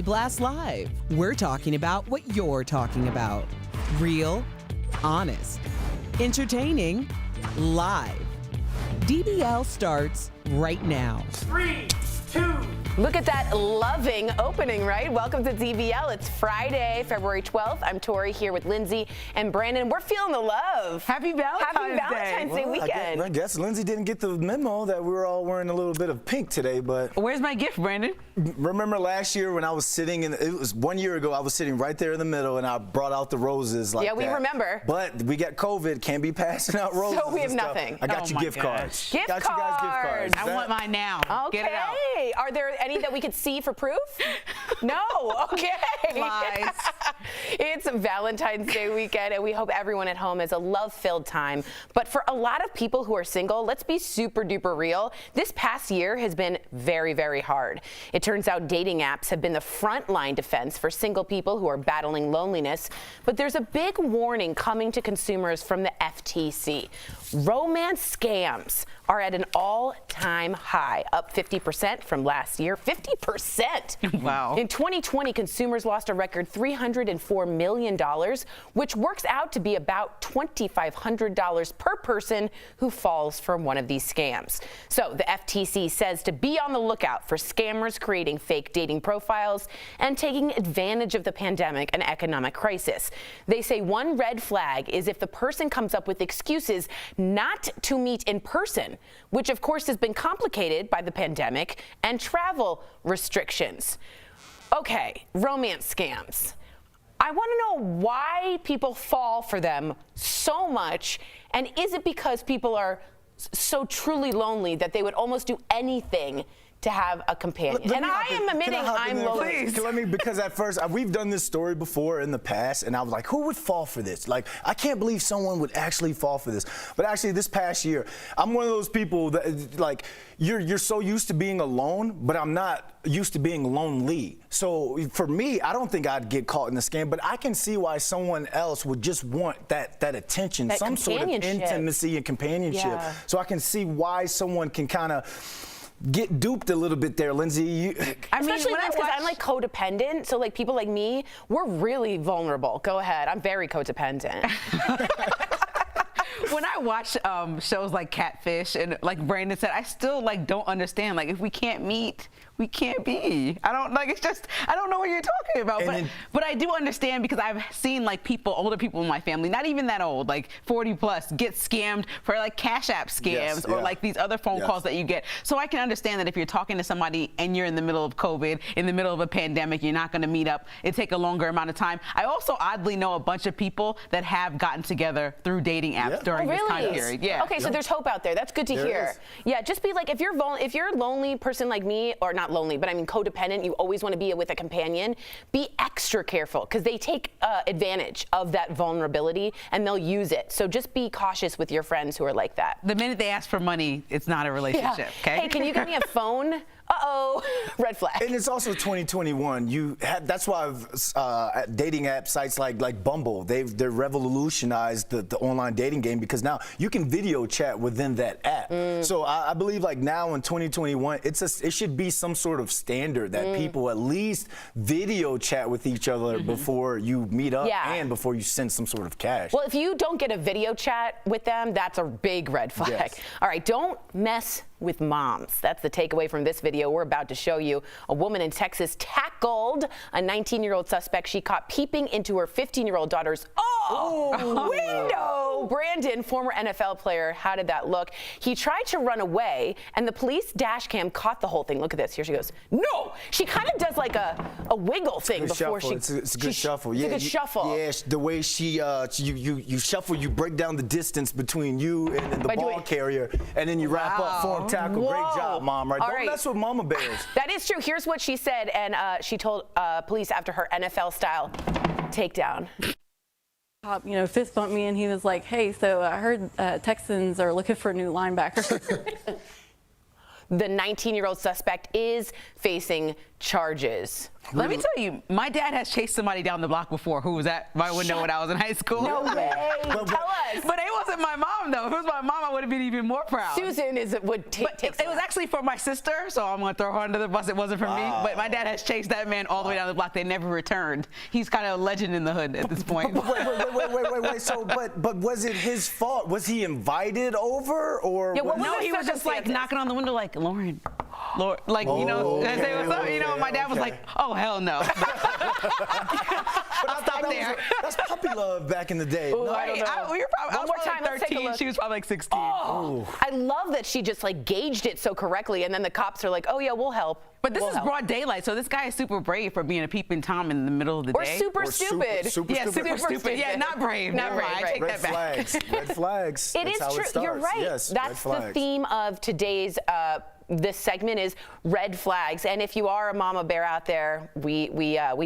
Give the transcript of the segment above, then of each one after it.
Blast Live. We're talking about what you're talking about. Real, honest, entertaining, live. DBL starts right now. 3, 2. Look at that loving opening, right? Welcome to DBL. It's Friday, February 12th. I'm Tori here with Lindsay and Brandon. We're feeling the love. Happy Valentine's Day weekend. I guess Lindsay didn't get the memo that we were all wearing a little bit of pink today, but... Where's my gift, Brandon? Remember last year when I was sitting in, it was 1 year ago, I was sitting right there in the middle and I brought out the roses like that. Yeah, we remember. But we got COVID, can't be passing out roses. So we have nothing. I got you gift cards. Gift got cards. You guys gift cards. I want mine now. Okay. Get it out. Are there any that we could see for proof? No. Okay. Lies. It's Valentine's Day weekend, and we hope everyone at home has a love-filled time. But for a lot of people who are single, let's be super duper real. This past year has been very, very hard. It turns out dating apps have been the frontline defense for single people who are battling loneliness. But there's a big warning coming to consumers from the FTC. Romance scams. are at an all-time high, up 50% from last year. 50%! Wow. In 2020, consumers lost a record $304 million, which works out to be about $2,500 per person who falls for one of these scams. So the FTC says to be on the lookout for scammers creating fake dating profiles and taking advantage of the pandemic and economic crisis. They say one red flag is if the person comes up with excuses not to meet in person, which of course has been complicated by the pandemic and travel restrictions. Okay, romance scams. I want to know why people fall for them so much, and is it because people are so truly lonely that they would almost do anything to have a companion? And I am admitting I'm lonely. Because at first, we've done this story before in the past, and I was like, who would fall for this? Like, I can't believe someone would actually fall for this. But actually, this past year, I'm one of those people that, like, you're so used to being alone, but I'm not used to being lonely. So for me, I don't think I'd get caught in the scam, but I can see why someone else would just want that attention, that some sort of intimacy and companionship. Yeah. So I can see why someone can kind of get duped a little bit there, Lindsay. Especially because I'm like codependent, so like people like me, we're really vulnerable. Go ahead, I'm very codependent. When I watch shows like Catfish and like Brandon said, I still like don't understand. Like if we can't meet, we can't be. I don't like. It's just I don't know what you're talking about. But I do understand because I've seen like older people in my family, not even that old, like 40 plus, get scammed for like Cash App scams or like these other phone calls that you get. So I can understand that if you're talking to somebody and you're in the middle of COVID, in the middle of a pandemic, you're not going to meet up. It take a longer amount of time. I also oddly know a bunch of people that have gotten together through dating apps during this time period. Yeah. Okay, so there's hope out there. That's good to hear. Yeah, just be like, if you're a lonely person like me, or not lonely, but I mean codependent, you always want to be with a companion, be extra careful because they take advantage of that vulnerability and they'll use it. So just be cautious with your friends who are like that. The minute they ask for money, it's not a relationship, okay? Hey, can you give me a phone? Uh-oh, red flag. And it's also 2021. That's why dating app sites like Bumble, they're revolutionized the online dating game because now you can video chat within that app. So I believe like now in 2021, it should be some sort of standard that people at least video chat with each other before you meet up and before you send some sort of cash. Well, if you don't get a video chat with them, that's a big red flag. Yes. All right, don't mess with moms. That's the takeaway from this video we're about to show you. A woman in Texas tackled a 19-year-old suspect she caught peeping into her 15-year-old daughter's window. Brandon, former NFL player, how did that look? He tried to run away, and the police dash cam caught the whole thing. Look at this. Here she goes. No! She kind of does like a wiggle thing before she... It's a good shuffle. It's a good shuffle. Yeah, the way you shuffle, you break down the distance between you and the ball carrier, and then you wrap up for him. Tackle. Whoa. Great job, Mom. Right? All Don't mess with mama bears. That is true. Here's what she said, and she told police after her NFL-style takedown. Cop, fist bumped me, and he was like, "Hey, so I heard Texans are looking for a new linebacker." The 19-year-old suspect is facing charges. Let me tell you, my dad has chased somebody down the block before who was at my window when I was in high school. No way. Tell us. But it wasn't my mom, though. If it was my mom, I would have been even more proud. Susan would take it was actually for my sister, so I'm going to throw her under the bus. It wasn't for me. But my dad has chased that man all the way down the block. They never returned. He's kind of a legend in the hood at this point. Wait. So, but was it his fault? Was he invited over, or? Yeah, no, he was just like knocking on the window, like Lauren, like say what's up. My dad was like, oh hell no. But I thought that's puppy love back in the day. Ooh, I don't know. I was probably like 13. She was probably like 16. Oh, I love that she just like gauged it so correctly, and then the cops are like, oh yeah, we'll help. But this is broad daylight, so this guy is super brave for being a peeping Tom in the middle of the day. Super stupid. Super stupid. Yeah, not brave. Not brave. I take that back. Red flags. It is true. You're right. Yes, that's the theme of today's this segment is red flags. And if you are a mama bear out there, we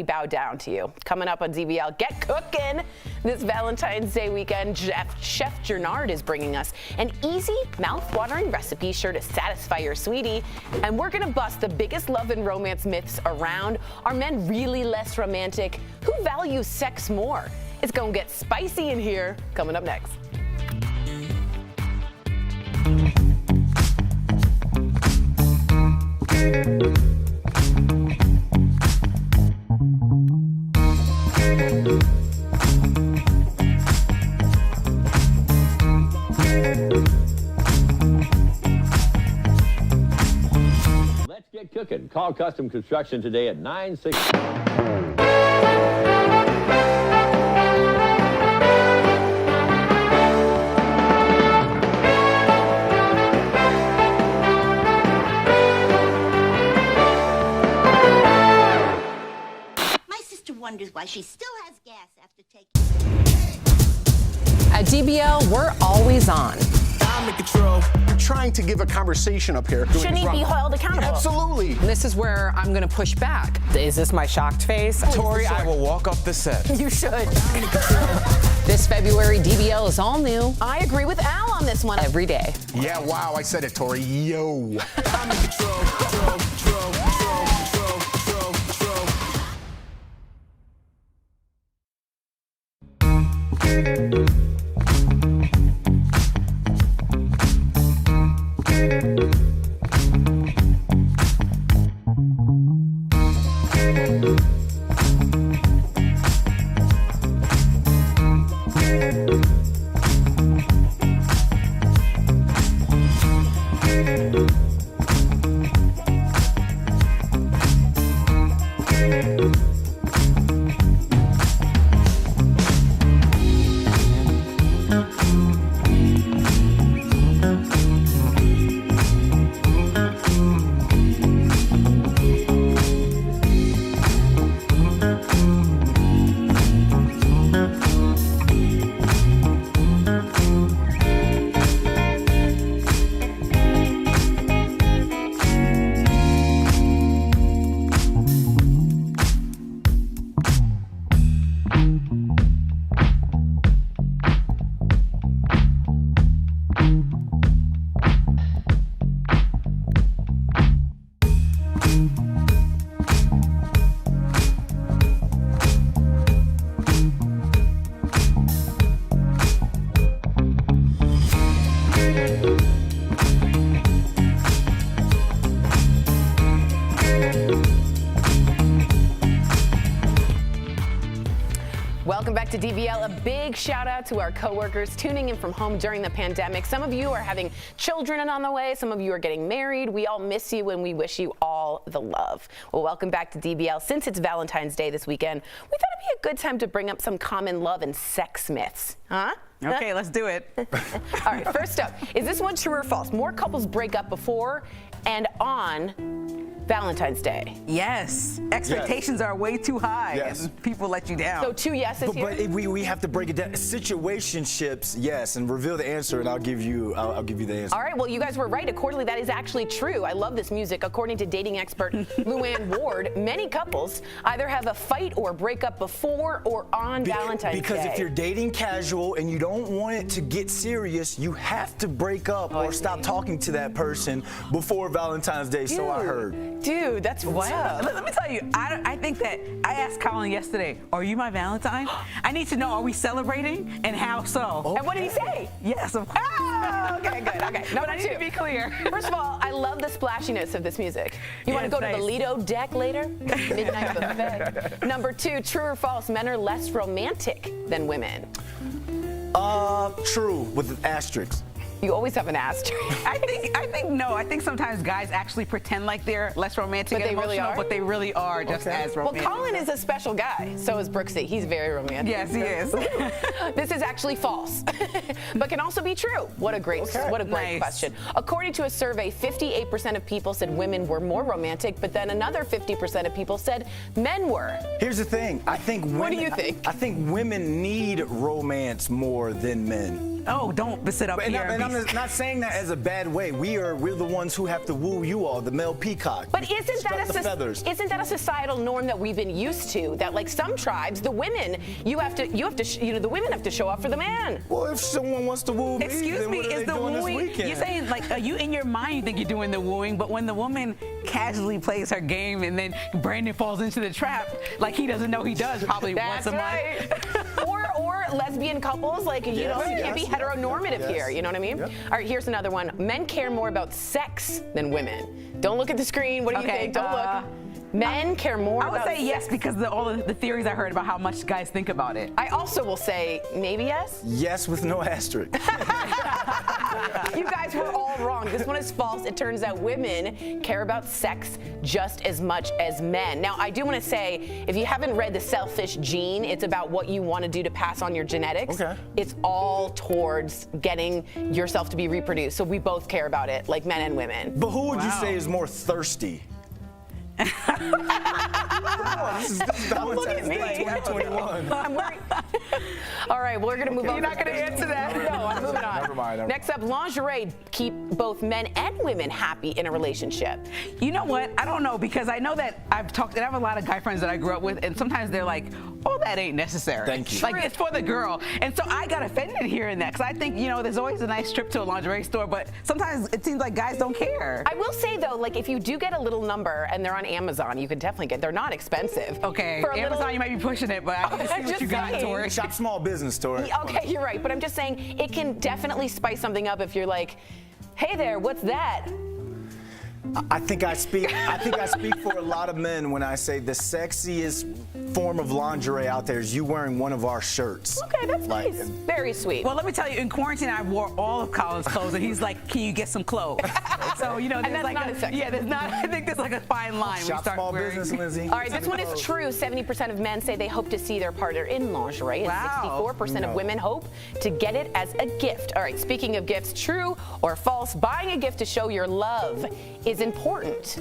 bow down to you. Coming up on DBL, get cooking this Valentine's Day weekend. Chef Gernard is bringing us an easy, mouth-watering recipe sure to satisfy your sweetie. And we're gonna bust the biggest love and romance myths around. Are men really less romantic? Who values sex more? It's gonna get spicy in here. Coming up next. Let's get cooking. Call Custom Construction today at 960. My sister wonders why she still has gas after taking. At DBL, we're always on. I'm in control. You're trying to give a conversation up here. Shouldn't he be held accountable? Absolutely. This is where I'm going to push back. Is this my shocked face? Tori, I will walk off the set. You should. This February, DBL is all new I agree with Al on this one. every day. Yeah, wow, I said it, Tori. Yo. I'm in control. Welcome back to DBL. A big shout out to our coworkers tuning in from home during the pandemic. Some of you are having children on the way. Some of you are getting married. We all miss you and we wish you all the love. Well, welcome back to DBL. Since it's Valentine's Day this weekend, we thought it'd be a good time to bring up some common love and sex myths. Huh? Okay, let's do it. All right, first up, is this one true or false? More couples break up before and on Valentine's Day. Yes. Expectations are way too high. Yes. And people let you down. So 2 yeses here. But we have to break it down. Situationships, yes, and reveal the answer, and I'll give you the answer. All right, well, you guys were right. Accordingly, that is actually true. I love this music. According to dating expert Luann Ward, many couples either have a fight or break up before or on Valentine's Day. Because if you're dating casual and you don't want it to get serious, you have to break up or stop talking to that person before Valentine's Day, so I heard. Dude, that's wow. Let me tell you, I think that I asked Colin yesterday, are you my Valentine? I need to know, are we celebrating and how so? And what did he say? Yes, of course. Oh, okay, good, okay. But I need to be clear. First of all, I love the splashiness of this music. You want to go to the Lido deck later? Midnight buffet. Number 2, true or false, men are less romantic than women. True, with asterisks. You always have an asterisk. I think no. I think sometimes guys actually pretend like they're less romantic But and they really emotional, are? but they really are just as Well, romantic. Colin is a special guy. So is Brooksy. He's very romantic. Yes, he is. This is actually false, but can also be true. What a great Nice. question. According to a survey, 58% of people said women were more romantic, but then another 50% of people said men were. Here's the thing. I think women. What do you think? I think women need romance more than men. Oh, don't sit up And here. I'm not saying that as a bad way. We're the ones who have to woo you all, the male peacock. But isn't Strut the feathers. that a societal norm that we've been used to? That like some tribes, the women, the women have to show up for the man. Well, if someone wants to woo me, Excuse then me, what are is they the doing this wooing? weekend? You're saying like you in your mind you think you're doing the wooing, but when the woman casually plays her game and then Brandon falls into the trap, like he doesn't know he does probably That's once a right. month. or lesbian couples, like you can't be heteronormative here. You know what I mean? Yep. All right, here's another one. Men care more about sex than women. Don't look at the screen. What do you think? Don't look. Men care more I would about say yes because of all of the theories I heard about how much guys think about it. I also will say maybe yes. Yes, with no asterisk. You guys were all This one is false. It turns out women care about sex just as much as men. Now, I do want to say, if you haven't read The Selfish Gene, it's about what you want to do to pass on your genetics. Okay. It's all towards getting yourself to be reproduced. So we both care about it, like men and women. But who would you say is more thirsty? This is Valentine's Day 2021. I'm worried. All right, well, we're going to move on. You're not going to answer that? No, I'm moving on. Never mind. Next up, lingerie keep both men and women happy in a relationship. You know what? I don't know, because I know that I have a lot of guy friends that I grew up with, and sometimes they're like, oh, that ain't necessary. Thank you. Like, it's for the girl. And so I got offended hearing that, because I think, there's always a nice trip to a lingerie store, but sometimes it seems like guys don't care. I will say, though, like, if you do get a little number and they're on Amazon, you can definitely get, they're not expensive. Okay, For a Amazon, little, you might be pushing it, but I need to see what you got, Tori. Shop small business, Tori. Okay, you're right, but I'm just saying it can definitely spice something up if you're like, hey there, what's that? I think I speak for a lot of men when I say the sexiest form of lingerie out there is you wearing one of our shirts. Okay, that's nice. Very sweet. Well, let me tell you, in quarantine, I wore all of Colin's clothes, and he's like, can you get some clothes? So, there's that's like not as sexy. I think there's like a fine line. when you Shop start small wearing- business, Lindsay. All right, this one is true. 70% of men say they hope to see their partner in lingerie, and Wow. 64% of women hope to get it as a gift. All right, speaking of gifts, true or false, buying a gift to show your love is important.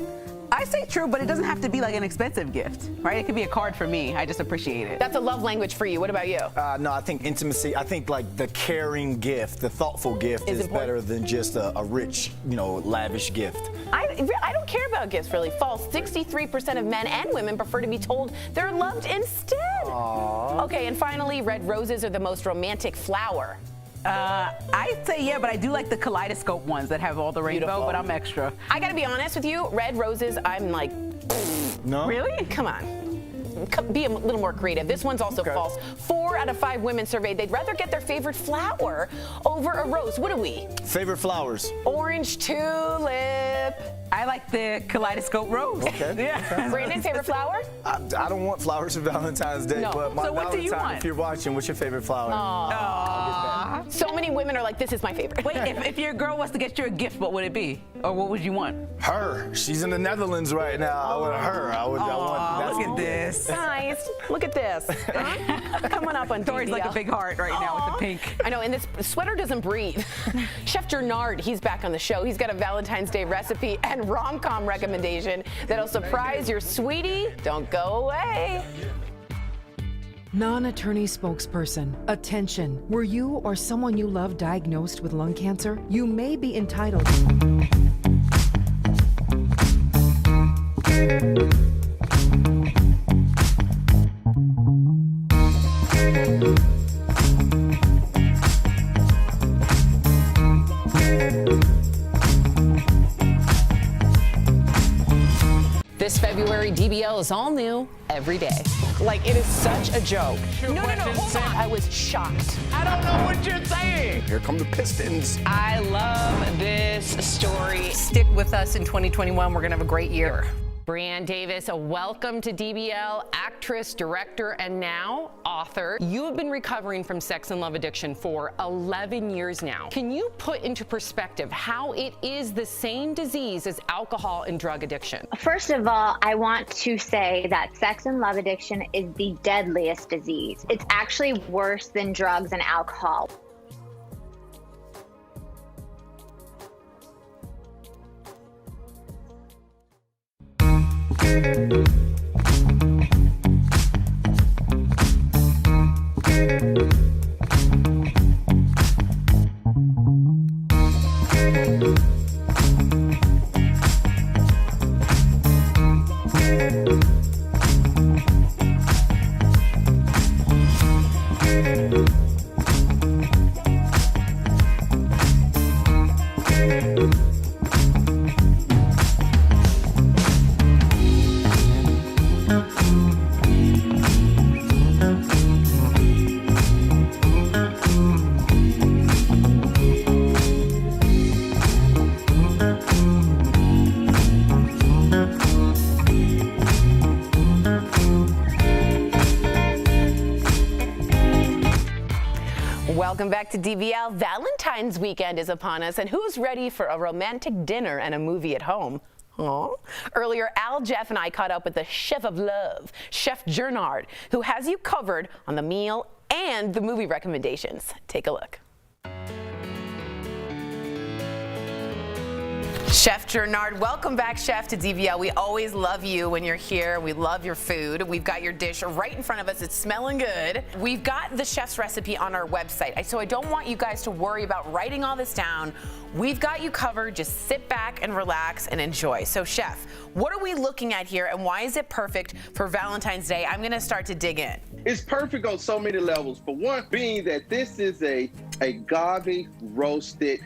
I say true, but it doesn't have to be like an expensive gift, right? It could be a card for me. I just appreciate it. That's a love language for you. What about you? No, I think intimacy. I think like the caring gift, the thoughtful gift is better than just a rich, lavish gift. I don't care about gifts, really. False. 63% of men and women prefer to be told they're loved instead. Aww. Okay, and finally, red roses are the most romantic flower. I'd say yeah, but I do like the kaleidoscope ones that have all the rainbow, Beautiful. but I'm extra. I gotta be honest with you, red roses, I'm like, No? really? Come on. Be a little more creative. This one's also false. 4 out of 5 women surveyed they'd rather get their favorite flower over a rose. What are we? Favorite flowers? Orange tulip. I like the kaleidoscope rose. Okay. Yeah. Brandon, favorite flower? I don't want flowers for Valentine's Day, No. but my So what do you Valentine, want? if you're watching, what's your favorite flower? Aw. So many women are like, this is my favorite. Wait, if your girl was to get you a gift, what would it be? Or what would you want? Her. She's in the Netherlands right now. I want her. I want. That's Look at this. Guys, look at this. Huh? Coming up on Tori's DBL. like a big heart right now with the pink. I know, and this sweater doesn't breathe. Chef Jernard, he's back on the show. He's got a Valentine's Day recipe and rom-com recommendation that'll surprise your sweetie. Don't go away. Non-attorney spokesperson. Attention. Were you or someone you love diagnosed with lung cancer? You may be entitled. This February, DBL is all new every day. Like, it is such a joke. No, hold on. I was shocked. I don't know what you're saying. Here come the Pistons. I love this story. Stick with us in 2021. We're going to have a great year. Brianne Davis, welcome to DBL, actress, director, and now author. You have been recovering from sex and love addiction for 11 years now. Can you put into perspective how it is the same disease as alcohol and drug addiction? First of all, I want to say that sex and love addiction is the deadliest disease. It's actually worse than drugs and alcohol. Welcome back to DBL. Valentine's weekend is upon us, and who's ready for a romantic dinner and a movie at home? Aww. Earlier, Al, Jeff, and I caught up with the chef of love, Chef Gernard, who has you covered on the meal and the movie recommendations. Take a look. Chef Gernard, welcome back, Chef, to DBL. We always love you when you're here. We love your food. We've got your dish right in front of us. It's smelling good. We've got the chef's recipe on our website, so I don't want you guys to worry about writing all this down. We've got you covered. Just sit back and relax and enjoy. So, Chef, what are we looking at here, and why is it perfect for Valentine's Day? I'm going to start to dig in. It's perfect on so many levels. For one, being that this is a agave roasted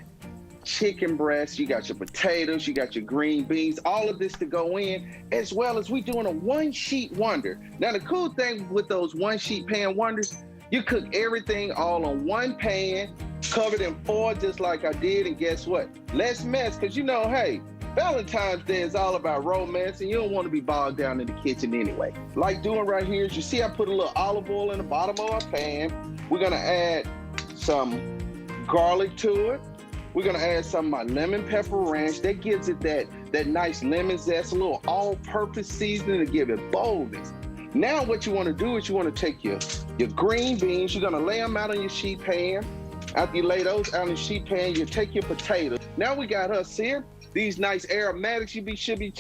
chicken breast, you got your potatoes, you got your green beans, all of this to go in, as well as we doing a one-sheet wonder. Now, the cool thing with those one-sheet pan wonders, you cook everything all on one pan, covered in foil just like I did, and guess what? Less mess, because you know, hey, Valentine's Day is all about romance, and you don't want to be bogged down in the kitchen anyway. Like doing right here is, you see I put a little olive oil in the bottom of our pan. We're gonna add some garlic to it. We're gonna add some of my lemon pepper ranch. That gives it that nice lemon zest, a little all-purpose seasoning to give it boldness. Now what you wanna do is you wanna take your green beans, you're gonna lay them out on your sheet pan. After you lay those out in the sheet pan, you take your potatoes. Now we got us here, these nice aromatics you should be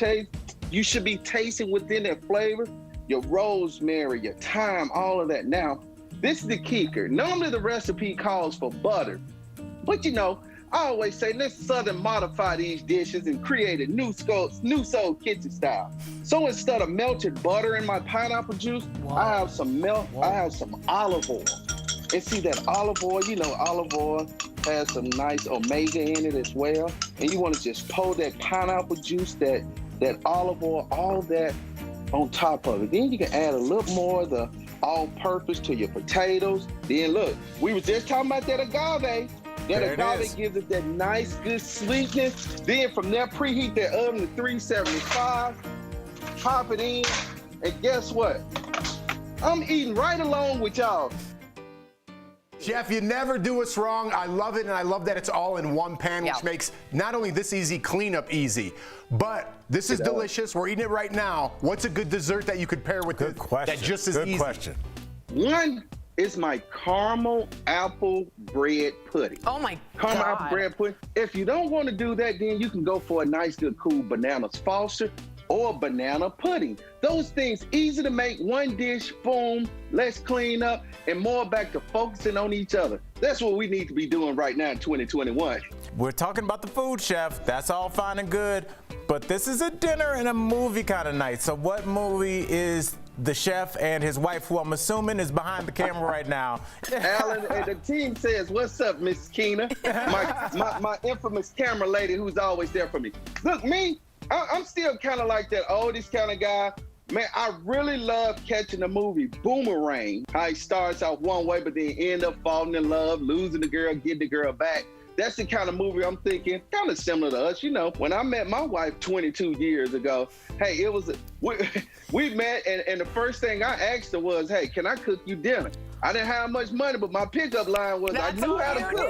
tasting within that flavor, your rosemary, your thyme, all of that. Now, this is the kicker. Normally the recipe calls for butter, but you know, I always say, let's Southern modify these dishes and create a new soul kitchen style. So instead of melted butter in my pineapple juice, I have some olive oil. And see that olive oil, you know, olive oil has some nice omega in it as well. And you want to just pour that pineapple juice, that olive oil, all that on top of it. Then you can add a little more of the all-purpose to your potatoes. Then look, we were just talking about that agave. That agave gives it that nice, good sweetness. Then from there, preheat that oven to 375, pop it in, and guess what? I'm eating right along with y'all. Chef, you never do us wrong. I love it, and I love that it's all in one pan, which makes not only this easy, cleanup easy, but this is delicious. We're eating it right now. What's a good dessert that you could pair with it that just is easy? Good question. One is my caramel apple bread pudding. Oh my Caramel apple bread pudding. If you don't want to do that, then you can go for a nice, good, cool banana Foster or banana pudding. Those things easy to make, one dish, boom, let's clean up, and more back to focusing on each other. That's what we need to be doing right now in 2021. We're talking about the food, Chef. That's all fine and good, but this is a dinner and a movie kind of night. So what movie is the chef and his wife, who I'm assuming is behind the camera right now? Alan, and the team says, what's up, Miss Keena? My infamous camera lady who's always there for me. Look, me, I'm still kind of like that oldest kind of guy. Man, I really love catching the movie Boomerang. How he starts out one way, but then end up falling in love, losing the girl, getting the girl back. That's the kind of movie I'm thinking, kind of similar to us. You know, when I met my wife 22 years ago, hey, it was, we met, and the first thing I asked her was, hey, can I cook you dinner? I didn't have much money, but my pickup line was, I knew how to cook.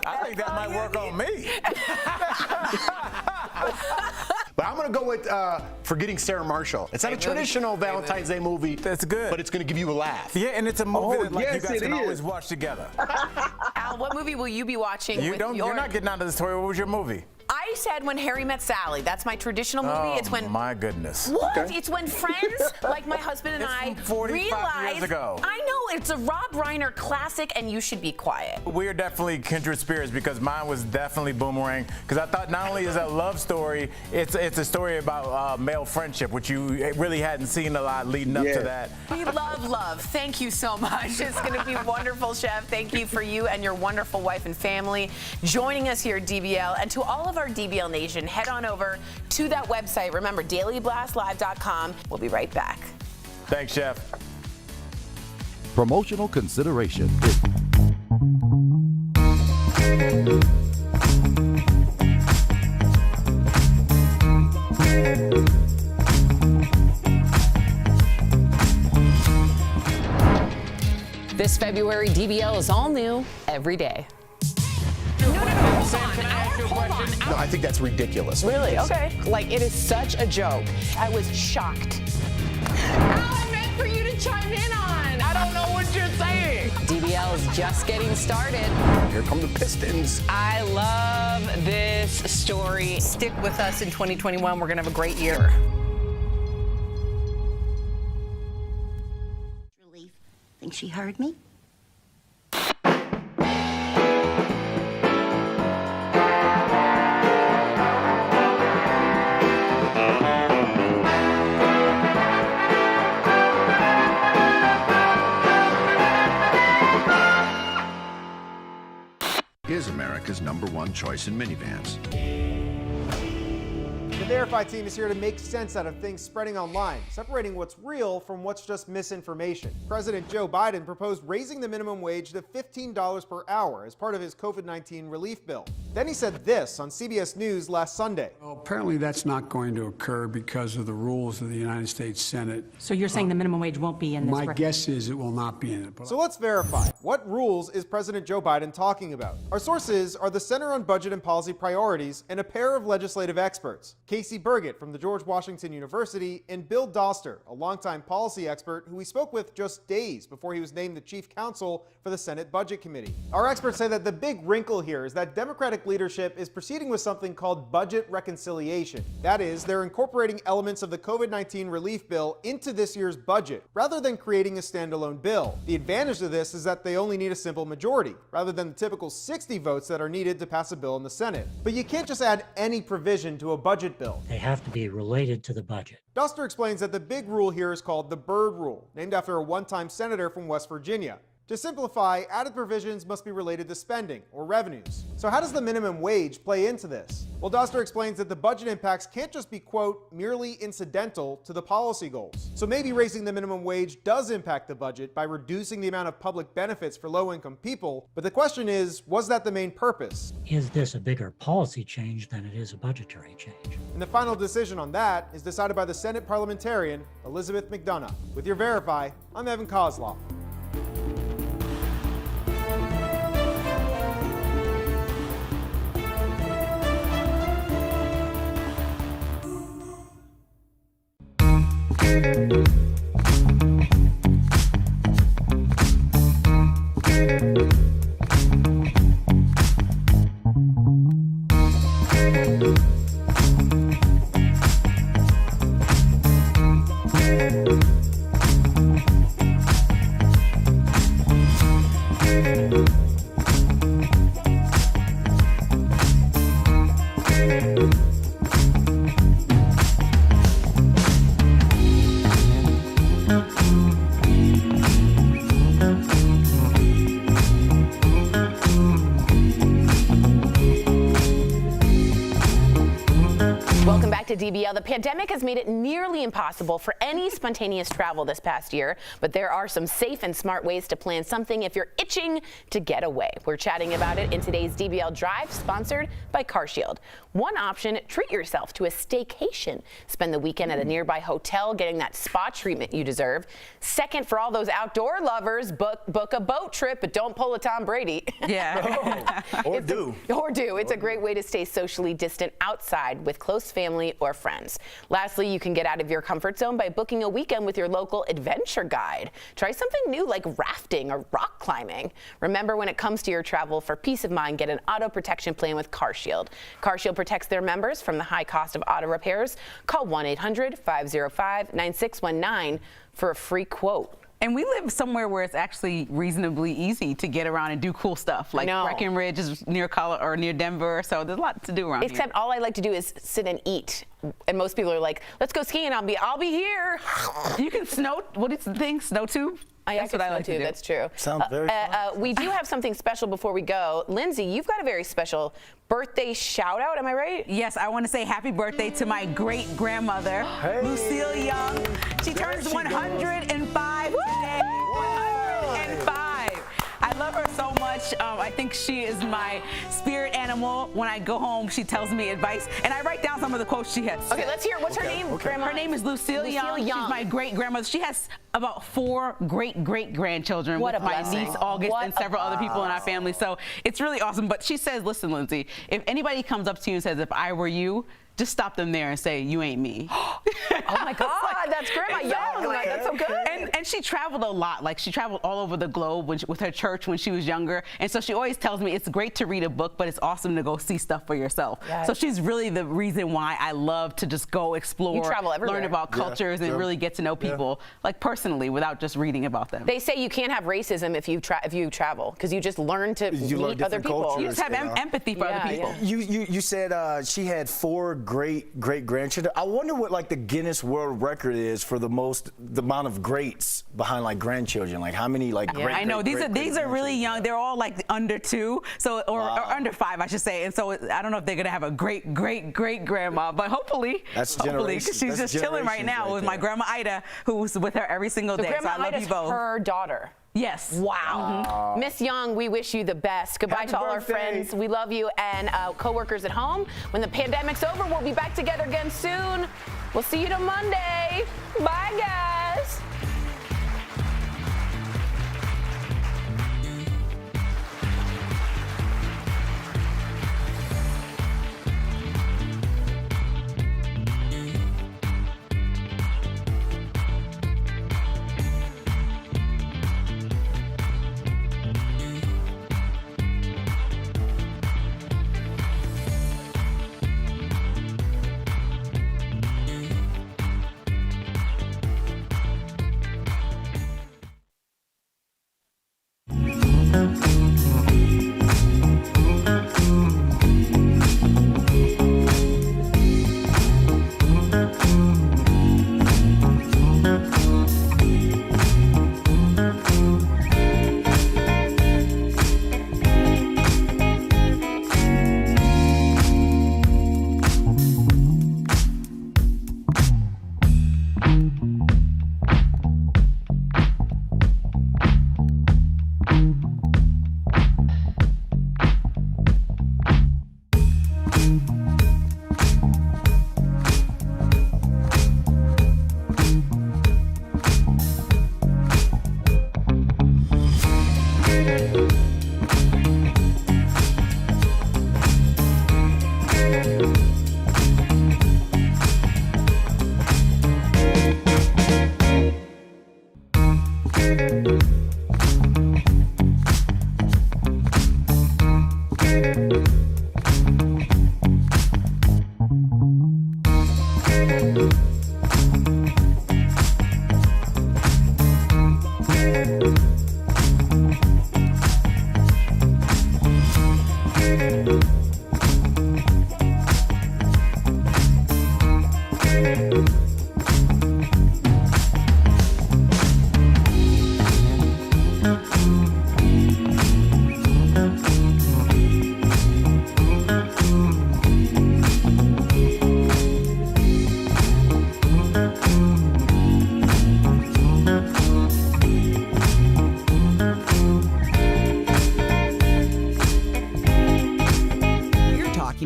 I think that might work on me. But I'm going to go with Forgetting Sarah Marshall. It's not a traditional Valentine's Day movie. That's good. But it's going to give you a laugh. Yeah, and it's a movie that you guys can always watch together. Al, what movie will you be watching? You're not getting out of the story. What was your movie? I said When Harry Met Sally. That's my traditional movie. Oh, it's when my goodness. What? Okay. It's when friends like my husband and I 45 years ago. I know, it's a Rob Reiner classic, and you should be quiet. We are definitely kindred spirits, because mine was definitely Boomerang, because I thought not only is it a love story, it's a story about male friendship, which you really hadn't seen a lot leading up to that. We love love. Thank you so much. It's going to be wonderful, Chef. Thank you for you and your wonderful wife and family joining us here at DBL. And to all of our DBL Nation, head on over to that website. Remember, dailyblastlive.com. We'll be right back. Thanks, Chef. Promotional consideration. The This February, DBL is all new every day. Hold on. No, I think that's ridiculous. Really? Okay. Like, it is such a joke. I was shocked. I meant for you to chime in on. I don't know what you're saying. DBL is just getting started. Here come the Pistons. I love this story. Stick with us in 2021. We're going to have a great year. Relief. Think she heard me? Is America's #1 choice in minivans. The Verify team is here to make sense out of things spreading online, separating what's real from what's just misinformation. President Joe Biden proposed raising the minimum wage to $15 per hour as part of his COVID-19 relief bill. Then he said this on CBS News last Sunday. Well, apparently that's not going to occur because of the rules of the United States Senate. So you're saying the minimum wage won't be in this? My guess is it will not be in it. So let's verify. What rules is President Joe Biden talking about? Our sources are the Center on Budget and Policy Priorities and a pair of legislative experts, Casey Burgett from the George Washington University and Bill Doster, a longtime policy expert who we spoke with just days before he was named the chief counsel for the Senate Budget Committee. Our experts say that the big wrinkle here is that Democratic leadership is proceeding with something called budget reconciliation. That is, they're incorporating elements of the COVID-19 relief bill into this year's budget, rather than creating a standalone bill. The advantage of this is that they only need a simple majority, rather than the typical 60 votes that are needed to pass a bill in the Senate. But you can't just add any provision to a budget bill. They have to be related to the budget. Doster explains that the big rule here is called the Byrd Rule, named after a one-time senator from West Virginia. To simplify, added provisions must be related to spending or revenues. So how does the minimum wage play into this? Well, Doster explains that the budget impacts can't just be, quote, merely incidental to the policy goals. So maybe raising the minimum wage does impact the budget by reducing the amount of public benefits for low-income people. But the question is, was that the main purpose? Is this a bigger policy change than it is a budgetary change? And the final decision on that is decided by the Senate parliamentarian, Elizabeth McDonough. With your Verify, I'm Evan Kozloff. To DBL. The pandemic has made it nearly impossible for any spontaneous travel this past year, but there are some safe and smart ways to plan something if you're itching to get away. We're chatting about it in today's DBL Drive, sponsored by CarShield. One option, treat yourself to a staycation. Spend the weekend at a nearby hotel getting that spa treatment you deserve. Second, for all those outdoor lovers, book a boat trip, but don't pull a Tom Brady. Yeah. Or do. It's a great way to stay socially distant outside with close family or friends. Lastly, you can get out of your comfort zone by booking a weekend with your local adventure guide. Try something new like rafting or rock climbing. Remember, when it comes to your travel, for peace of mind, get an auto protection plan with CarShield. CarShield protects their members from the high cost of auto repairs. Call 1-800-505-9619 for a free quote. And we live somewhere where it's actually reasonably easy to get around and do cool stuff. Like Breckenridge is near near Denver, so there's a lot to do around here. Except all I like to do is sit and eat. And most people are like, let's go skiing, I'll be here. You can what is the thing? Snow tube? That's what I like to do. That's true. Sounds very fun. We do have something special before we go. Lindsay, you've got a very special birthday shout out, am I right? Yes, I want to say happy birthday to my great grandmother, Lucille Young. She turns 105 today. 105. I I love her so much. I think she is my spirit animal. When I go home, she tells me advice, and I write down some of the quotes she has. Okay, let's hear. What's her name, Grandma? Her name is Lucille Young. She's my great-grandmother. She has about 4 great-great-grandchildren with my niece August and several other people in our family. So it's really awesome. But she says, listen, Lindsay, if anybody comes up to you and says, if I were you, just stop them there and say, you ain't me. Oh my God, that's Grandma Young. That's so good. And she traveled a lot. Like, she traveled all over the globe with her church when she was younger. And so she always tells me it's great to read a book, but it's awesome to go see stuff for yourself. Yes. So she's really the reason why I love to just go explore, you travel everywhere. Learn about cultures, and really get to know people, like personally, without just reading about them. They say you can't have racism if you travel, because you just learn to meet other people. Cultures, you just have empathy for other people. You said she had 4 great-grandchildren. I wonder what like the Guinness World Record is for the amount of greats behind like grandchildren. Like how many like great. I know these are really young. They're all like under 2, so or under 5, I should say. And so I don't know if they're gonna have a great grandma, but hopefully, because she's just chilling right now with my grandma Ida, who's with her every single day. Grandma so I love Ida's you both. her daughter. Yes. Wow. Miss Young, we wish you the best. Goodbye to all our friends. We love you, and coworkers at home. When the pandemic's over, we'll be back together again soon. We'll see you on Monday. Bye, guys.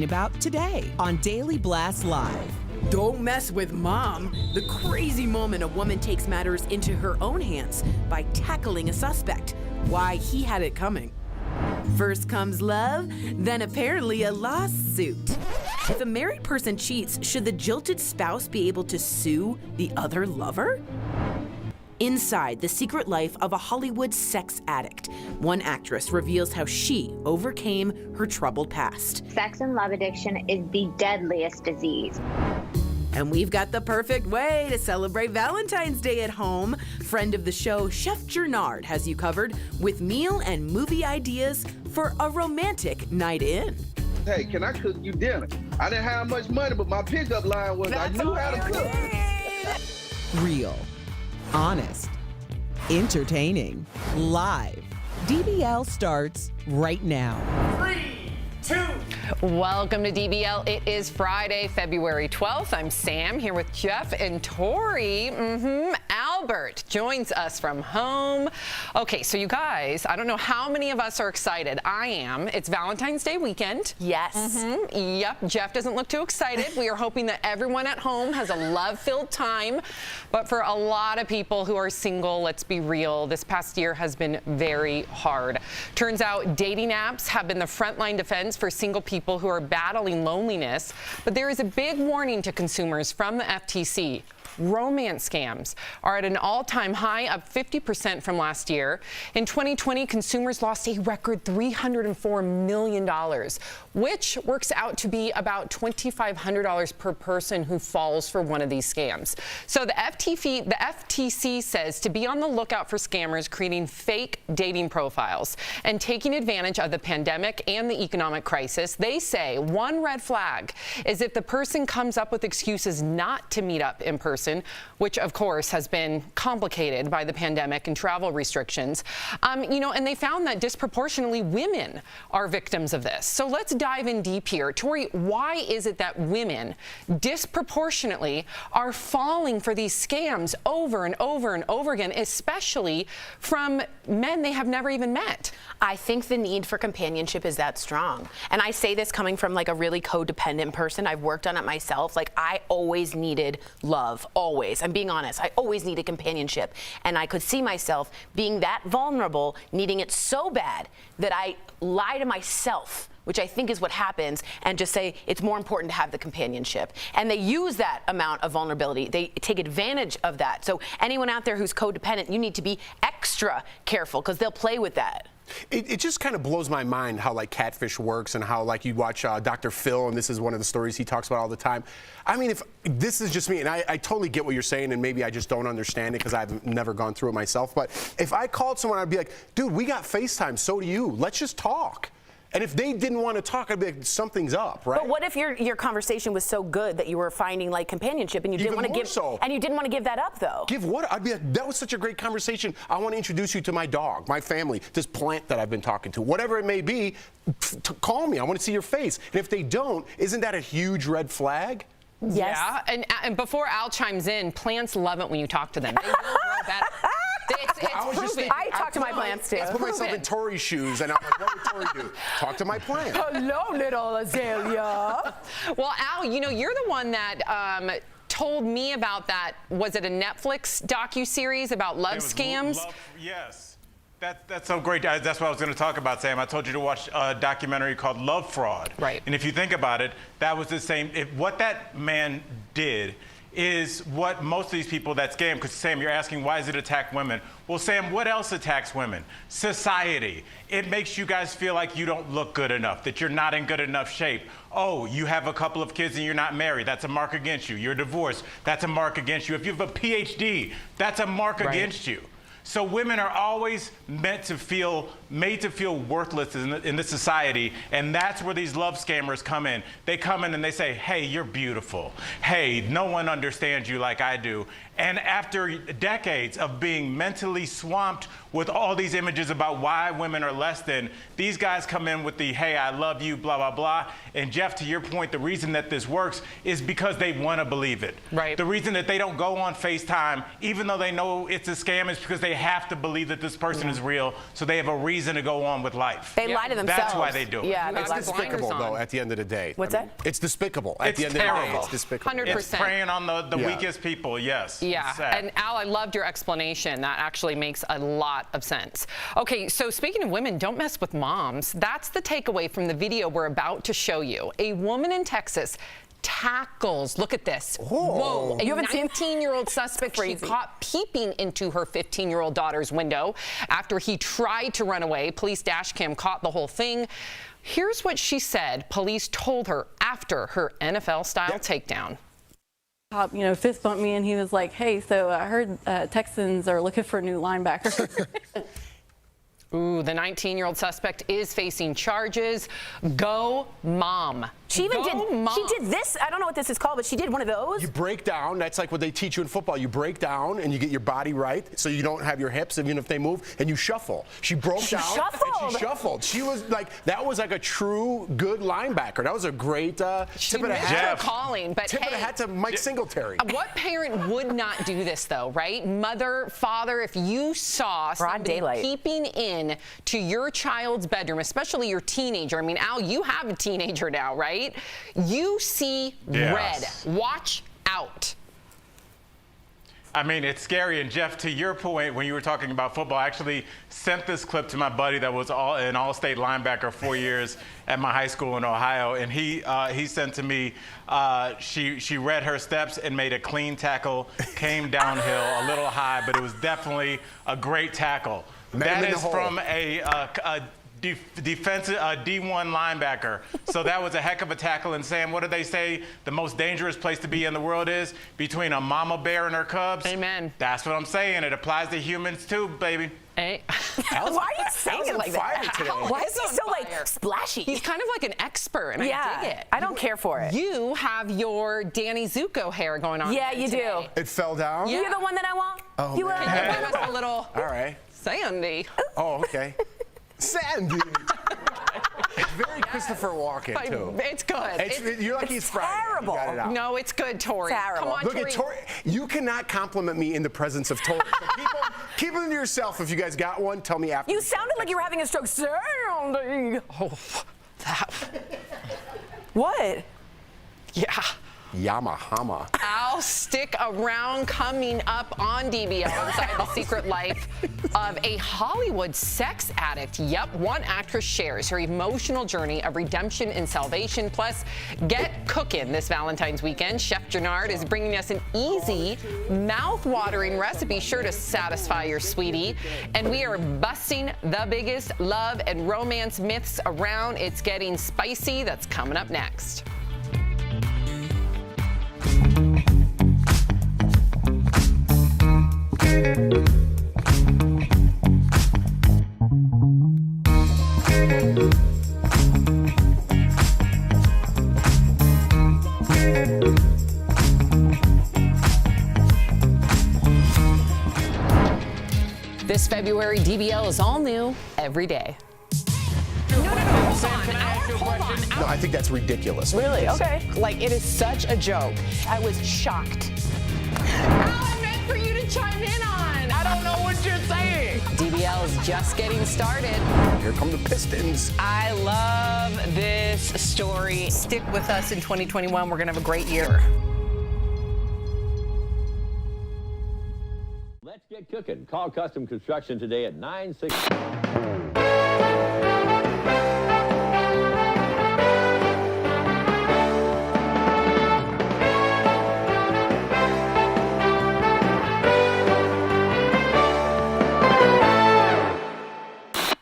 About today on Daily Blast Live. Don't mess with Mom. The crazy moment a woman takes matters into her own hands by tackling a suspect. Why he had it coming. First comes love, then apparently a lawsuit. If a married person cheats, should the jilted spouse be able to sue the other lover? Inside the secret life of a Hollywood sex addict, one actress reveals how she overcame her troubled past. Sex and love addiction is the deadliest disease. And we've got the perfect way to celebrate Valentine's Day at home. Friend of the show, Chef Jernard, has you covered with meal and movie ideas for a romantic night in. Hey, can I cook you dinner? I didn't have much money, but my pickup line was I knew how to cook. Real. Honest, entertaining, live. DBL starts right now. 3, 2. Welcome to DBL. It is Friday, February 12th. I'm Sam here with Jeff and Tori. Al Albert joins us from home. Okay, so you guys, I don't know how many of us are excited. I am. It's Valentine's Day weekend. Yes. Yep, Jeff doesn't look too excited. We are hoping that everyone at home has a love-filled time. But for a lot of people who are single, let's be real, this past year has been very hard. Turns out dating apps have been the frontline defense for single people who are battling loneliness. But there is a big warning to consumers from the FTC. Romance scams are at an all-time high, up 50% from last year. In 2020, consumers lost a record $304 million, which works out to be about $2,500 per person who falls for one of these scams. So the FTC says to be on the lookout for scammers creating fake dating profiles and taking advantage of the pandemic and the economic crisis. They say one red flag is if the person comes up with excuses not to meet up in person, which of course has been complicated by the pandemic and travel restrictions. And they found that disproportionately women are victims of this. So let's dive in deep here. Tori, why is it that women disproportionately are falling for these scams over and over and over again, especially from men they have never even met? I think the need for companionship is that strong. And I say this coming from like a really codependent person. I've worked on it myself. Like I always needed love. Always. I'm being honest. I always needed companionship. And I could see myself being that vulnerable, needing it so bad that I lie to myself, which I think is what happens, and just say it's more important to have the companionship. And they use that amount of vulnerability. They take advantage of that. So anyone out there who's codependent, you need to be extra careful because they'll play with that. It just kind of blows my mind how like catfish works and how like you watch Dr. Phil, and this is one of the stories he talks about all the time. I mean, if this is just me, and I totally get what you're saying, and maybe I just don't understand it because I've never gone through it myself, but if I called someone, I'd be like, dude, we got FaceTime, so do you. Let's just talk. And if they didn't want to talk, I'd be like, something's up, right? But what if your conversation was so good that you were finding like companionship and you didn't want to give and you didn't want to give that up though? Give what? I'd be like, that was such a great conversation. I want to introduce you to my dog, my family, this plant that I've been talking to, whatever it may be. Call me. I want to see your face. And if they don't, isn't that a huge red flag? Yes. Yeah. And before Al chimes in, plants love it when you talk to them. They will grow better. It's proven. I talk to my plants too. I put myself in Tori's shoes, and I'm like, what would Tori do? Talk to my plant. Hello, little azalea. Well, Al, you're the one that told me about that. Was it a Netflix docuseries about love scams? Yes. That's so great. That's what I was going to talk about, Sam. I told you to watch a documentary called Love Fraud. Right. And if you think about it, that was the same. What that man did is what most of these people that scam, because Sam, you're asking why does it attack women? Well, Sam, what else attacks women? Society. It makes you guys feel like you don't look good enough, that you're not in good enough shape. Oh, you have a couple of kids and you're not married. That's a mark against you. You're divorced. That's a mark against you. If you have a PhD, that's a mark against you. So women are always made to feel worthless in this society, and that's where these love scammers come in. They come in and they say, hey, you're beautiful. Hey, no one understands you like I do. And after decades of being mentally swamped with all these images about why women are less than, these guys come in with the, hey, I love you, blah, blah, blah. And Jeff, to your point, the reason that this works is because they want to believe it. Right. The reason that they don't go on FaceTime, even though they know it's a scam, is because they have to believe that this person is real, so they have a reason to go on with life. They lie to themselves. That's why they do it. Yeah, it's despicable, though, at the end of the day. What's that? It's despicable. At the end of the day, it's despicable. 100%. It's preying on the weakest people, yes. Yeah, and Al, I loved your explanation. That actually makes a lot of sense. Okay, so speaking of women, don't mess with moms. That's the takeaway from the video we're about to show you. A woman in Texas tackles, look at this. Whoa, a 19-year-old suspect she caught peeping into her 15-year-old daughter's window after he tried to run away. Police dash cam caught the whole thing. Here's what she said police told her after her NFL-style takedown. Fist bumped me, and he was like, hey, so I heard Texans are looking for a new linebacker. Ooh, the 19-year-old suspect is facing charges. Go mom. She even did this. I don't know what this is called, but she did one of those. You break down. That's like what they teach you in football. You break down and you get your body right, so you don't have your hips even if they move, and you shuffle. She broke down and she shuffled. She was like, that was like a true good linebacker. That was a great tip of the hat. Calling, but tip of the hat to Mike Singletary. What parent would not do this though, right? Mother, father, if you saw somebody peeping in to your child's bedroom, especially your teenager. I mean, Al, you have a teenager now, right? You see red. Watch out. I mean, it's scary. And Jeff, to your point, when you were talking about football, I actually sent this clip to my buddy that was an all-state linebacker 4 years at my high school in Ohio. And he sent to me, she read her steps and made a clean tackle, came downhill a little high, but it was definitely a great tackle. That is from a defensive D1 linebacker. So that was a heck of a tackle. And Sam, what do they say the most dangerous place to be in the world is? Between a mama bear and her cubs? Amen. That's what I'm saying. It applies to humans too, baby. Why are you saying it like that? Today. Why is he so like splashy? He's kind of like an expert, and I dig it. I don't care for it. You have your Danny Zuko hair going on. Yeah, you do. It fell down? You're the one that I want. Oh, you man. are. Give us a little All right. Sandy. Oh, okay. Sandy. It's very Christopher Walken, too. It's good. You're lucky it's Friday. Terrible. You got it out. No, it's good, Tori. Terrible. Come on, Look Tori. at Tori. You cannot compliment me in the presence of Tori. So keep them to yourself. If you guys got one, tell me after. You sounded like you were having a stroke. Sandy. Oh, that. What? Yeah. Yamahama. I'll stick around. Coming up on DBL inside the secret life of a Hollywood sex addict. Yep, one actress shares her emotional journey of redemption and salvation. Plus, get cooking this Valentine's weekend. Chef Jannard is bringing us an easy, mouth-watering recipe sure to satisfy your sweetie. And we are busting the biggest love and romance myths around. It's getting spicy. That's coming up next. This February, DBL is all new every day. Hold on. No, I think that's ridiculous. Really? Okay. Like, it is such a joke. I was shocked. I meant for you to chime in on. I don't know what you're saying. DBL is just getting started. Here come the Pistons. I love this story. Stick with us in 2021. We're going to have a great year. Let's get cooking. Call Custom Construction today at 960.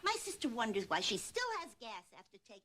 My sister wonders why she still has gas after taking...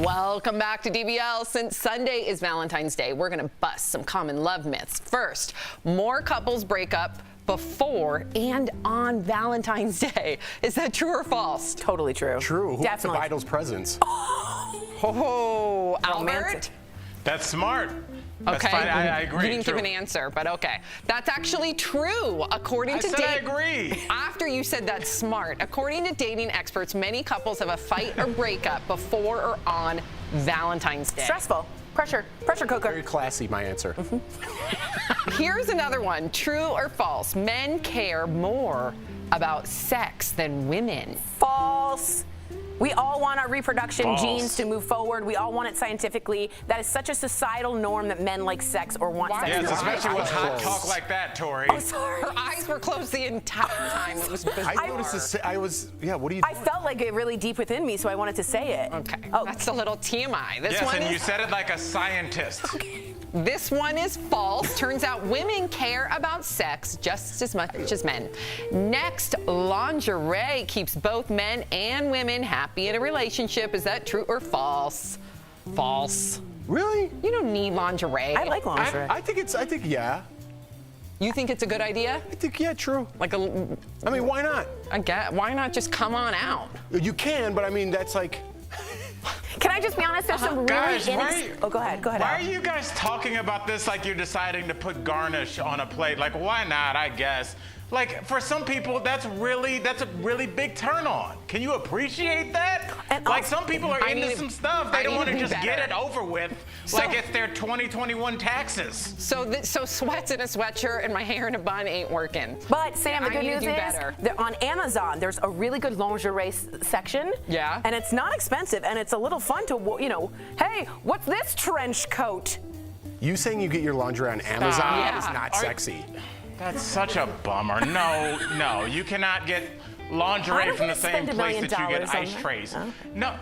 Welcome Welcome back to DBL. Since Sunday is Valentine's Day, we're going to bust some common love myths. First, more couples break up before and on Valentine's Day. Is that true or false? Totally true. True. Who wants to Definitely. buy those presents? Oh, Albert? That's smart. That's Okay, fine. I agree. You didn't True. give an answer, but okay. That's actually true, according to I said I agree. After you said that's smart, according to dating experts, many couples have a fight or breakup before or on Valentine's Day. Stressful. Pressure cooker. Very classy, my answer. Here's another one. True or false? Men care more about sex than women. False. We all want our reproduction False. genes to move forward. We all want it scientifically. That is such a societal norm that men like sex or want sex. Yes, with especially women. with hot talk like that, Tori. Oh, sorry. Her eyes were closed the entire time. It was bizarre. I noticed this. Yeah, what are you doing? I felt like it really deep within me, so I wanted to say it. Okay, Oh. that's a little TMI. This Yes, one and is you said it like a scientist. This one is false. Turns out women care about sex just as much as men. Next, lingerie keeps both men and women happy in a relationship. Is that true or false? False. Really? You don't need lingerie. I like lingerie. I think yeah. You think it's a good idea? I think, yeah, true. Like a. I mean, why not? I get. Why not just come on out? You can, but I mean, that's like. Can I just be honest? There's some really Guys, Oh, go ahead. Why are Al. you guys talking about this like you're deciding to put garnish on a plate? Like, why not, I guess? Like, for some people, that's a really big turn on. Can you appreciate that? And like, also, some people are I into need to- some stuff. I They don't need want to to be just get better. it over with like it's their 2021 taxes. So sweats in a sweatshirt and my hair in a bun ain't working. But Sam, the I good need to news do is better. that on Amazon there's a really good lingerie section. Yeah. And it's not expensive, and it's a little fun to, hey, what's this trench coat? You saying you get your lingerie on Amazon Yeah. is not sexy. That's such a bummer. No, you cannot get lingerie I'm from the gonna same spend $1 place million that you get on ice that. trays. Huh? No,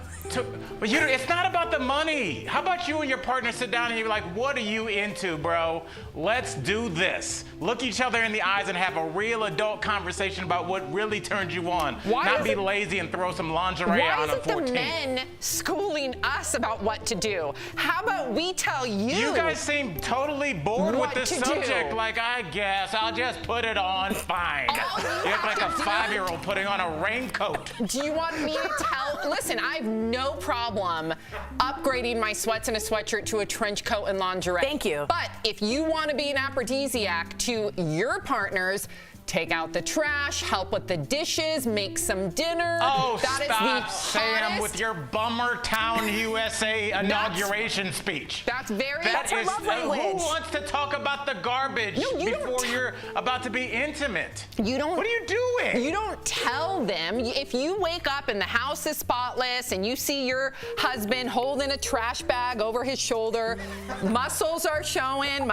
but it's not about the money. How about you and your partner sit down and you're like, what are you into, bro? Let's do this. Look each other in the eyes and have a real adult conversation about what really turns you on. Why Not is be it- lazy and throw some lingerie Why on a isn't 14. the men schooling us about what to do? How about we tell you? You guys seem totally bored What with this to do. subject. Like, I guess I'll just put it on. Fine. All you You look like a have to do- 5-year-old putting on a raincoat. Do you want me to tell? Listen, I have no problem upgrading my sweats and a sweatshirt to a trench coat and lingerie. Thank you. But if you want to be an aphrodisiac to your partners, take out the trash, help with the dishes, make some dinner. Oh, That is stop, the Sam, hottest- with your Bummer Town USA inauguration speech. That's very. That's her love language. Who wants to talk about the garbage No, you don't before you're about to be intimate? You don't. What are you doing? You don't tell them. If you wake up and the house is spotless and you see your husband holding a trash bag over his shoulder, muscles are showing.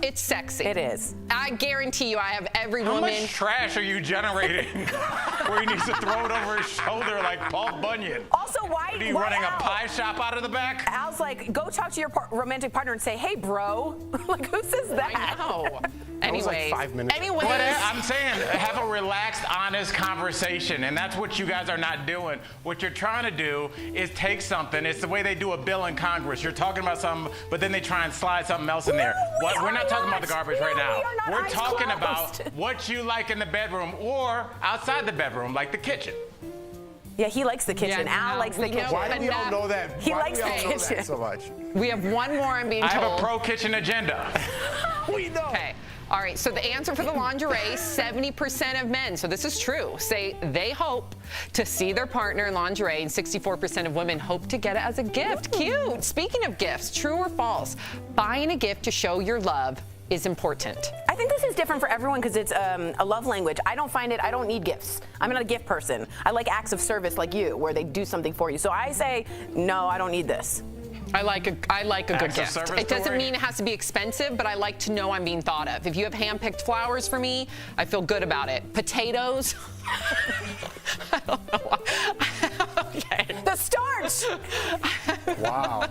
It's sexy. It is. I guarantee you, I have every How woman. much trash are you generating where he needs to throw it over his shoulder like Paul Bunyan? Also, why What are you why running a Al? pie shop out of the back? Al's like, go talk to your romantic partner and say, hey, bro. Like, who says that? I know. That was like Anyways, 5 minutes. anyways, But I'm saying have a relaxed, honest conversation, and that's what you guys are not doing. What you're trying to do is take something. It's the way they do a bill in Congress. You're talking about something, but then they try and slide something else in there. We're not talking about the garbage right now. We're talking about what you like in the bedroom or outside the bedroom, like the kitchen. Yeah, he likes the kitchen. Yeah, Al no, likes the you know kitchen. Why do we all know that? He Why likes do we all the know kitchen. that so much? we have one more. I'm being I told. have a pro-kitchen agenda. We know. Okay. All right, so the answer for the lingerie, 70% of men, so this is true, say they hope to see their partner in lingerie, and 64% of women hope to get it as a gift. Cute. Speaking of gifts, true or false, buying a gift to show your love is important. I think this is different for everyone because it's a love language. I don't need gifts. I'm not a gift person. I like acts of service like you, where they do something for you. So I say, no, I don't need this. I like a good Acts of gift. service, It doesn't Tori? mean it has to be expensive, but I like to know I'm being thought of. If you have hand-picked flowers for me, I feel good about it. Potatoes, I don't know why. Okay. The starch! Wow.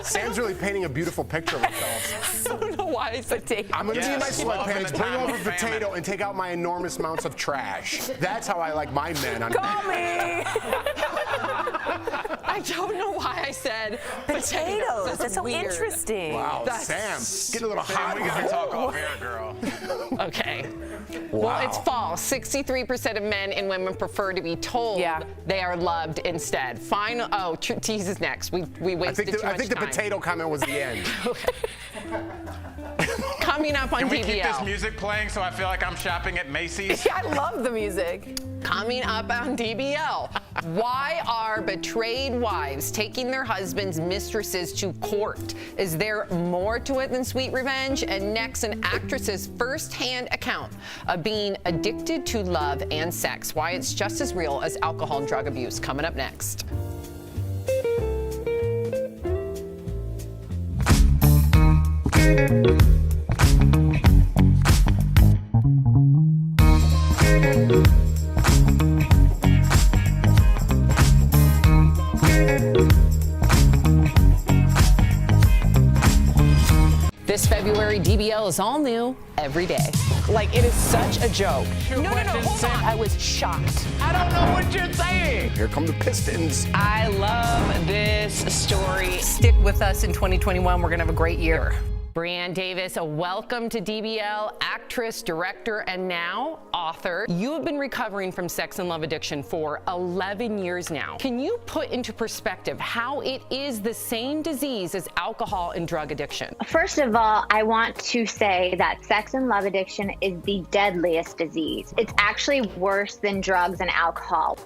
Sam's really painting a beautiful picture of herself. I don't know why I said potato. I'm going to Yes, be my love in sweatpants, the bring time over of a famine. potato, and take out my enormous amounts of trash. That's how I like my men. Call me! I I don't know why I said potatoes. That's so weird. interesting. Wow, That's Sam, get a little hot. We gotta talk off air, girl. Okay. Well, it's false. 63% of men and women prefer to be told they are loved instead. Final. Oh, tease is next. We wasted too much time. I think the potato comment was the end. Coming up on DBL. Can we keep this music playing so I feel like I'm shopping at Macy's? I love the music. Coming up on DBL, why are betrayed wives taking their husbands' mistresses to court? Is there more to it than sweet revenge? And next, an actress's first-hand account of being addicted to love and sex. Why it's just as real as alcohol and drug abuse. Coming up next. This February, DBL is all new every day. Like, it is such a joke. No, hold on. I was shocked. I don't know what you're saying. Here come the Pistons. I love this story. Stick with us in 2021. We're going to have a great year. Brianne Davis, welcome to DBL, actress, director, and now author. You have been recovering from sex and love addiction for 11 years now. Can you put into perspective how it is the same disease as alcohol and drug addiction? First of all, I want to say that sex and love addiction is the deadliest disease. It's actually worse than drugs and alcohol.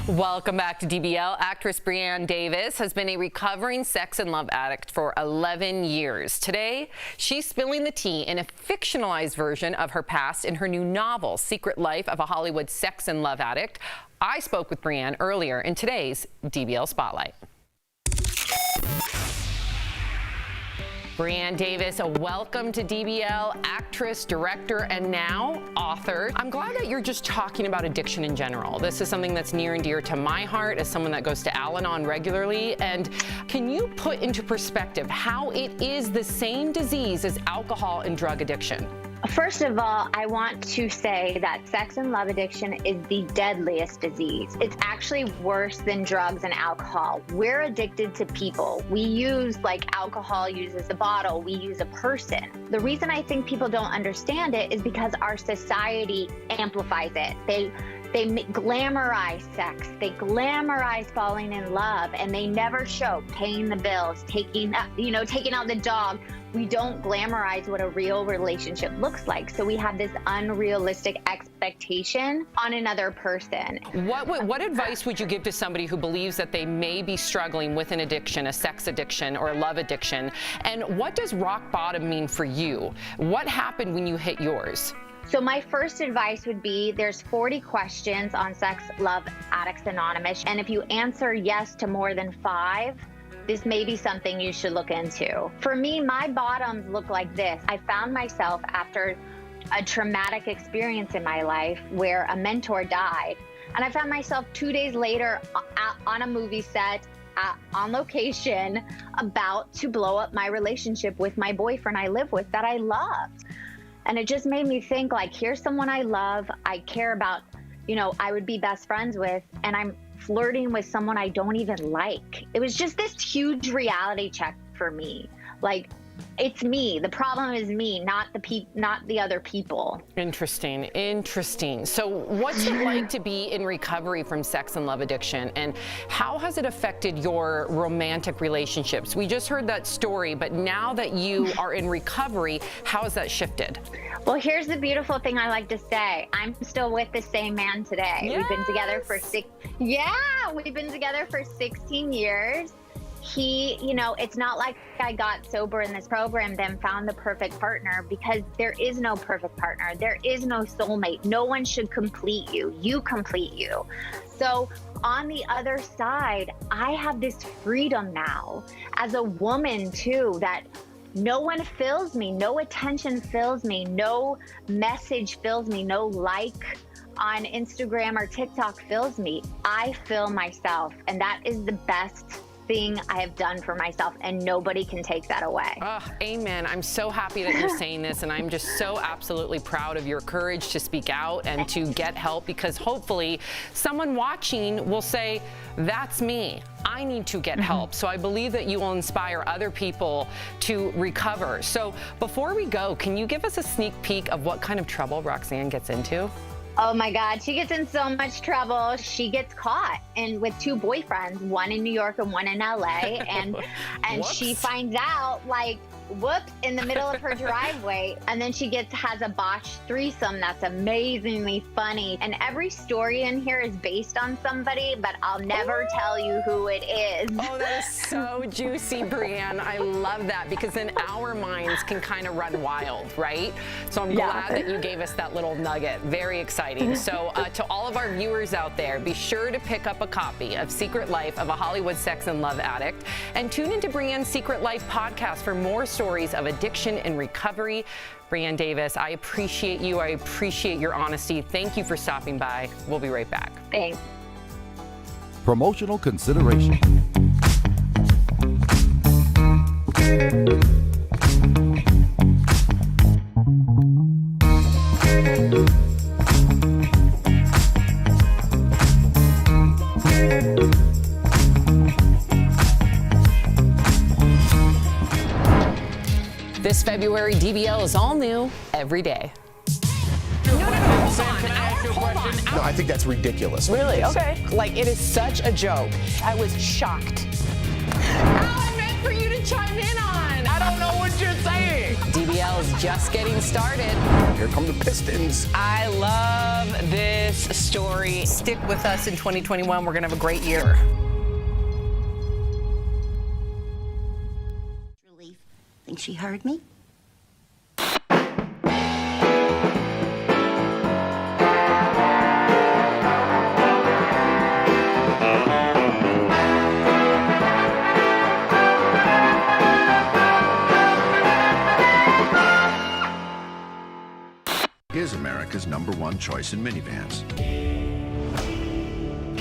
Welcome back to DBL. Actress Brianne Davis has been a recovering sex and love addict for 11 years. Today, she's spilling the tea in a fictionalized version of her past in her new novel, Secret Life of a Hollywood Sex and Love Addict. I spoke with Brianne earlier in today's DBL Spotlight. Brianne Davis, welcome to DBL, actress, director, and now author. I'm glad that you're just talking about addiction in general. This is something that's near and dear to my heart as someone that goes to Al-Anon regularly. And can you put into perspective how it is the same disease as alcohol and drug addiction? First of all, I want to say that sex and love addiction is the deadliest disease. It's actually worse than drugs and alcohol. We're addicted to people. We use, like alcohol uses a bottle, we use a person. The reason I think people don't understand it is because our society amplifies it. They glamorize sex, they glamorize falling in love, and they never show paying the bills, taking out the dog. We don't glamorize what a real relationship looks like. So we have this unrealistic expectation on another person. What advice would you give to somebody who believes that they may be struggling with an addiction, a sex addiction or a love addiction? And what does rock bottom mean for you? What happened when you hit yours? So my first advice would be there's 40 questions on Sex Love Addicts Anonymous. And if you answer yes to more than 5, this may be something you should look into. For me, my bottoms look like this. I found myself after a traumatic experience in my life where a mentor died. And I found myself 2 days later on a movie set, on location, about to blow up my relationship with my boyfriend I live with that I loved. And it just made me think, like, here's someone I love, I care about, I would be best friends with, and I'm flirting with someone I don't even like. It was just this huge reality check for me. Like, It's me. The problem is me, not the other people. Interesting. So what's it like to be in recovery from sex and love addiction, and how has it affected your romantic relationships? We just heard that story, but now that you are in recovery, how has that shifted? Well, here's the beautiful thing I like to say. I'm still with the same man today. Yes. We've been together for we've been together for 16 years. He, it's not like I got sober in this program, then found the perfect partner, because there is no perfect partner. There is no soulmate. No one should complete you. You complete you. So on the other side, I have this freedom now as a woman too, that no one fills me, no attention fills me, no message fills me, no like on Instagram or TikTok fills me. I fill myself, and that is the best thing I have done for myself, and nobody can take that away. Amen. I'm so happy that you're saying this, and I'm just so absolutely proud of your courage to speak out and to get help, because hopefully someone watching will say, that's me. I need to get help. So I believe that you will inspire other people to recover. So before we go, can you give us a sneak peek of what kind of trouble Roxanne gets into? Oh my God, she gets in so much trouble. She gets caught with 2 boyfriends, one in New York and one in LA. And she finds out, like, whoops, in the middle of her driveway. And then she has a botched threesome that's amazingly funny. And every story in here is based on somebody, but I'll never tell you who it is. Oh, that is so juicy, Brienne. I love that, because then our minds can kind of run wild, right? So I'm glad that you gave us that little nugget. Very exciting. So to all of our viewers out there, be sure to pick up a copy of Secret Life of a Hollywood Sex and Love Addict, and tune into Brienne's Secret Life podcast for more stories of addiction and recovery. Brienne Davis, I appreciate you. I appreciate your honesty. Thank you for stopping by. We'll be right back. Thanks. Promotional consideration. This February, DBL is all new every day. No, I think that's ridiculous. Really? Okay. Like, it is such a joke. I was shocked. I meant for you to chime in on. I don't know what you're saying. DBL is just getting started. Here come the Pistons. I love this story. Stick with us in 2021. We're going to have a great year. Think she heard me? Is America's #1 choice in minivans.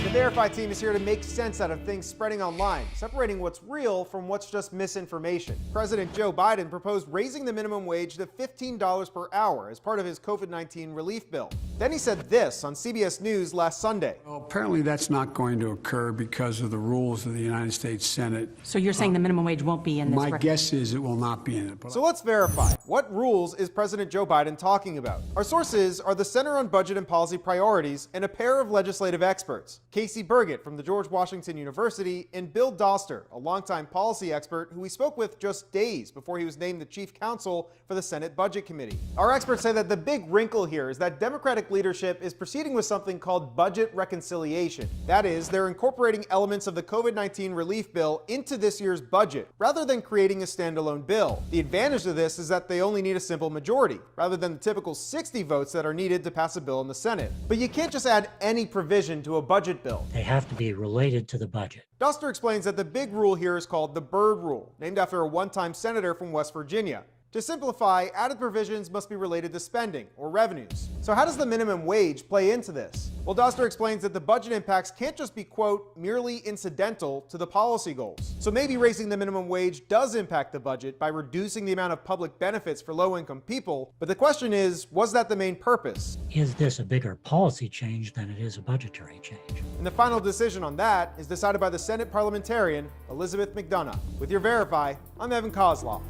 The Verify team is here to make sense out of things spreading online, separating what's real from what's just misinformation. President Joe Biden proposed raising the minimum wage to $15 per hour as part of his COVID-19 relief bill. Then he said this on CBS News last Sunday. Well, apparently that's not going to occur because of the rules of the United States Senate. So you're saying the minimum wage won't be in this? My guess is it will not be in it. So let's verify. What rules is President Joe Biden talking about? Our sources are the Center on Budget and Policy Priorities and a pair of legislative experts, Casey Burgett from the George Washington University and Bill Doster, a longtime policy expert who we spoke with just days before he was named the chief counsel for the Senate Budget Committee. Our experts say that the big wrinkle here is that Democratic leadership is proceeding with something called budget reconciliation. That is, they're incorporating elements of the COVID-19 relief bill into this year's budget, rather than creating a standalone bill. The advantage of this is that they only need a simple majority, rather than the typical 60 votes that are needed to pass a bill in the Senate. But you can't just add any provision to a budget bill. They have to be related to the budget. Doster explains that the big rule here is called the Byrd Rule, named after a one-time senator from West Virginia. To simplify, added provisions must be related to spending or revenues. So how does the minimum wage play into this? Well, Doster explains that the budget impacts can't just be, quote, merely incidental to the policy goals. So maybe raising the minimum wage does impact the budget by reducing the amount of public benefits for low-income people, but the question is, was that the main purpose? Is this a bigger policy change than it is a budgetary change? And the final decision on that is decided by the Senate parliamentarian, Elizabeth McDonough. With your Verify, I'm Evan Kozloff.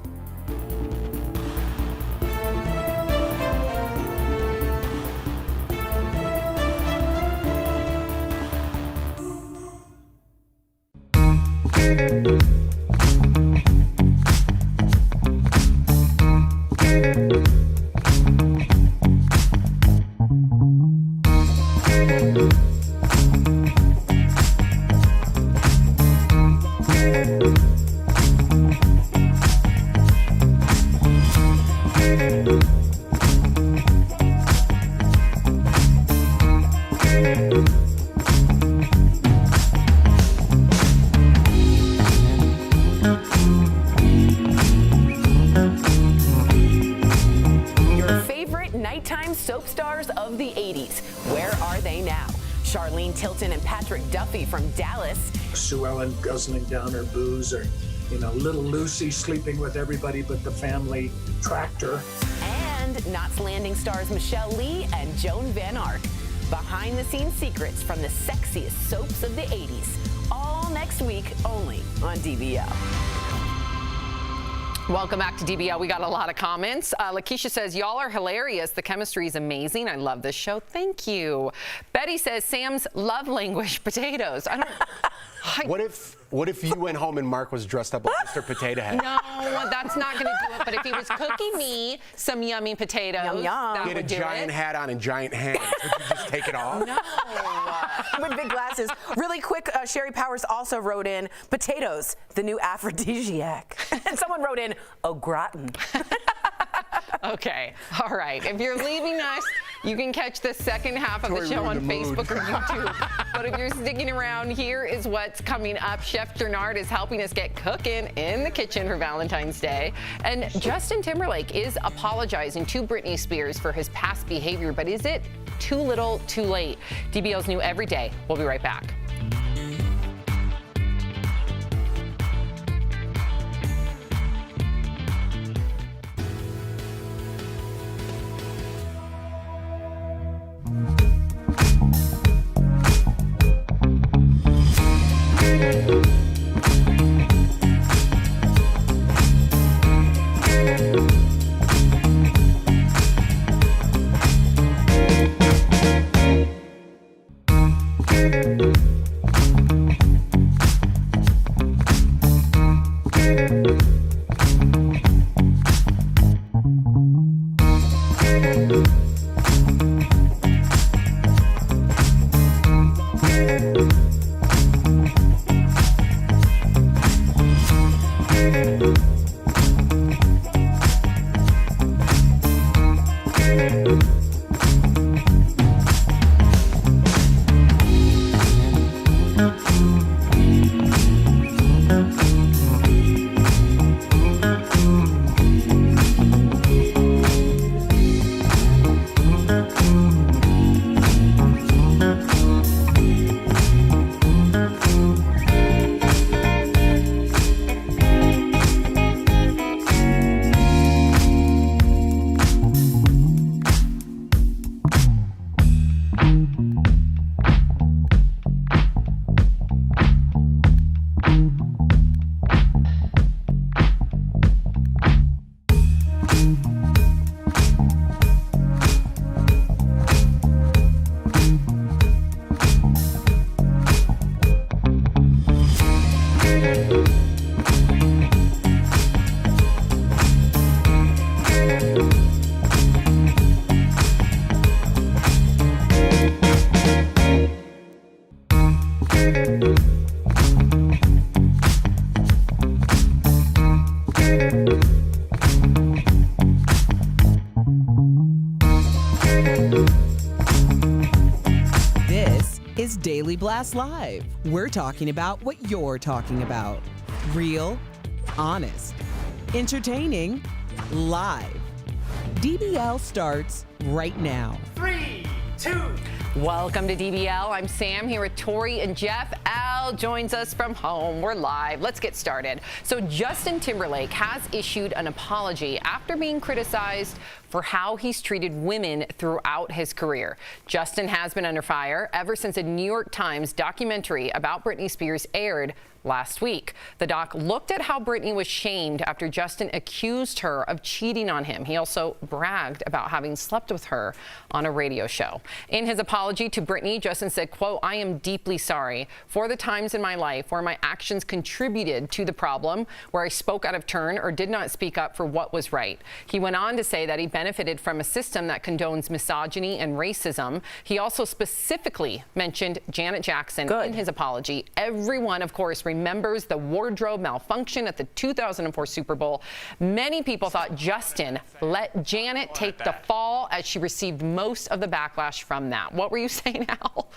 Nighttime soap stars of the 80s. Where are they now? Charlene Tilton and Patrick Duffy from Dallas. Sue Ellen guzzling down her booze, or, little Lucy sleeping with everybody but the family tractor. And Knots Landing stars Michelle Lee and Joan Van Ark. Behind the scenes secrets from the sexiest soaps of the 80s. All next week, only on DBL. Welcome back to DBL. We got a lot of comments. Lakeisha says, y'all are hilarious. The chemistry is amazing. I love this show. Thank you. Betty says, Sam's love language, potatoes. What if you went home and Mark was dressed up like Mr. Potato Head? No, that's not going to do it. But if he was cooking me some yummy potatoes, that He had a giant hat on and giant hands. Would you just take it off? No. With big glasses. Really quick, Sherry Powers also wrote in, potatoes, the new aphrodisiac. And someone wrote in, au gratin. Okay. All right. If you're leaving us, you can catch the second half of the show on Facebook or YouTube. But if you're sticking around, here is what's coming up. Chef Jernard is helping us get cooking in the kitchen for Valentine's Day. And Justin Timberlake is apologizing to Britney Spears for his past behavior. But is it too little, too late? DBL's new every day. We'll be right back. is Daily Blast Live. We're talking about what you're talking about. Real, honest, entertaining, live. DBL starts right now. 3, 2. Welcome to DBL. I'm Sam here with Tori and Jeff. Al joins us from home. We're live. Let's get started. So Justin Timberlake has issued an apology after being criticized for how he's treated women throughout his career. Justin has been under fire ever since a New York Times documentary about Britney Spears aired last week. The doc looked at how Britney was shamed after Justin accused her of cheating on him. He also bragged about having slept with her on a radio show. In his apology to Britney, Justin said, quote, "I am deeply sorry for the times in my life where my actions contributed to the problem, where I spoke out of turn or did not speak up for what was right." He went on to say that he benefited from a system that condones misogyny and racism. He also specifically mentioned Janet Jackson in his apology. Everyone, of course, remembers the wardrobe malfunction at the 2004 Super Bowl. Many people thought Justin let Janet take the fall as she received most of the backlash from that. What were you saying, Al?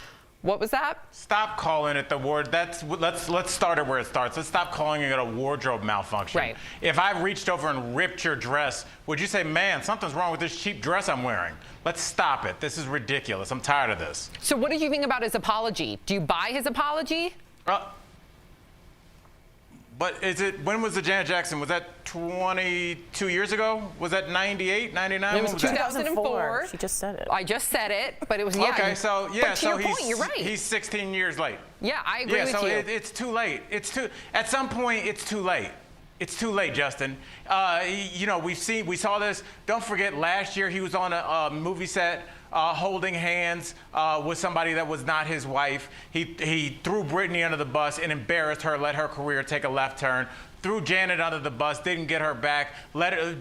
What was that? Stop calling it the ward. Let's start it where it starts. Let's stop calling it a wardrobe malfunction. Right. If I reached over and ripped your dress, would you say, "Man, something's wrong with this cheap dress I'm wearing"? Let's stop it. This is ridiculous. I'm tired of this. So what did you think about his apology? Do you buy his apology? But when was the Janet Jackson? Was that 22 years ago? Was that 98, 99? It was 2004. She just said it. I just said it, but it was, Okay, so, yeah. But to your point, you're right. He's 16 years late. Yeah, I agree with you. It's too late. At some point, it's too late. It's too late, Justin. We saw this. Don't forget, last year he was on a movie set holding hands with somebody that was not his wife. He threw Britney under the bus and embarrassed her, let her career take a left turn. Threw Janet under the bus, didn't get her back,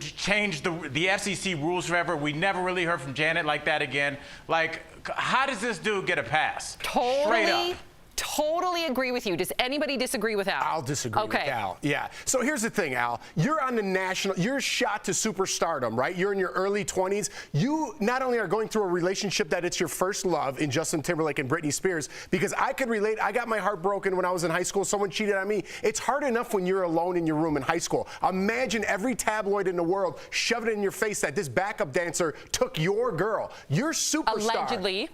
changed the FCC rules forever. We never really heard from Janet like that again. Like, how does this dude get a pass? Straight up. Totally agree with you. Does anybody disagree with Al? I'll disagree with Al. Yeah. So here's the thing, Al. You're on the you're shot to superstardom, right? You're in your early 20s. You not only are going through a relationship that it's your first love in Justin Timberlake and Britney Spears, because I could relate. I got my heart broken when I was in high school. Someone cheated on me. It's hard enough when you're alone in your room in high school. Imagine every tabloid in the world shoving it in your face that this backup dancer took your girl. Your superstar. Allegedly.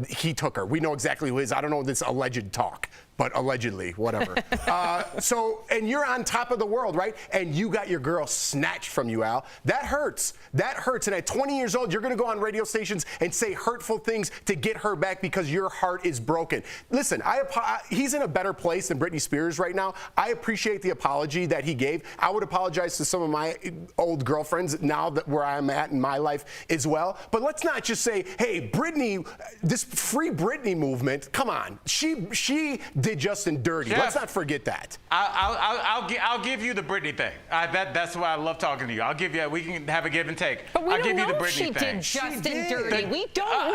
He took her. We know exactly who it is. I don't know this alleged talk, but allegedly, whatever. And you're on top of the world, right? And you got your girl snatched from you, Al. That hurts. That hurts. And at 20 years old, you're going to go on radio stations and say hurtful things to get her back because your heart is broken. Listen, he's in a better place than Britney Spears right now. I appreciate the apology that he gave. I would apologize to some of my old girlfriends now that where I'm at in my life as well. But let's not just say, hey, Britney, this free Britney movement, come on. She did Justin dirty. Jeff, let's not forget that. I'll give you the Britney thing. That's why I love talking to you. I'll give you. We can have a give and take. But we I'll don't give know you the if Britney she thing. did Justin dirty. We don't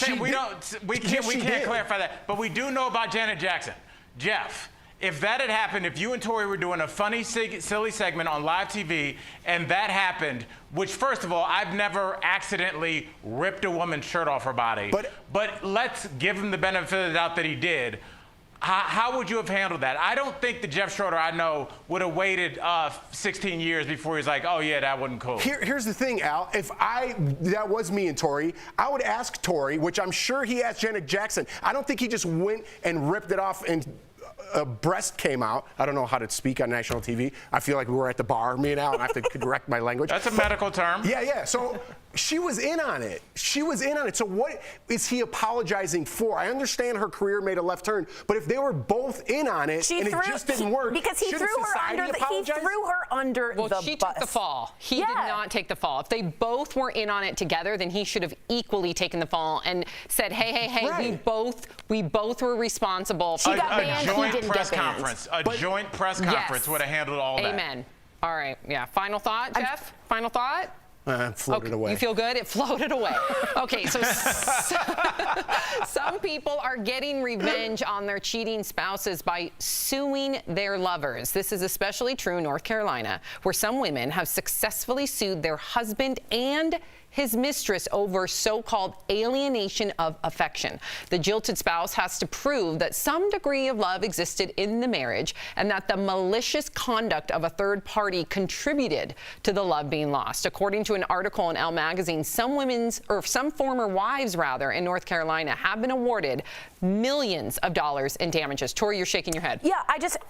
know. We can't clarify that. But we do know about Janet Jackson. Jeff, if that had happened, if you and Tori were doing a funny, silly segment on live TV, and that happened, which, first of all, I've never accidentally ripped a woman's shirt off her body. But let's give him the benefit of the doubt that he did. How would you have handled that? I don't think the Jeff Schroeder I know would have waited 16 years before he's like, oh, yeah, that wasn't cool. Here's the thing, Al. If that was me and Tori, I would ask Tori, which I'm sure he asked Janet Jackson. I don't think he just went and ripped it off and a breast came out. I don't know how to speak on national TV. I feel like we were at the bar, me and Al, and I have to correct my language. That's a medical term. Yeah. So she was in on it. So what is he apologizing for? I understand her career made a left turn, but if they were both in on it and it just didn't work, because he threw her under the bus. She took the fall. He did not take the fall. If they both were in on it together, then he should have equally taken the fall and said, hey, right. we both were responsible. She got banned, he didn't get banned. A joint press conference would have handled all that. Amen. All right. Yeah. Final thought, Jeff? Final thought? Floated away. You feel good? It floated away. Okay, so some people are getting revenge on their cheating spouses by suing their lovers. This is especially true in North Carolina, where some women have successfully sued their husband and his mistress over so-called alienation of affection. The jilted spouse has to prove that some degree of love existed in the marriage and that the malicious conduct of a third party contributed to the love being lost. According to an article in Elle magazine, some former wives in North Carolina have been awarded millions of dollars in damages. Tori, you're shaking your head. Yeah,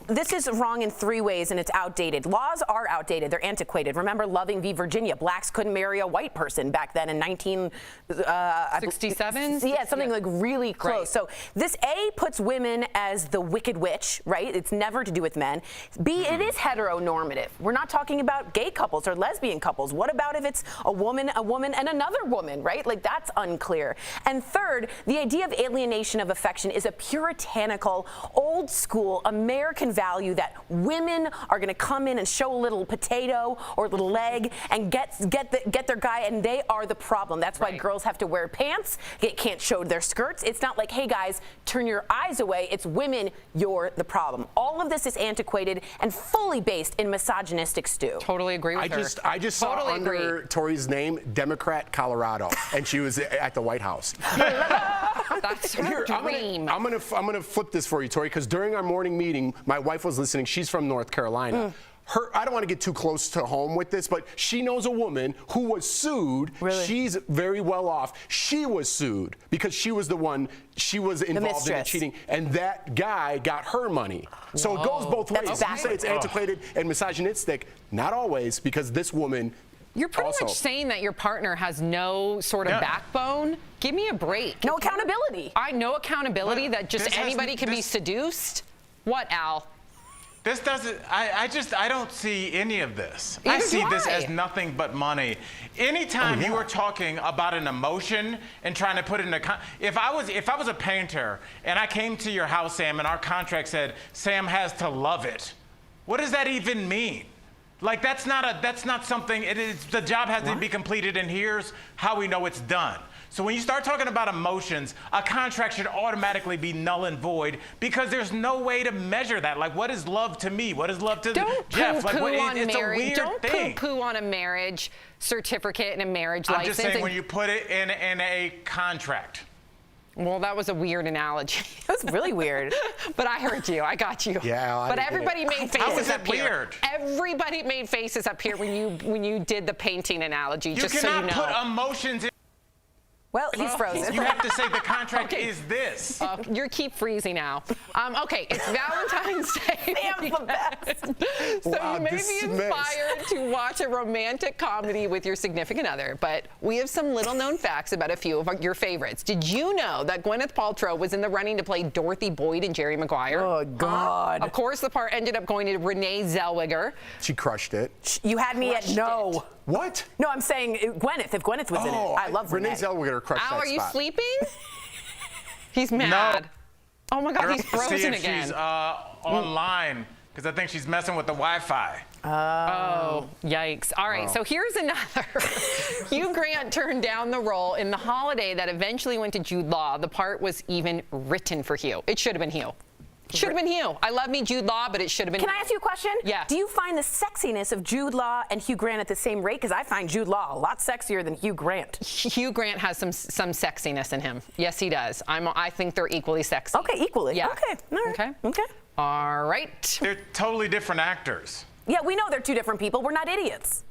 this is wrong in 3 ways, and it's outdated. Laws are outdated. They're antiquated. Remember Loving v. Virginia. Blacks couldn't marry a white person back then in 1967? Yeah, something like really close. Right. So this A puts women as the wicked witch, right? It's never to do with men. B, it is heteronormative. We're not talking about gay couples or lesbian couples. What about if it's a woman, and another woman, right? Like, that's unclear. And third, the idea of alienation of affection is a puritanical, old school American value that women are going to come in and show a little potato or a little leg and get their guy, and they are the problem. That's why girls have to wear pants. They can't show their skirts. It's not like, hey guys, turn your eyes away. It's women, you're the problem. All of this is antiquated and fully based in misogynistic stew. Totally agree with her. I just saw under Tori's name, Democrat Colorado, and she was at the White House. That's her dream. I'm gonna flip this for you, Tori, because during our morning meeting, my wife was listening. She's from North Carolina. I don't want to get too close to home with this, but she knows a woman who was sued. Really? She's very well off. She was sued because she was involved in the cheating, and that guy got her money. So it goes both ways. You say it's antiquated and misogynistic. Not always, because this woman. You're pretty much saying that your partner has no sort of backbone. Give me a break. No accountability. No accountability, that just anybody can be seduced. What, Al? This doesn't, I don't see any of this. I see this as nothing but money. Anytime you are talking about an emotion and trying to put it in if I was a painter and I came to your house, Sam, and our contract said, Sam has to love it. What does that even mean? Like, that's not something, the job has to be completed, and here's how we know it's done. So when you start talking about emotions, a contract should automatically be null and void because there's no way to measure that. Like, what is love to me? What is love to Jeff? Like, it's a weird thing. Don't poo-poo on a marriage certificate and a marriage license. I'm just saying when you put it in a contract. Well, that was a weird analogy. That was really weird. But I heard you. I got you. Yeah. But everybody made faces How was up that here. Weird? Everybody made faces up here when you did the painting analogy. You cannot put emotions in. Well, he's frozen. You have to say the contract is this. You keep freezing now. Okay, it's Valentine's Day. Sam's the best. So you may be inspired to watch a romantic comedy with your significant other, but we have some little-known facts about a few of your favorites. Did you know that Gwyneth Paltrow was in the running to play Dorothy Boyd in Jerry Maguire? Oh, God. Of course, the part ended up going to Renee Zellweger. She crushed it. You had me at no. What? No, I'm saying Gwyneth. If Gwyneth was in it, I love Renee. Renee Zellweger crushed that Al, are you spot. sleeping? He's mad. No. Oh my God, he's frozen again. She's online because I think she's messing with the Wi-Fi. Oh, yikes. All right, so here's another. Hugh Grant turned down the role in The Holiday that eventually went to Jude Law. The part was even written for Hugh. It should have been Hugh. Should have been Hugh. I love me Jude Law, but it should have been. Can I ask you a question? Yeah. Do you find the sexiness of Jude Law and Hugh Grant at the same rate? Because I find Jude Law a lot sexier than Hugh Grant. Hugh Grant has some sexiness in him. Yes, he does. I think they're equally sexy. Okay, equally. Yeah. Okay. All right. Okay. All right. They're totally different actors. Yeah, we know they're two different people. We're not idiots.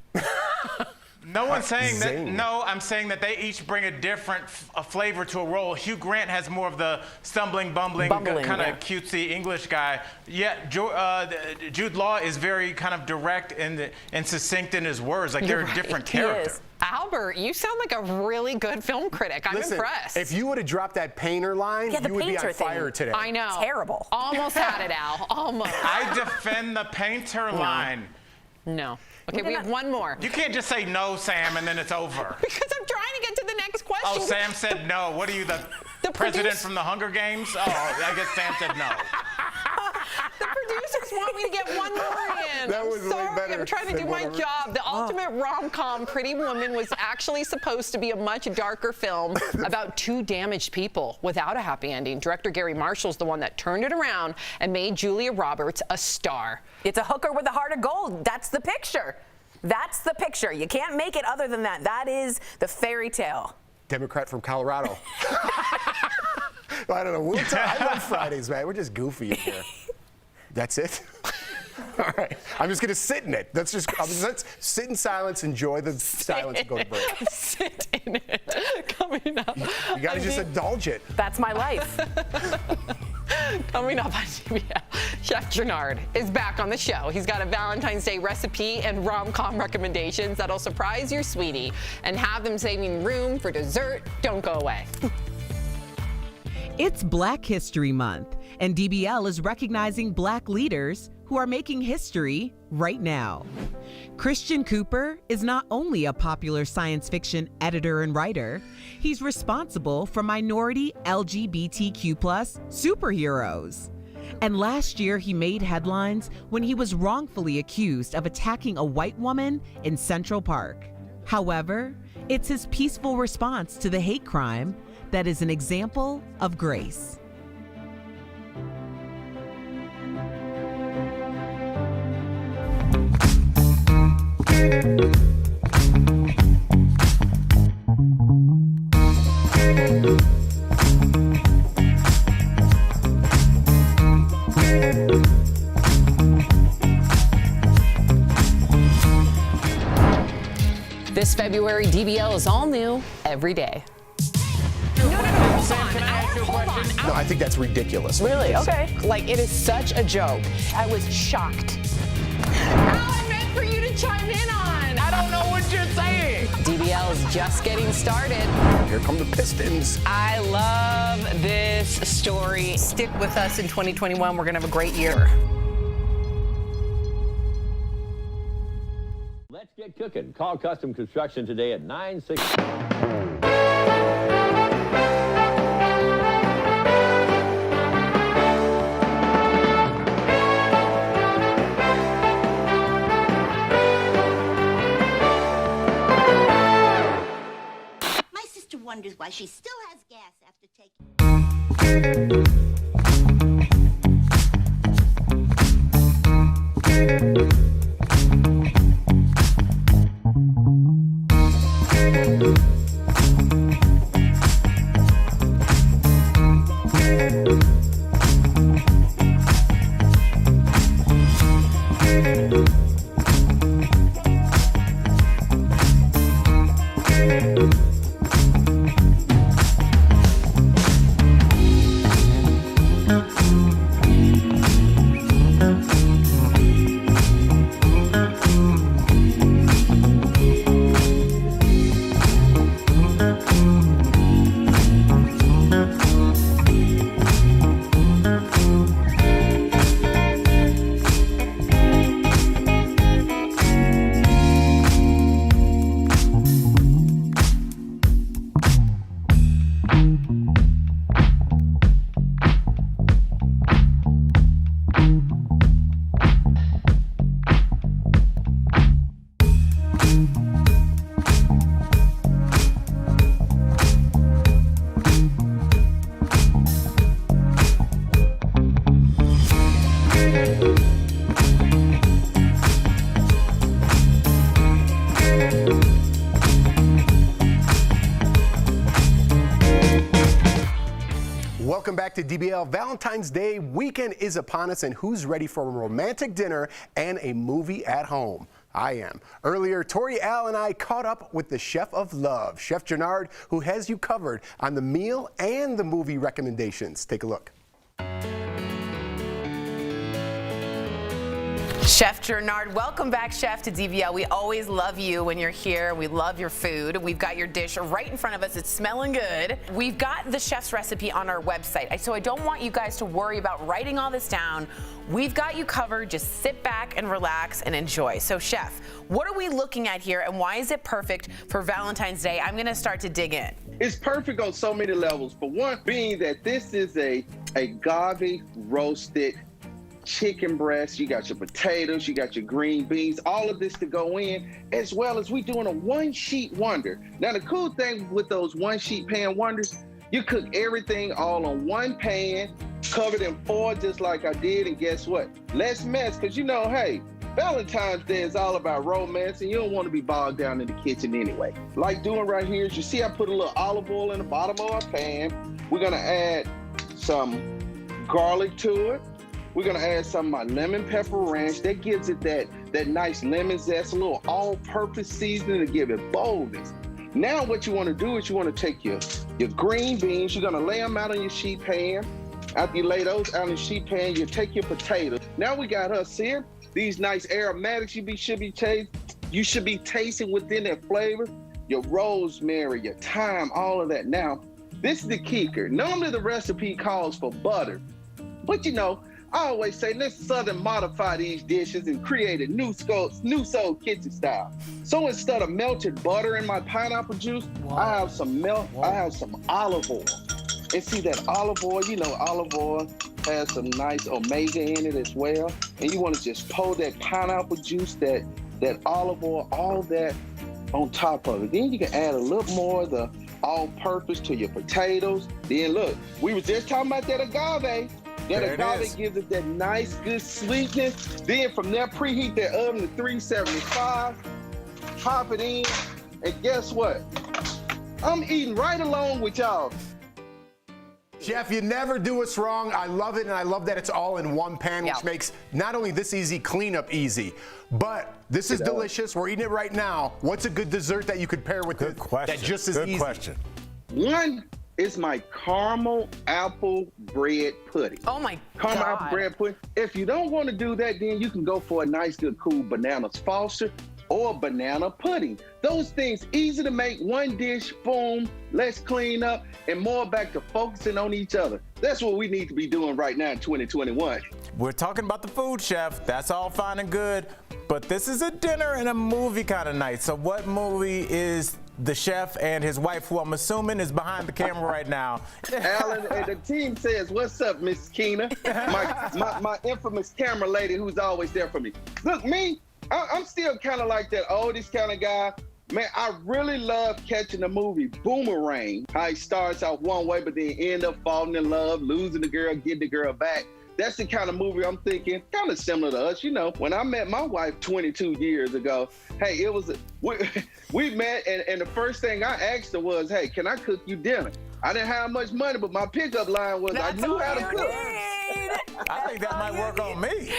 No one's saying that. No, I'm saying that they each bring a different flavor to a role. Hugh Grant has more of the stumbling, bumbling kind of cutesy English guy. Yet Jude Law is very kind of direct and succinct in his words. Like they're a different character. Albert, you sound like a really good film critic. I'm impressed. If you would have dropped that painter line, you would be on fire today. I know. Terrible. Almost had it, Al. Almost. I defend the painter line. No. Okay, we have one more. You can't just say no, Sam, and then it's over. Because I'm trying to get to the next question. Oh, Sam said no. What are you, the president from the Hunger Games? Oh, I guess Sam said no. The producers want me to get one more in. That was Sorry, way better. I'm trying to do my job. The ultimate rom-com, Pretty Woman, was actually supposed to be a much darker film about two damaged people without a happy ending. Director Gary Marshall's the one that turned it around and made Julia Roberts a star. It's a hooker with a heart of gold. That's the picture. That's the picture. You can't make it other than that. That is the fairy tale. Democrat from Colorado. I don't know. I love Fridays, man. We're just goofy in here. That's it? All right. I'm just going to sit in it. Let's sit in silence, enjoy the silence, and go to break. Sit in it. Coming up. You got to just indulge it. That's my life. Coming up on DBL, Chef Gennard is back on the show. He's got a Valentine's Day recipe and rom-com recommendations that'll surprise your sweetie and have them saving room for dessert. Don't go away. It's Black History Month, and DBL is recognizing Black leaders who are making history right now. Christian Cooper is not only a popular science fiction editor and writer, he's responsible for minority LGBTQ+ superheroes. And last year, he made headlines when he was wrongfully accused of attacking a white woman in Central Park. However, it's his peaceful response to the hate crime that is an example of grace. This February, DBL is all new every day. Hold on. No, I think that's ridiculous. Really? Okay. Like, it is such a joke. I was shocked. I meant for you to chime in on. I don't know what you're saying. DBL is just getting started. Here come the Pistons. I love this story. Stick with us in 2021. We're going to have a great year. Let's get cooking. Call Custom Construction today at 960. My sister wonders why she still has gas after taking. Welcome back to DBL. Valentine's Day weekend is upon us, and who's ready for a romantic dinner and a movie at home? I am. Earlier, Tori Al and I caught up with the Chef of Love, Chef Gennard, who has you covered on the meal and the movie recommendations. Take a look. Chef Gennard, welcome back, Chef, to DBL. We always love you when you're here. We love your food. We've got your dish right in front of us. It's smelling good. We've got the chef's recipe on our website, so I don't want you guys to worry about writing all this down. We've got you covered. Just sit back and relax and enjoy. So, Chef, what are we looking at here, and why is it perfect for Valentine's Day? I'm going to start to dig in. It's perfect on so many levels. For one, being that this is a agave roasted chicken breast, you got your potatoes, you got your green beans, all of this to go in, as well as we doing a one-sheet wonder. Now, the cool thing with those one-sheet pan wonders, you cook everything all on one pan, covered in foil just like I did, and guess what? Less mess, because you know, hey, Valentine's Day is all about romance, and you don't want to be bogged down in the kitchen anyway. Like doing right here is, you see I put a little olive oil in the bottom of our pan. We're gonna add some garlic to it. We're gonna add some of my lemon pepper ranch. That gives it that nice lemon zest, a little all-purpose seasoning to give it boldness. Now what you wanna do is you wanna take your green beans, you're gonna lay them out on your sheet pan. After you lay those out in the sheet pan, you take your potatoes. Now we got us here. These nice aromatics you should be tasting within that flavor. Your rosemary, your thyme, all of that. Now, this is the kicker. Normally the recipe calls for butter, but you know, I always say let's Southern modify these dishes and create a new soul kitchen style. So instead of melted butter in my pineapple juice, I have some olive oil. And see that olive oil, you know, olive oil has some nice omega in it as well. And you want to just pour that pineapple juice, that olive oil, all that on top of it. Then you can add a little more of the all-purpose to your potatoes. Then look, we were just talking about that agave. That agave gives it that nice, good sweetness. Then from there, preheat that oven to 375. Pop it in, and guess what? I'm eating right along with y'all. Chef, you never do us wrong. I love it, and I love that it's all in one pan, which makes not only this easy, cleanup easy, but this is delicious. We're eating it right now. What's a good dessert that you could pair with it that just is easy? Good question. One is my caramel apple bread pudding. Oh my God. Caramel apple bread pudding. If you don't want to do that, then you can go for a nice, good, cool bananas Foster or banana pudding. Those things easy to make, one dish, boom, let's clean up, and more back to focusing on each other. That's what we need to be doing right now in 2021. We're talking about the food, Chef. That's all fine and good, but this is a dinner and a movie kind of night. So what movie is the chef and his wife, who I'm assuming is behind the camera right now? Alan, and the team says, what's up, Miss Keena? My infamous camera lady who's always there for me. Look, me, I'm still kind of like that oldest kind of guy. Man, I really love catching the movie Boomerang. How he starts out one way, but then end up falling in love, losing the girl, getting the girl back. That's the kind of movie I'm thinking, kind of similar to us. You know, when I met my wife 22 years ago, hey, it was, we met, and the first thing I asked her was, hey, can I cook you dinner? I didn't have much money, but my pickup line was, I knew how to cook. I think that might work on me.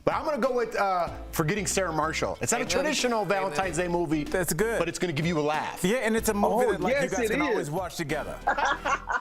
But I'm going to go with Forgetting Sarah Marshall. It's not a traditional Valentine's Day movie. That's good. But it's going to give you a laugh. Yeah, and it's a movie that you guys can always watch together.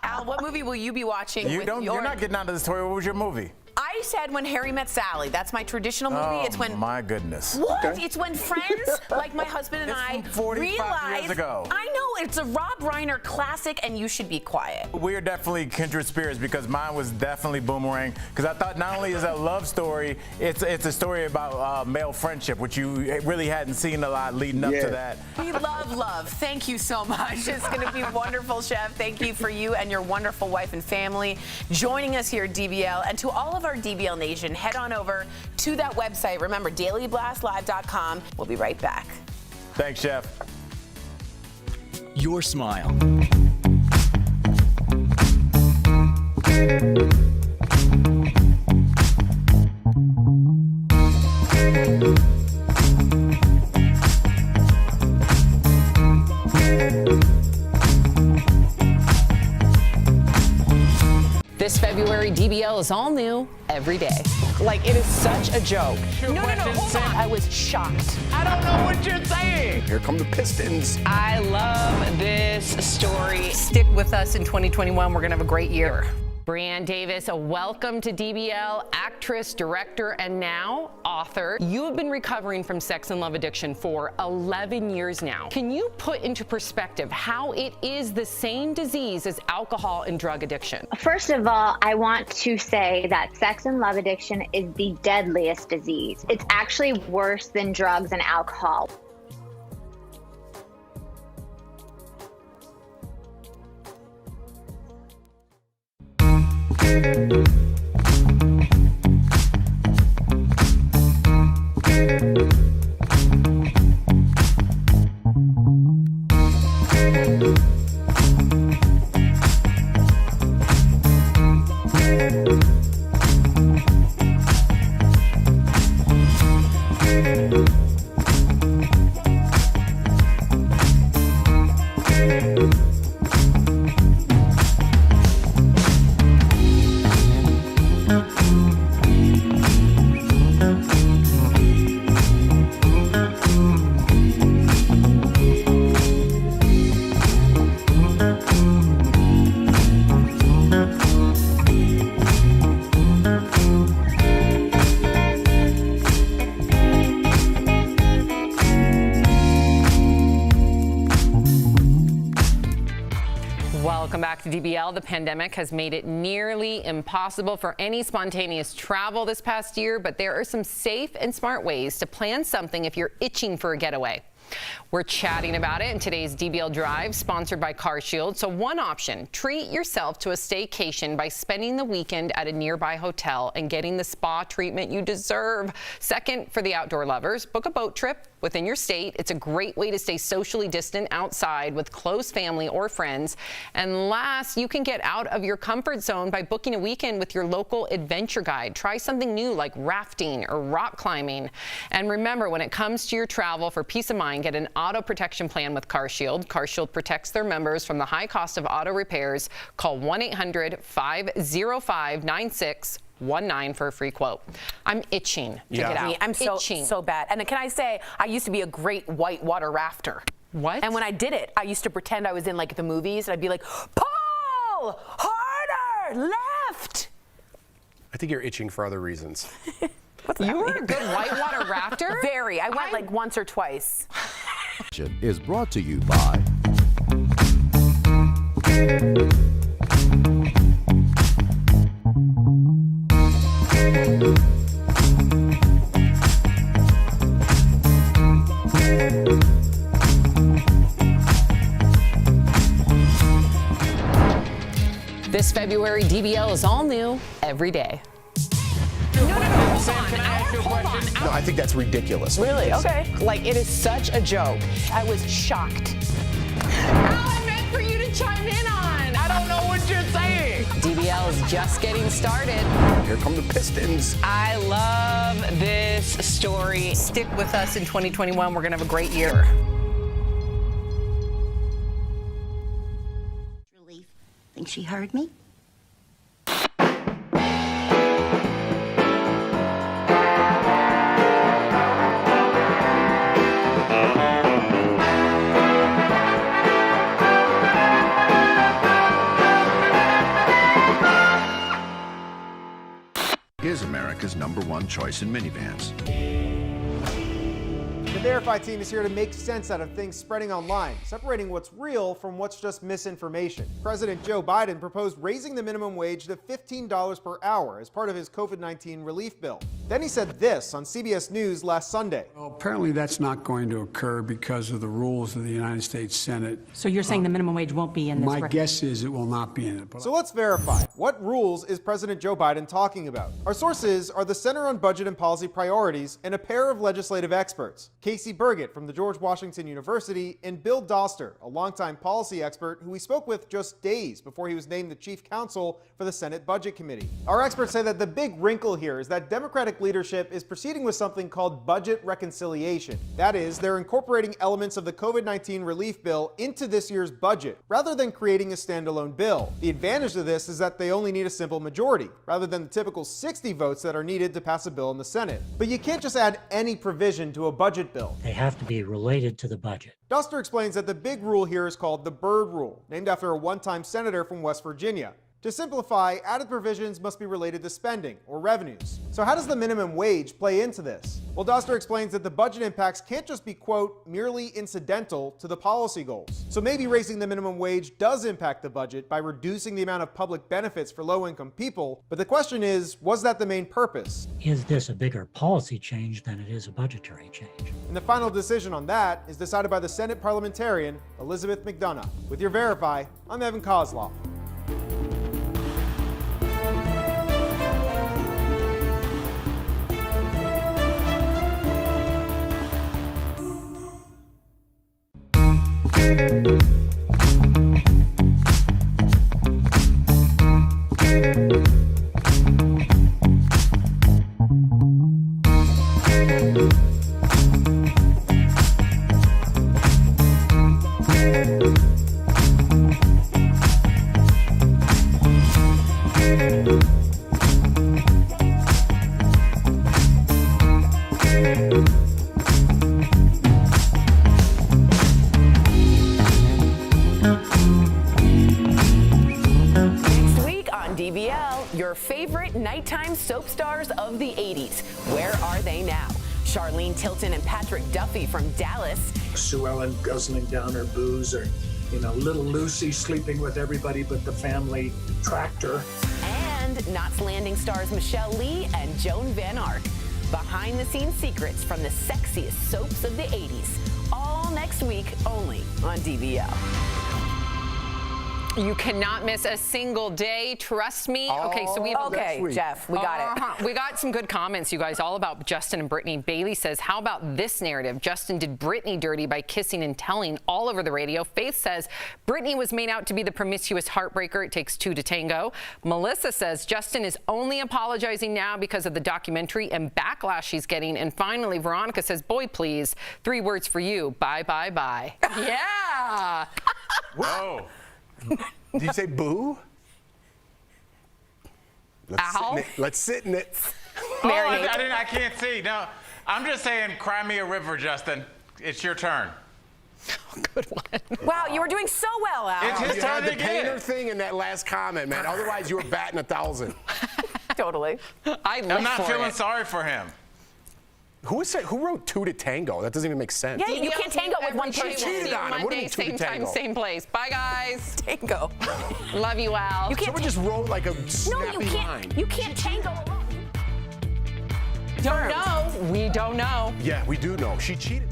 Al, what movie will you be watching? You're not getting out of the story. What was your movie? I said When Harry Met Sally. That's my traditional movie. Oh, it's when my goodness. What? Okay. It's when friends, like my husband and I, 45 years ago. I know, it's a Rob Reiner classic, and you should be quiet. We are definitely kindred spirits, because mine was definitely Boomerang. Because I thought not only is it a love story, it's a story about male friendship, which you really hadn't seen a lot leading up to that. We love. Thank you so much. It's going to be wonderful, Chef. Thank you for you and your wonderful wife and family joining us here at DBL. And to all of our DBL Nation, head on over to that website. Remember, dailyblastlive.com. We'll be right back. Thanks, Chef. Your smile. This February, DBL is all new every day. Like, it is such a joke. No, hold on. I was shocked. I don't know what you're saying. Here come the Pistons. I love this story. Stick with us in 2021. We're going to have a great year. Brianne Davis, welcome to DBL, actress, director, and now author. You have been recovering from sex and love addiction for 11 years now. Can you put into perspective how it is the same disease as alcohol and drug addiction? First of all, I want to say that sex and love addiction is the deadliest disease. It's actually worse than drugs and alcohol. DBL, the pandemic has made it nearly impossible for any spontaneous travel this past year, but there are some safe and smart ways to plan something if you're itching for a getaway. We're chatting about it in today's DBL Drive, sponsored by CarShield. So one option, treat yourself to a staycation by spending the weekend at a nearby hotel and getting the spa treatment you deserve. Second, for the outdoor lovers, book a boat trip within your state. It's a great way to stay socially distant outside with close family or friends. And last, you can get out of your comfort zone by booking a weekend with your local adventure guide. Try something new like rafting or rock climbing. And remember, when it comes to your travel, for peace of mind, get an auto protection plan with CarShield. CarShield protects their members from the high cost of auto repairs. Call 1-800-505-9619 for a free quote. I'm itching to get out. I'm so bad. And can I say, I used to be a great whitewater rafter. What? And when I did it, I used to pretend I was in like the movies, and I'd be like, pull harder, left. I think you're itching for other reasons. You were a good whitewater rafter? Very. I went like once or twice. Is brought to you by This February, DBL is all new every day. Sam, can I ask you a question? No, I think that's ridiculous. Really? Okay. Like, it is such a joke. I was shocked. I meant for you to chime in on. I don't know what you're saying. DBL is just getting started. Here come the Pistons. I love this story. Stick with us in 2021. We're going to have a great year. Relief. Think she heard me? Is America's #1 choice in minivans. The Verify team is here to make sense out of things spreading online, separating what's real from what's just misinformation. President Joe Biden proposed raising the minimum wage to $15 per hour as part of his COVID-19 relief bill. Then he said this on CBS News last Sunday. Well, apparently that's not going to occur because of the rules of the United States Senate. So you're saying the minimum wage won't be in this? My guess is it will not be in it. So let's verify. What rules is President Joe Biden talking about? Our sources are the Center on Budget and Policy Priorities and a pair of legislative experts, Casey Burgett from the George Washington University and Bill Doster, a longtime policy expert who we spoke with just days before he was named the chief counsel for the Senate Budget Committee. Our experts say that the big wrinkle here is that Democratic leadership is proceeding with something called budget reconciliation. That is, they're incorporating elements of the COVID-19 relief bill into this year's budget, rather than creating a standalone bill. The advantage of this is that they only need a simple majority, rather than the typical 60 votes that are needed to pass a bill in the Senate. But you can't just add any provision to a budget bill. They have to be related to the budget. Doster explains that the big rule here is called the Byrd Rule, named after a one-time senator from West Virginia. To simplify, added provisions must be related to spending or revenues. So how does the minimum wage play into this? Well, Doster explains that the budget impacts can't just be, quote, merely incidental to the policy goals. So maybe raising the minimum wage does impact the budget by reducing the amount of public benefits for low-income people. But the question is, was that the main purpose? Is this a bigger policy change than it is a budgetary change? And the final decision on that is decided by the Senate parliamentarian, Elizabeth McDonough. With your Verify, I'm Evan Kozloff. Your favorite nighttime soap stars of the 80s. Where are they now? Charlene Tilton and Patrick Duffy from Dallas. Sue Ellen guzzling down her booze, or little Lucy sleeping with everybody but the family tractor. And Knots Landing stars Michelle Lee and Joan Van Ark. Behind the scenes secrets from the sexiest soaps of the 80s. All next week only on DBL. You cannot miss a single day. Trust me. Okay, so we have. Okay, Jeff, we got it. We got some good comments, you guys, all about Justin and Brittany. Bailey says, how about this narrative? Justin did Brittany dirty by kissing and telling all over the radio. Faith says, Brittany was made out to be the promiscuous heartbreaker. It takes two to tango. Melissa says, Justin is only apologizing now because of the documentary and backlash she's getting. And finally, Veronica says, boy, please, 3 words for you. Bye, bye, bye. Yeah. Whoa. Did you say boo? Let's sit in it. I can't see. No, I'm just saying, cry me a river, Justin. It's your turn. Good one. Wow, you were doing so well, Al. It's his You turn had the again. painter thing in that last comment, man. Otherwise, you were batting 1,000. Totally. I'm not feeling sorry for him. Who wrote 2 to tango? That doesn't even make sense. Yeah, you can't tango with one person. cheated on him. What do you mean 2 to Same time, tango? same place. Bye, guys. Tango. Love you, Al. You can't Someone just wrote like a snappy line. You can't tango alone. Don't know. We don't know. Yeah, we do know. She cheated.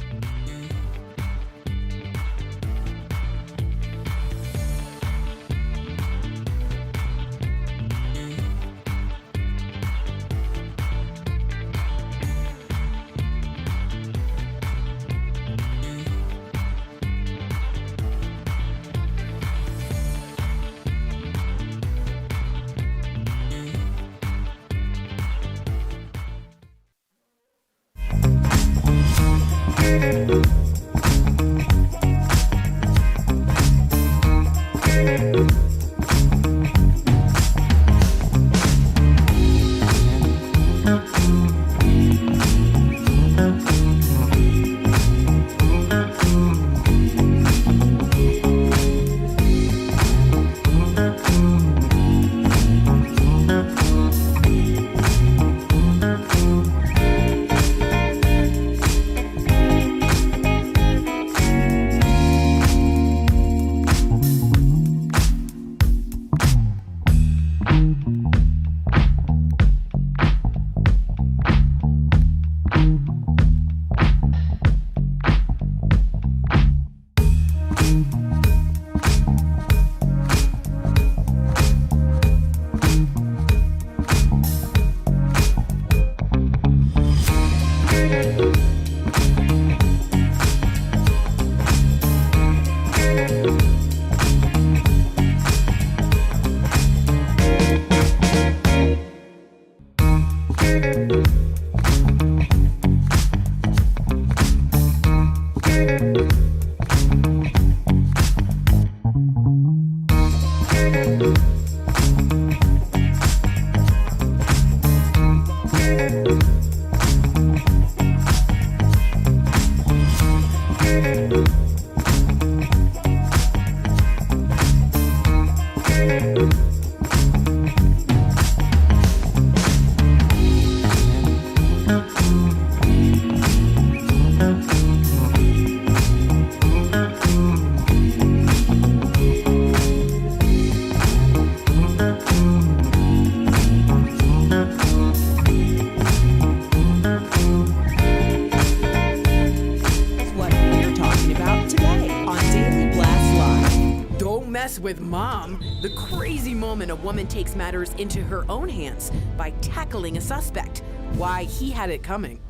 With Mom, the crazy moment a woman takes matters into her own hands by tackling a suspect. Why he had it coming.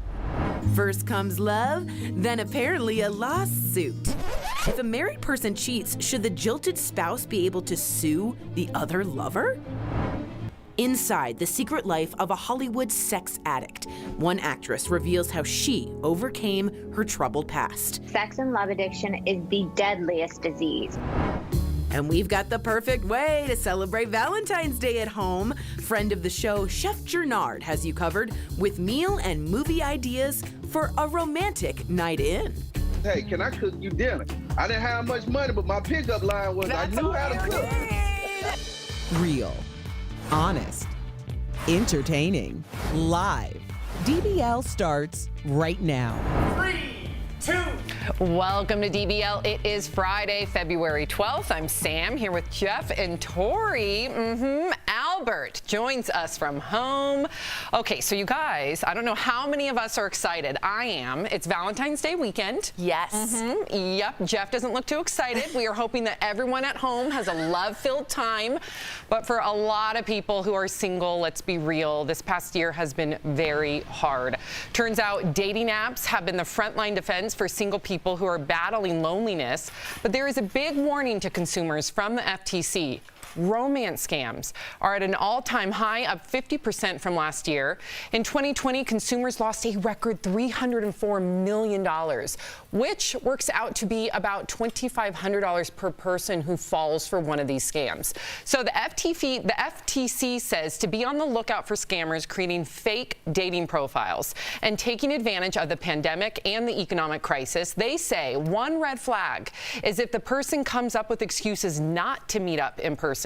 First comes love, then apparently a lawsuit. If a married person cheats, should the jilted spouse be able to sue the other lover? Inside the secret life of a Hollywood sex addict, one actress reveals how she overcame her troubled past. Sex and love addiction is the deadliest disease. And we've got the perfect way to celebrate Valentine's Day at home. Friend of the show, Chef Gernard, has you covered with meal and movie ideas for a romantic night in. Hey, can I cook you dinner? I didn't have much money, but my pickup line was I knew how to cook. Real, honest, entertaining, live. DBL starts right now. 3, 2, Welcome to DBL. It is Friday, February 12th. I'm Sam here with Jeff and Tori. Albert joins us from home. Okay, so you guys, I don't know how many of us are excited. I am. It's Valentine's Day weekend. Yes. Yep. Jeff doesn't look too excited. We are hoping that everyone at home has a love-filled time. But for a lot of people who are single, let's be real, this past year has been very hard. Turns out dating apps have been the frontline defense for single people who are battling loneliness. But there is a big warning to consumers from the FTC. Romance scams are at an all-time high, up 50% from last year. In 2020, consumers lost a record $304 million, which works out to be about $2,500 per person who falls for one of these scams. So the FTC says to be on the lookout for scammers creating fake dating profiles and taking advantage of the pandemic and the economic crisis. They say one red flag is if the person comes up with excuses not to meet up in person,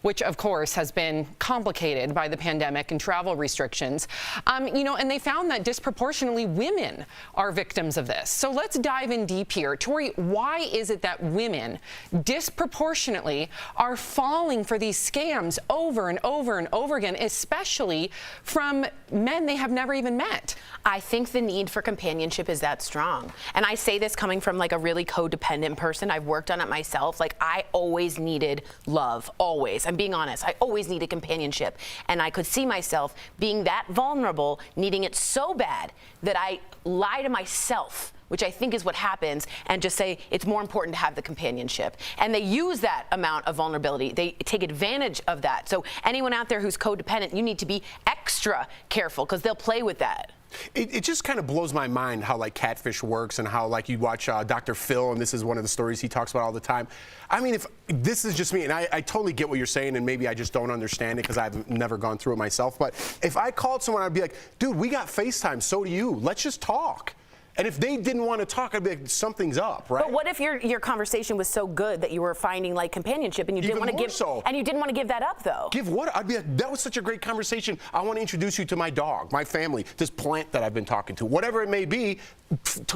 which of course has been complicated by the pandemic and travel restrictions. And they found that disproportionately women are victims of this. So let's dive in deep here. Tori, why is it that women disproportionately are falling for these scams over and over and over again, especially from men they have never even met? I think the need for companionship is that strong. And I say this coming from like a really codependent person. I've worked on it myself. Like I always needed love, always. I'm being honest. I always needed companionship. And I could see myself being that vulnerable, needing it so bad that I lie to myself, which I think is what happens, and just say it's more important to have the companionship. And they use that amount of vulnerability. They take advantage of that. So anyone out there who's codependent, you need to be extra careful because they'll play with that. It just kind of blows my mind how like catfish works and how like you watch Dr. Phil, and this is one of the stories he talks about all the time. I mean, if this is just me, and I totally get what you're saying, and maybe I just don't understand it because I've never gone through it myself, but if I called someone, I'd be like, dude, we got FaceTime, so do you. Let's just talk. And if they didn't want to talk, I'd be like, something's up, right? But what if your conversation was so good that you were finding like companionship and you didn't want to give and you didn't want to give that up though? Give what? I'd be like, that was such a great conversation. I want to introduce you to my dog, my family, this plant that I've been talking to, whatever it may be.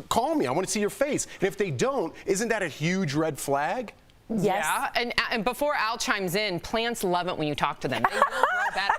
Call me. I want to see your face. And if they don't, isn't that a huge red flag? Yes. Yeah. And before Al chimes in, plants love it when you talk to them. They will grow better.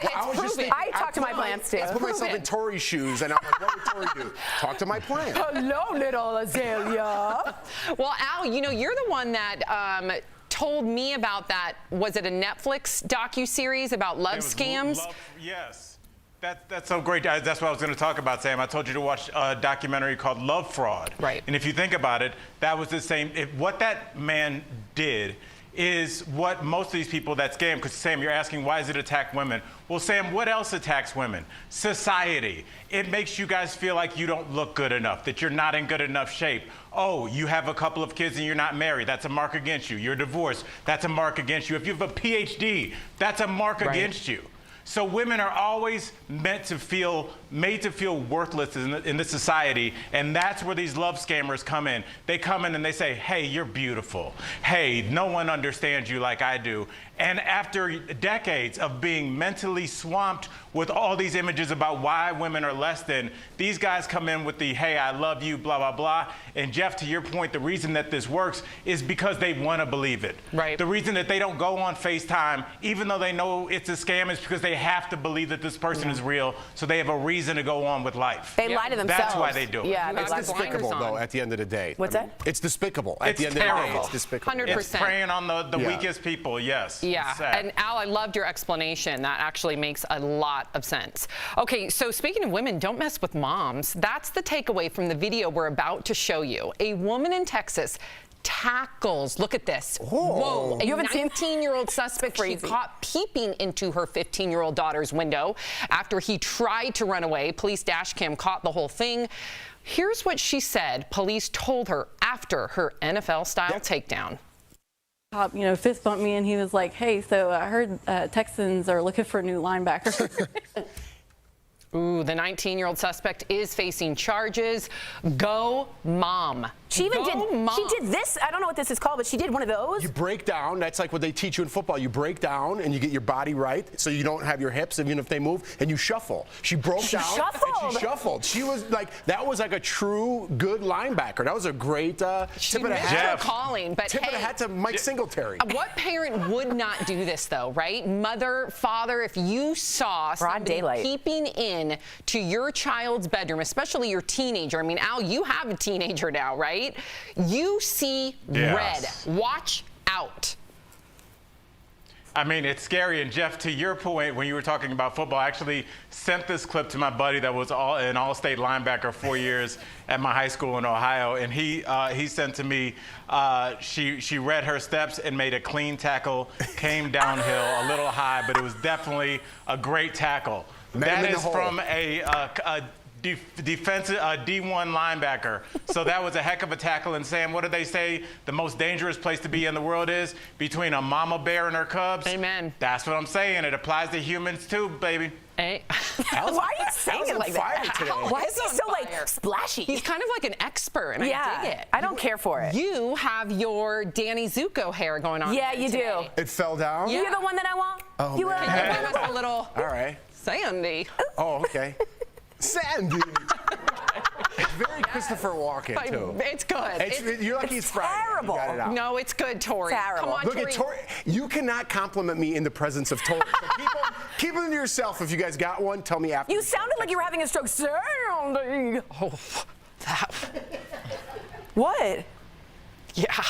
I talk to my plants too. I put myself in Tori's shoes, and I'm like, what would Tori do? Talk to my plant. Hello, little azalea. Well, Al, you're the one that told me about that. Was it a Netflix docuseries about love scams? Yes. That's so great. That's what I was going to talk about, Sam. I told you to watch a documentary called Love Fraud. Right. And if you think about it, that was the same. What that man did is what most of these people that scam, because Sam, you're asking why does it attack women? Well, Sam, what else attacks women? Society. It makes you guys feel like you don't look good enough, that you're not in good enough shape. Oh, you have a couple of kids and you're not married. That's a mark against you. You're divorced. That's a mark against you. If you have a PhD, that's a mark against you. So women are always made to feel worthless in this society, and that's where these love scammers come in. They come in and they say, hey, you're beautiful. Hey, no one understands you like I do. And after decades of being mentally swamped with all these images about why women are less than, these guys come in with the, hey, I love you, blah, blah, blah. And Jeff, to your point, the reason that this works is because they want to believe it. Right. The reason that they don't go on FaceTime, even though they know it's a scam, is because they have to believe that this person is real, so they have a reason to go on with life. They lie to themselves. That's why they do it. Yeah, it's despicable, though, at the end of the day. What's that? It's despicable. At the end of the day, it's despicable. 100%. It's preying on the weakest people, yes. Yeah, and Al, I loved your explanation. That actually makes a lot of sense. Okay, so speaking of women, don't mess with moms. That's the takeaway from the video we're about to show you. A woman in Texas tackles, look at this. Whoa, a 19-year-old suspect she caught peeping into her 15-year-old daughter's window after he tried to run away. Police dash cam caught the whole thing. Here's what she said police told her after her NFL-style takedown. Fist bumped me and he was like, hey, so I heard Texans are looking for a new linebacker. Ooh, the 19-year-old suspect is facing charges. Go mom. She even she did this. I don't know what this is called, but she did one of those. You break down. That's like what they teach you in football. You break down and you get your body right so you don't have your hips even if they move, and you shuffle. She broke down and she shuffled. She was like, that was like a true good linebacker. That was a great tip of the hat. Calling, but tip of the hat to Mike Singletary. What parent would not do this though, right? Mother, father, if you saw somebody peeping in to your child's bedroom, especially your teenager. I mean, Al, you have a teenager now, right? You see red. Watch out. I mean, it's scary. And Jeff, to your point, when you were talking about football, I actually sent this clip to my buddy that was an all-state linebacker 4 years at my high school in Ohio. And he sent to me, she read her steps and made a clean tackle, came downhill a little high, but it was definitely a great tackle. That is from a defensive D1 linebacker. So that was a heck of a tackle. And Sam, what do they say the most dangerous place to be in the world is? Between a mama bear and her cubs? Amen. That's what I'm saying. It applies to humans too, baby. Hey. Why are you saying it like that? Why is he so like splashy? He's kind of like an expert, and I dig it. I don't care for it. You have your Danny Zuko hair going on. Yeah, you do. It fell down? You're the one that I want? Oh, you man. Can you give us a little All right. Sandy? Oh, okay. Sandy. It's very Christopher Walken, too. It's good. You're lucky it's Friday. Terrible. You got it out. No, it's good, Tori. Terrible. Come on, Look Tori. at Tori. You cannot compliment me in the presence of Tori. So keep them to yourself. If you guys got one, tell me after. You sounded like you were having a stroke. Sandy. Oh, that. What? Yeah.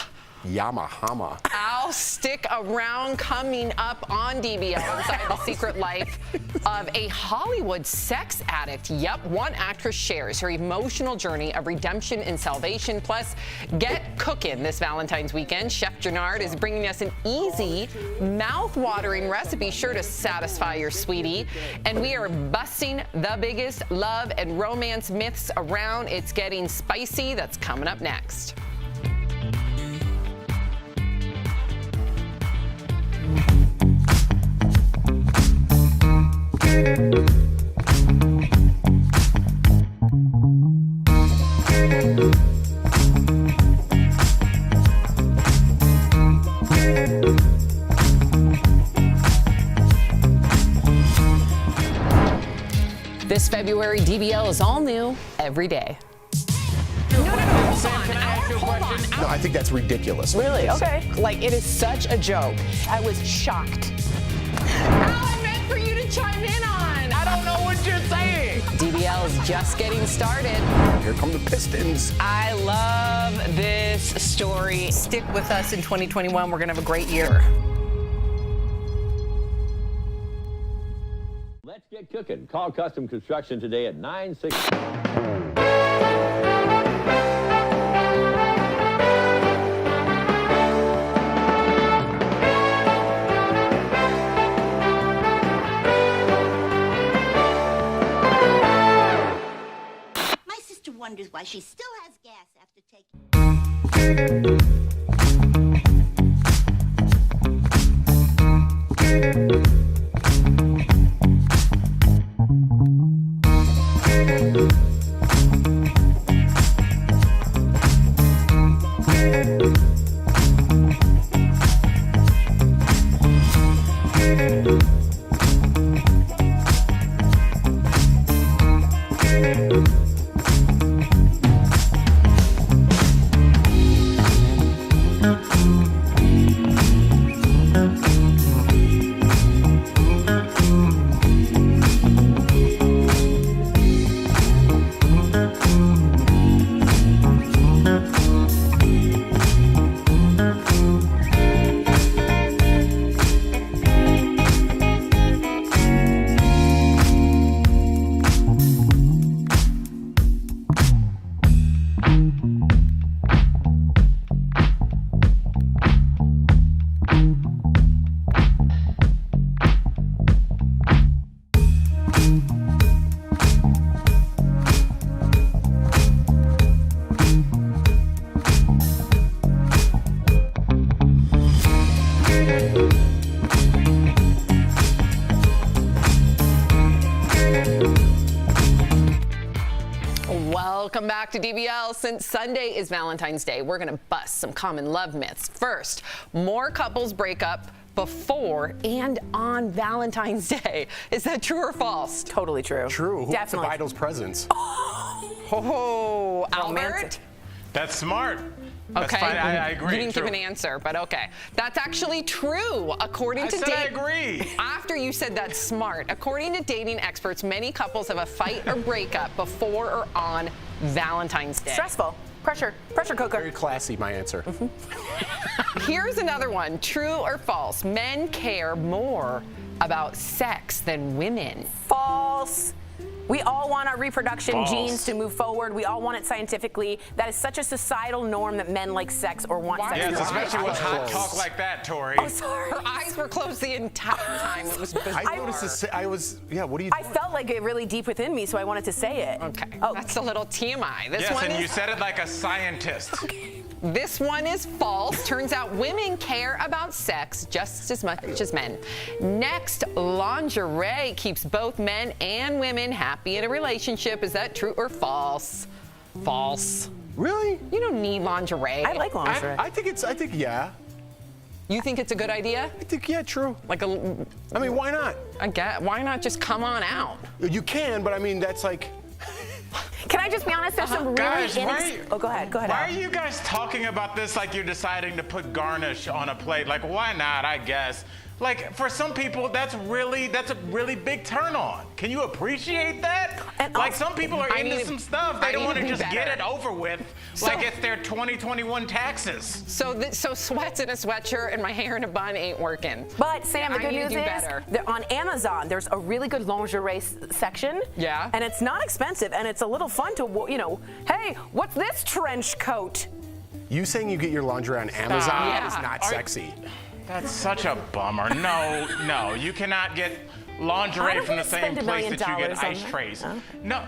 Yamahama. I'll stick around. Coming up on DBL Inside the Secret Life of a Hollywood sex addict. Yep, one actress shares her emotional journey of redemption and salvation. Plus, get cooking this Valentine's weekend. Chef Jannard is bringing us an easy, mouth-watering recipe sure to satisfy your sweetie. And we are busting the biggest love and romance myths around. It's getting spicy. That's coming up next. This February, DBL is all new every day. No, I think that's ridiculous. Really? Okay. Like, it is such a joke. I was shocked. I meant for you to chime in on. I don't know what you're saying. DBL is just getting started. Here come the Pistons. I love this story. Stick with us in 2021. We're going to have a great year. Let's get cooking. Call Custom Construction today at 960. Wonders why she still has gas after taking. Welcome back to DBL. Since Sunday is Valentine's Day, we're going to bust some common love myths. First, more couples break up before and on Valentine's Day. Is that true or false? Totally true. True. Who wants to Definitely. buy those presents? Oh, Albert? That's smart. That's Okay, fine. I agree. you didn't True. give an answer, but okay. That's actually true. According to I agree. After you said that's smart, according to dating experts, many couples have a fight or breakup before or on Valentine's Day. Stressful. Pressure cooker. Very classy, my answer. Here's another one. True or false? Men care more about sex than women. False. We all want our reproduction False. genes to move forward. We all want it scientifically. That is such a societal norm that men like sex or want sex. Yes, to especially with hot close. talk like that, Tori. Oh, sorry. Her eyes were closed the entire time. It was bizarre. I noticed this. What are you doing? I felt like it really deep within me, so I wanted to say it. Okay, Oh. that's a little TMI. This Yes, one and is you said it like a scientist. This one is false. Turns out women care about sex just as much as men. Next, lingerie keeps both men and women happy in a relationship. Is that true or false? False. Really? You don't need lingerie. I like lingerie. I think yeah. You think it's a good idea? I think, yeah, true. Like I mean, why not? I get. Why not just come on out? You can, but I mean, that's like. Can I just be honest? There's some really Guys, Oh, go ahead. Why are Al. you guys talking about this like you're deciding to put garnish on a plate? Like, why not, I guess? Like, for some people, that's a really big turn on. Can you appreciate that? And like, also, some people are I into need some to- stuff. I They don't need want to to be just get better. it over with like it's their 2021 taxes. So sweats in a sweatshirt and my hair in a bun ain't working. But Sam, the I good need to news do is better. on Amazon, there's a really good lingerie section. Yeah. And it's not expensive, and it's a little fun to, hey, what's this trench coat? You saying you get your lingerie on Amazon Yeah. is not sexy. That's such a bummer. No, you cannot get lingerie from the same place that you get ice trays. No,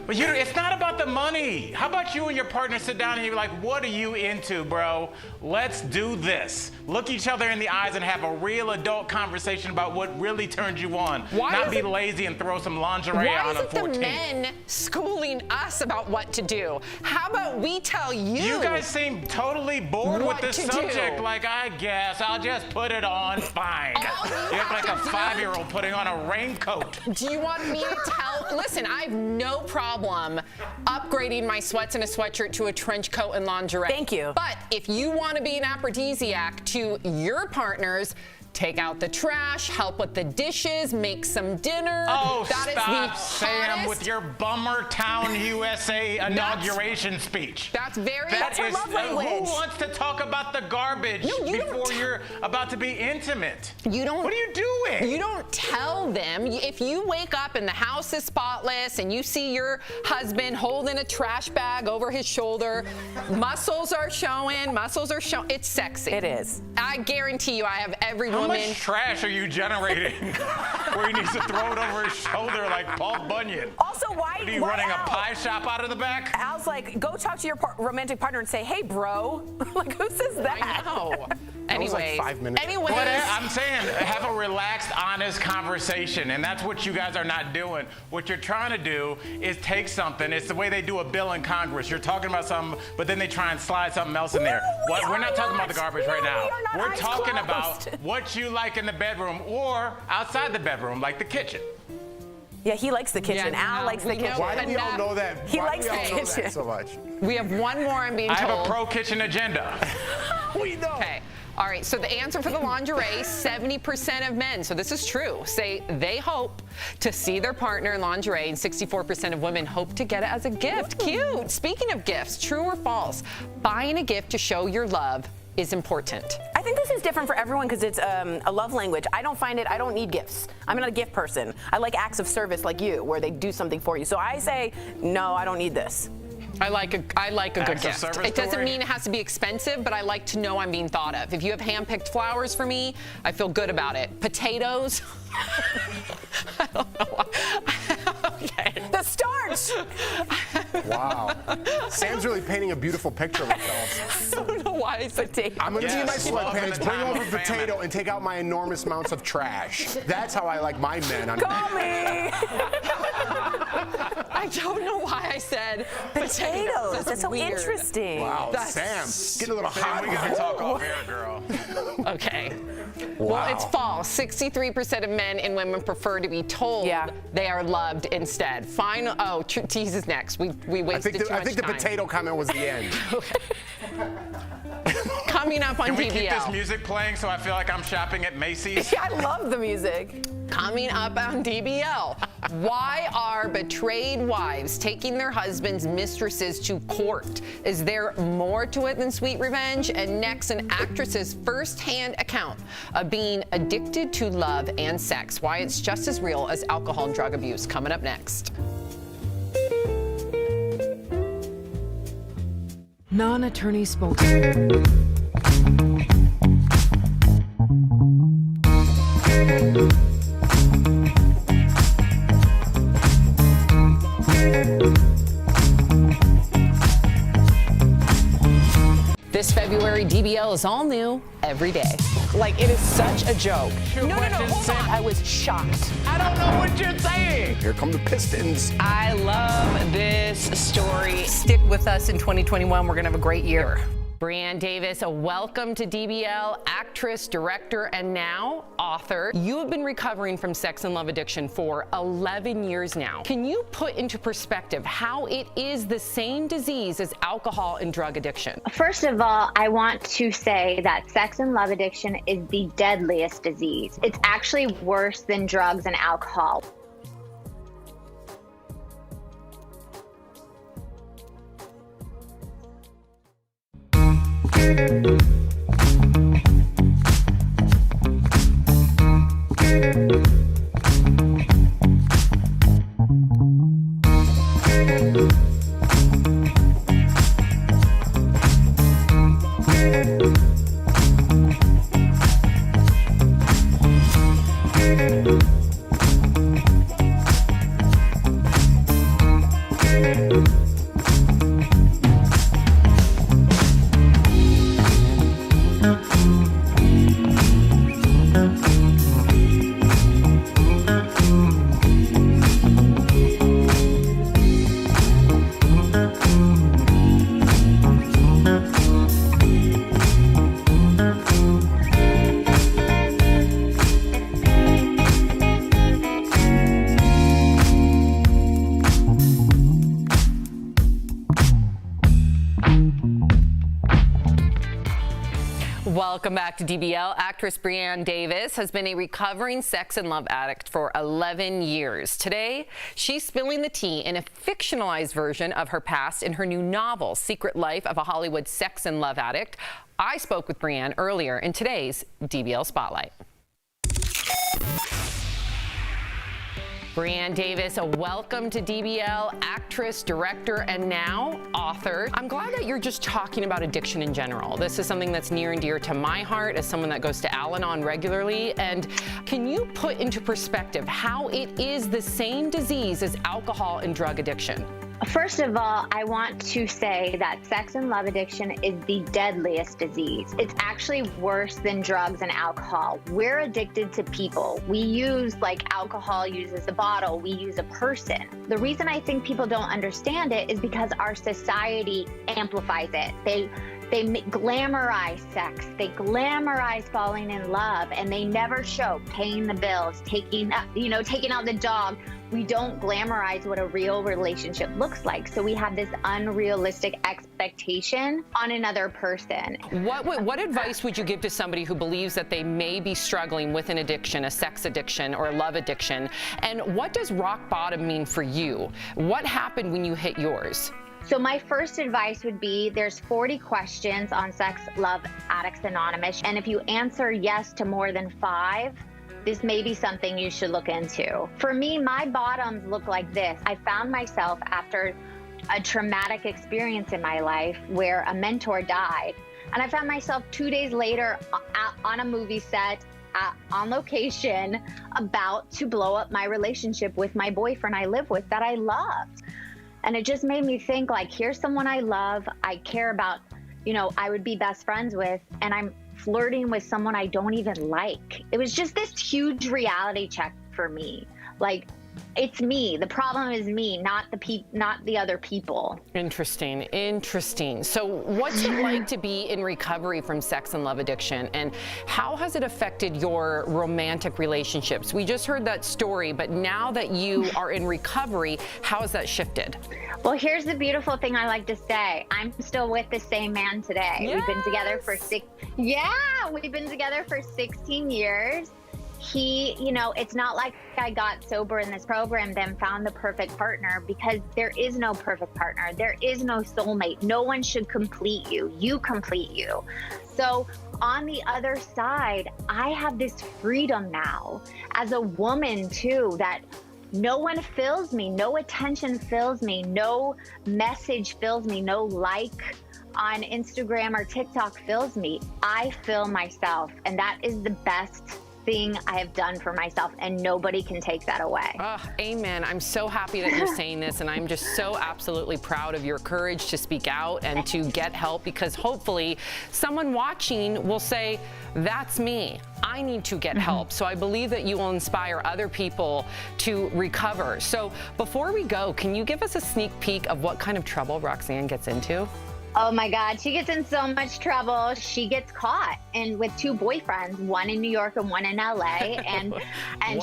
but it's not about the money. How about you and your partner sit down and you're like, what are you into, bro? Let's do this. Look each other in the eyes and have a real adult conversation about what really turns you on. Not be lazy and throw some lingerie Why on is a it the 14. men schooling us about what to do? How about we tell you? You guys seem totally bored with what this to subject. do. Like, I guess I'll just put it on. Fine. All you You look have like to a do- 5-year-old putting on a raincoat. Do you want me to tell? Listen, I have no problem upgrading my sweats and a sweatshirt to a trench coat and lingerie. Thank you. But if you want to be an aphrodisiac to your partners, take out the trash, help with the dishes, make some dinner. Oh, That is stop, the Sam, hottest- with your Bummer Town USA inauguration speech. That's very. That's her love language. Who wants to talk about the garbage No, you before don't you're about to be intimate? You don't. What are you doing? You don't tell them. If you wake up and the house is spotless and you see your husband holding a trash bag over his shoulder, muscles are showing. It's sexy. It is. I guarantee you, I have every How woman. much trash are you generating where he needs to throw it over his shoulder like Paul Bunyan? Also, why Are you why running Al? a pie shop out of the back? Al's like, go talk to your romantic partner and say, hey, bro. Like, who says that? I know. That was like Anyways, 5 minutes. anyways, I'm saying have a relaxed, honest conversation, and that's what you guys are not doing. What you're trying to do is take something. It's the way they do a bill in Congress. You're talking about something, but then they try and slide something else in there. We're not talking about the garbage right now. We're talking about what you like in the bedroom or outside the bedroom, like the kitchen. Yeah, he likes the kitchen. Yeah, Al no, likes the we know kitchen. Why do we all know that? He Why likes do we the all know kitchen. that so much? we have one more. I'm being I told. have a pro-kitchen agenda. We know. Okay. All right, so the answer for the lingerie, 70% of men, so this is true, say they hope to see their partner in lingerie, and 64% of women hope to get it as a gift. Cute. Speaking of gifts, true or false, buying a gift to show your love is important. I think this is different for everyone because it's a love language. I don't need gifts. I'm not a gift person. I like acts of service like you, where they do something for you. So I say, no, I don't need this. I like a good Acts of gift. service, It doesn't Tori? mean it has to be expensive, but I like to know I'm being thought of. If you have hand-picked flowers for me, I feel good about it. Potatoes, I don't know why. Okay. The starch! Wow. Sam's really painting a beautiful picture of herself. I don't know why I said I'm going to be my Yes, love in sweatpants, the bring time over of a potato, famine. and take out my enormous amounts of trash. That's how I like my men. Call me! I don't know why I said potatoes. That's so weird. Interesting. Wow, Sam, get a little hot. We gotta talk off air, girl. Okay. Wow. Well, it's false. 63% of men and women prefer to be told they are loved instead. Final. Oh, tease is next. We wasted too much time. I think the potato comment was the end. Coming up on Can we DBL. keep this music playing so I feel like I'm shopping at Macy's? I love the music. Coming up on DBL, why are betrayed wives taking their husbands' mistresses to court? Is there more to it than sweet revenge? And next, an actress's first-hand account of being addicted to love and sex. Why it's just as real as alcohol and drug abuse. Coming up next. Non-attorney spokesman. This February, DBL is all new every day. Like, it is such a joke. No, hold on. I was shocked. I don't know what you're saying. Here come the Pistons. I love this story. Stick with us in 2021. We're going to have a great year. Brianne Davis, welcome to DBL, actress, director, and now author. You have been recovering from sex and love addiction for 11 years now. Can you put into perspective how it is the same disease as alcohol and drug addiction? First of all, I want to say that sex and love addiction is the deadliest disease. It's actually worse than drugs and alcohol. Welcome back to DBL. Actress Brianne Davis has been a recovering sex and love addict for 11 years. Today, she's spilling the tea in a fictionalized version of her past in her new novel, Secret Life of a Hollywood Sex and Love Addict. I spoke with Brianne earlier in today's DBL Spotlight. Brianne Davis, welcome to DBL, actress, director, and now author. I'm glad that you're just talking about addiction in general. This is something that's near and dear to my heart as someone that goes to Al-Anon regularly. And can you put into perspective how it is the same disease as alcohol and drug addiction? First of all, I want to say that sex and love addiction is the deadliest disease. It's actually worse than drugs and alcohol. We're addicted to people. We use, like alcohol uses a bottle, we use a person. The reason I think people don't understand it is because our society amplifies it. They glamorize sex, they glamorize falling in love, and they never show paying the bills, taking out the dog. We don't glamorize what a real relationship looks like. So we have this unrealistic expectation on another person. What advice would you give to somebody who believes that they may be struggling with an addiction, a sex addiction or a love addiction? And what does rock bottom mean for you? What happened when you hit yours? So my first advice would be there's 40 questions on Sex Love Addicts Anonymous. And if you answer yes to more than 5, this may be something you should look into. For me, my bottoms look like this. I found myself after a traumatic experience in my life where a mentor died. And I found myself 2 days later on a movie set, on location, about to blow up my relationship with my boyfriend I live with that I loved. And it just made me think, like, here's someone I love, I care about, I would be best friends with, and I'm flirting with someone I don't even like. It was just this huge reality check for me. Like, it's me. The problem is me, not the other people. Interesting. So what's it like to be in recovery from sex and love addiction, and how has it affected your romantic relationships? We just heard that story, but now that you are in recovery, how has that shifted? Well, here's the beautiful thing I like to say. I'm still with the same man today. Yes. We've been together for 16 years. He, you know, it's not like I got sober in this program, then found the perfect partner, because there is no perfect partner. There is no soulmate. No one should complete you. You complete you. So on the other side, I have this freedom now as a woman too, that no one fills me, no attention fills me, no message fills me, no like on Instagram or TikTok fills me. I fill myself, and that is the best thing I have done for myself, and nobody can take that away. Amen. I'm so happy that you're saying this, and I'm just so absolutely proud of your courage to speak out and to get help, because hopefully someone watching will say, that's me. I need to get help. So I believe that you will inspire other people to recover. So before we go, can you give us a sneak peek of what kind of trouble Roxanne gets into? Oh my God, she gets in so much trouble. She gets caught and with 2 boyfriends, one in New York and one in LA, and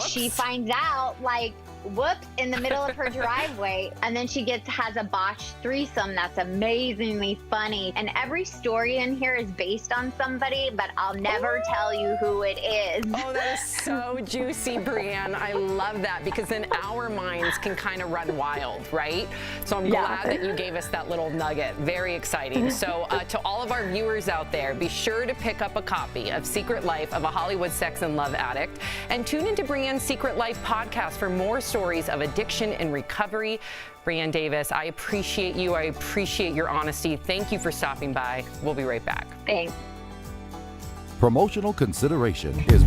she finds out, like, whoops, in the middle of her driveway, and then she has a botched threesome that's amazingly funny. And every story in here is based on somebody, but I'll never tell you who it is. Oh, that is so juicy, Brienne. I love that, because then our minds can kind of run wild, right? So I'm glad that you gave us that little nugget. Very exciting. So to all of our viewers out there, be sure to pick up a copy of Secret Life of a Hollywood Sex and Love Addict, and tune into Brienne's Secret Life podcast for more stories of addiction and recovery. Brienne Davis, I appreciate you. I appreciate your honesty. Thank you for stopping by. We'll be right back. Thanks. Promotional consideration is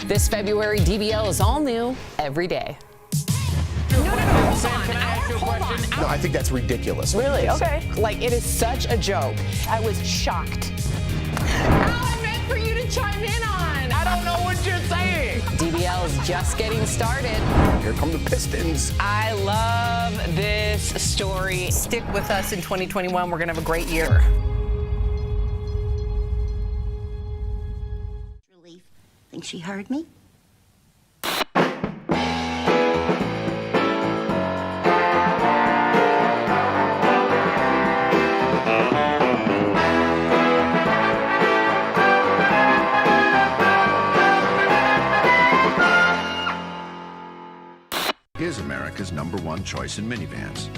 This February, DBL is all new every day. No, I think that's ridiculous. Really? Okay. Like, it is such a joke. I was shocked. I meant for you to chime in on. I don't know what you're saying. DBL is just getting started. Here come the Pistons. I love this story. Stick with us in 2021. We're going to have a great year. Think she heard me? Is America's #1 choice in minivans.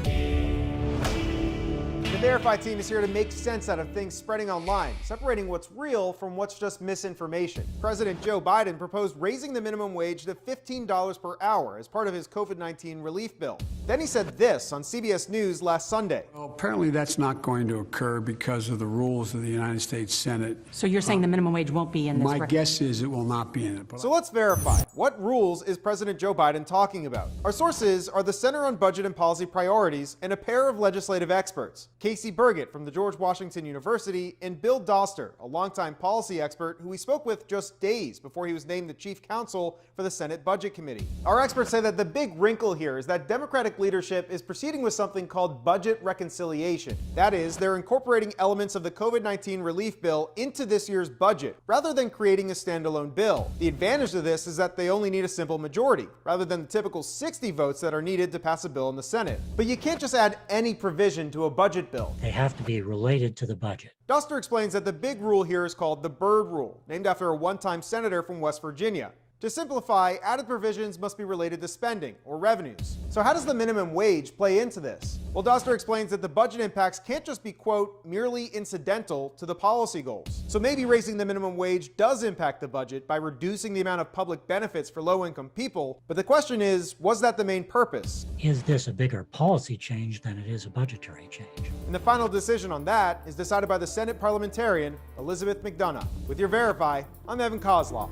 The Verify team is here to make sense out of things spreading online, separating what's real from what's just misinformation. President Joe Biden proposed raising the minimum wage to $15 per hour as part of his COVID-19 relief bill. Then he said this on CBS News last Sunday. Well, apparently that's not going to occur because of the rules of the United States Senate. So you're saying the minimum wage won't be in this? My guess is it will not be in it. So let's verify. What rules is President Joe Biden talking about? Our sources are the Center on Budget and Policy Priorities and a pair of legislative experts, Casey Burgett from the George Washington University and Bill Doster, a longtime policy expert who we spoke with just days before he was named the chief counsel for the Senate Budget Committee. Our experts say that the big wrinkle here is that Democratic leadership is proceeding with something called budget reconciliation. That is, they're incorporating elements of the COVID-19 relief bill into this year's budget, rather than creating a standalone bill. The advantage of this is that they only need a simple majority, rather than the typical 60 votes that are needed to pass a bill in the Senate. But you can't just add any provision to a budget bill. They have to be related to the budget. Doster explains that the big rule here is called the Byrd Rule, named after a one-time senator from West Virginia. To simplify, added provisions must be related to spending or revenues. So how does the minimum wage play into this? Well, Doster explains that the budget impacts can't just be, quote, merely incidental to the policy goals. So maybe raising the minimum wage does impact the budget by reducing the amount of public benefits for low-income people, but the question is, was that the main purpose? Is this a bigger policy change than it is a budgetary change? And the final decision on that is decided by the Senate parliamentarian, Elizabeth McDonough. With your Verify, I'm Evan Kozloff.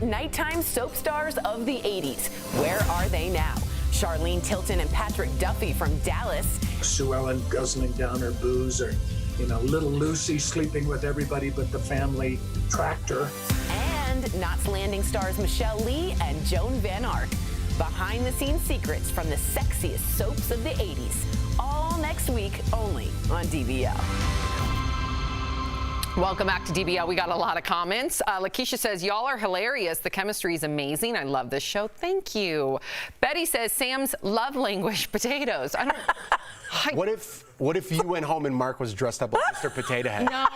Nighttime soap stars of the 80s. Where are they now? Charlene Tilton and Patrick Duffy from Dallas. Sue Ellen guzzling down her booze, or, little Lucy sleeping with everybody but the family tractor. And Knots Landing stars Michelle Lee and Joan Van Ark. Behind the scenes secrets from the sexiest soaps of the 80s. All next week only on DBL. Welcome back to DBL. We got a lot of comments. Lakeisha says, y'all are hilarious. The chemistry is amazing. I love this show. Thank you. Betty says, Sam's love language, potatoes. What if you went home and Mark was dressed up like Mr. Potato Head? No,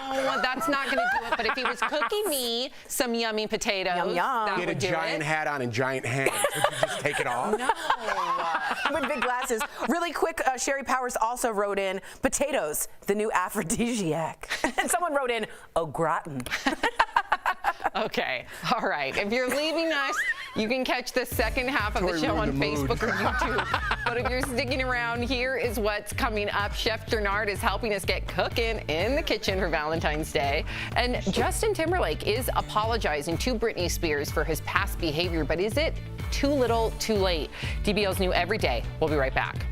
that's not going to do it. But if he was cooking me some yummy potatoes, that Get a would do giant it. hat on and giant hands. Would you just take it off? No. With big glasses. Really quick, Sherry Powers also wrote in, potatoes, the new aphrodisiac. And someone wrote in, au gratin. Okay. All right. If you're leaving us, you can catch the second half of the show on Facebook or YouTube. But if you're sticking around, here is what's coming up. Chef Gernard is helping us get cooking in the kitchen for Valentine's Day. And Justin Timberlake is apologizing to Britney Spears for his past behavior. But is it too little, too late? DBL's new every day. We'll be right back.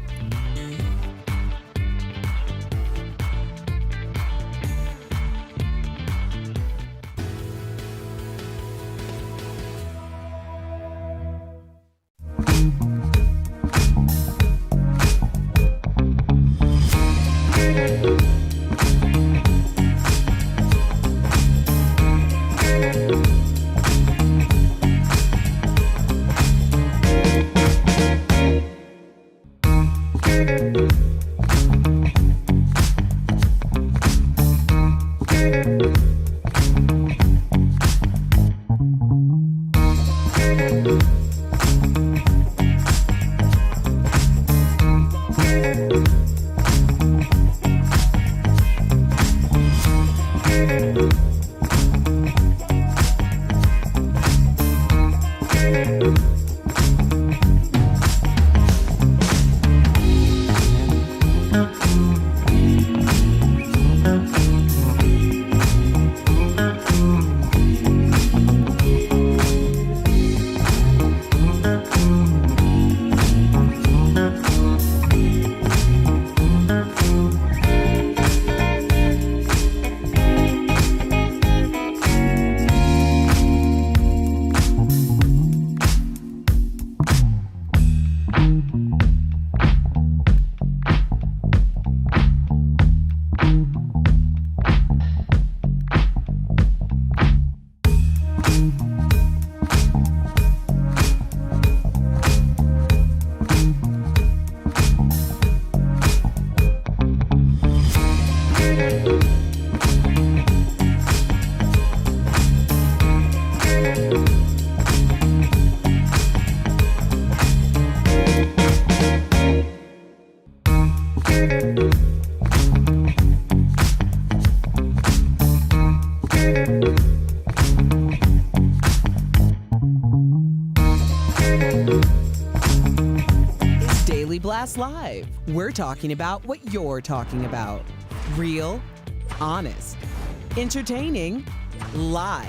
Blast Live. We're talking about what you're talking about. Real, honest, entertaining, live.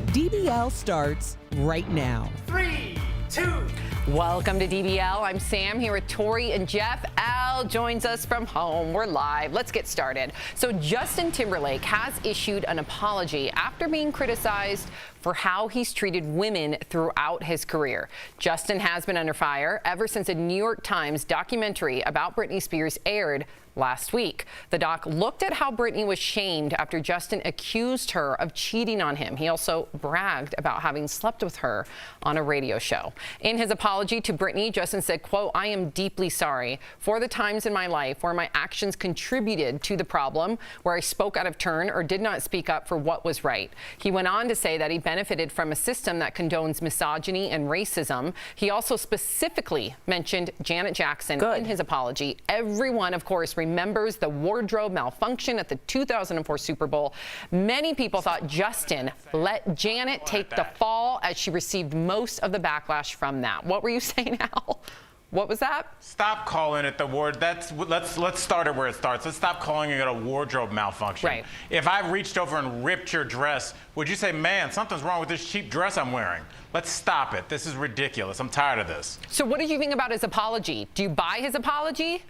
DBL starts right now. 3, 2. Welcome to DBL. I'm Sam here with Tori and Jeff. Al joins us from home. We're live. Let's get started. So Justin Timberlake has issued an apology after being criticized for how he's treated women throughout his career. Justin has been under fire ever since a New York Times documentary about Britney Spears aired last week. The doc looked at how Britney was shamed after Justin accused her of cheating on him. He also bragged about having slept with her on a radio show. In his apology to Britney, Justin said, quote, "I am deeply sorry for the times in my life where my actions contributed to the problem, where I spoke out of turn or did not speak up for what was right." He went on to say that he benefited from a system that condones misogyny and racism. He also specifically mentioned Janet Jackson in his apology. Everyone, of course, remembers the wardrobe malfunction at the 2004 Super Bowl. Many people thought Justin let Janet take the fall as she received most of the backlash from that. What were you saying, Al? What was that? Stop calling it the ward. Let's start it where it starts. Let's stop calling it a wardrobe malfunction. Right. If I reached over and ripped your dress, would you say, "Man, something's wrong with this cheap dress I'm wearing"? Let's stop it. This is ridiculous. I'm tired of this. So what did you think about his apology? Do you buy his apology?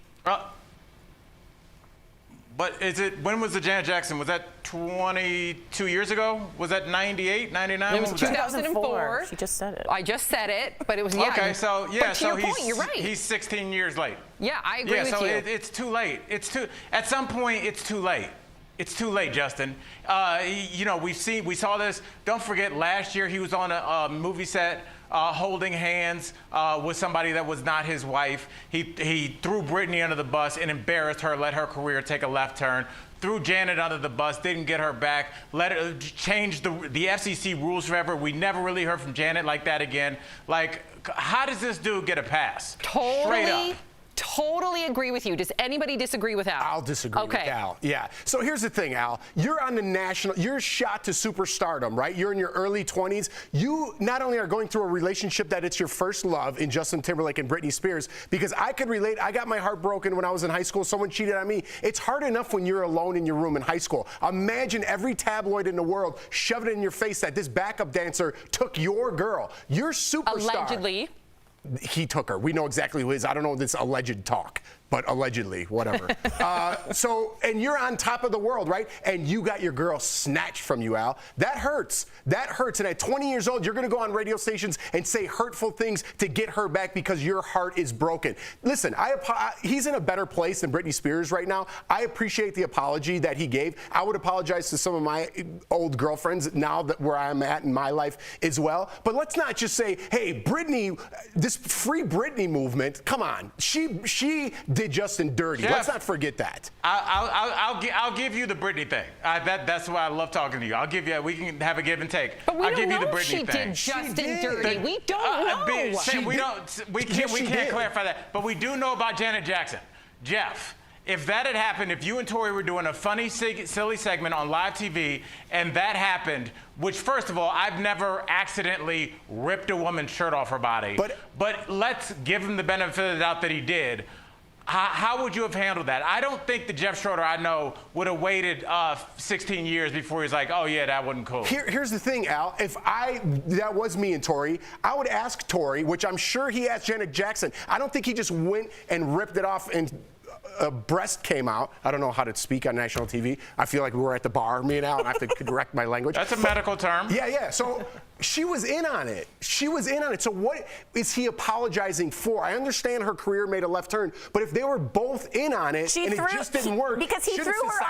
But when was the Janet Jackson? Was that 22 years ago? Was that 98, 99? It was 2004. She just said it. I just said it, but it was, yeah. Okay, so, yeah. But to your point, you're right. He's 16 years late. Yeah, I agree with you. It's too late. At some point, it's too late. It's too late, Justin. You know, we saw this. Don't forget, last year he was on a movie set holding hands with somebody that was not his wife. He threw Britney under the bus and embarrassed her, let her career take a left turn. Threw Janet under the bus, didn't get her back, let her change the FCC rules forever. We never really heard from Janet like that again. Like, how does this dude get a pass? Straight up. Totally agree with you. Does anybody disagree with Al? I'll disagree with Al. Yeah. So here's the thing, Al. You're on the you're shot to superstardom, right? You're in your early 20s. You not only are going through a relationship that it's your first love in Justin Timberlake and Britney Spears, because I could relate. I got my heart broken when I was in high school. Someone cheated on me. It's hard enough when you're alone in your room in high school. Imagine every tabloid in the world shoved it in your face that this backup dancer took your girl. Your superstar. Allegedly. He took her. We know exactly who it is. I don't know this alleged talk, but allegedly, whatever. And you're on top of the world, right? And you got your girl snatched from you, Al. That hurts. That hurts. And at 20 years old, you're going to go on radio stations and say hurtful things to get her back because your heart is broken. Listen, he's in a better place than Britney Spears right now. I appreciate the apology that he gave. I would apologize to some of my old girlfriends now that where I'm at in my life as well. But let's not just say, hey, Britney, this free Britney movement, come on. She did Justin dirty. Jeff, let's not forget that. I'll give you the Britney thing. That's why I love talking to you. I'll give you. We can have a give and take. But we I'll don't give you know the if Britney she thing. did Justin dirty. We don't know. We can't clarify that. But we do know about Janet Jackson. Jeff, if that had happened, if you and Tori were doing a funny, silly segment on live TV, and that happened, which, first of all, I've never accidentally ripped a woman's shirt off her body. But let's give him the benefit of the doubt that he did. How would you have handled that? I don't think the Jeff Schroeder I know would have waited 16 years before he's like, oh, yeah, that wasn't cool. Here's the thing, Al. If that was me and Tori, I would ask Tori, which I'm sure he asked Janet Jackson. I don't think he just went and ripped it off and a breast came out. I don't know how to speak on national TV. I feel like we were at the bar, me and Al, and I have to correct my language. That's a medical term. Yeah. So she was in on it. So what is he apologizing for? I understand her career made a left turn, but if they were both in on it and it just didn't work, because he threw her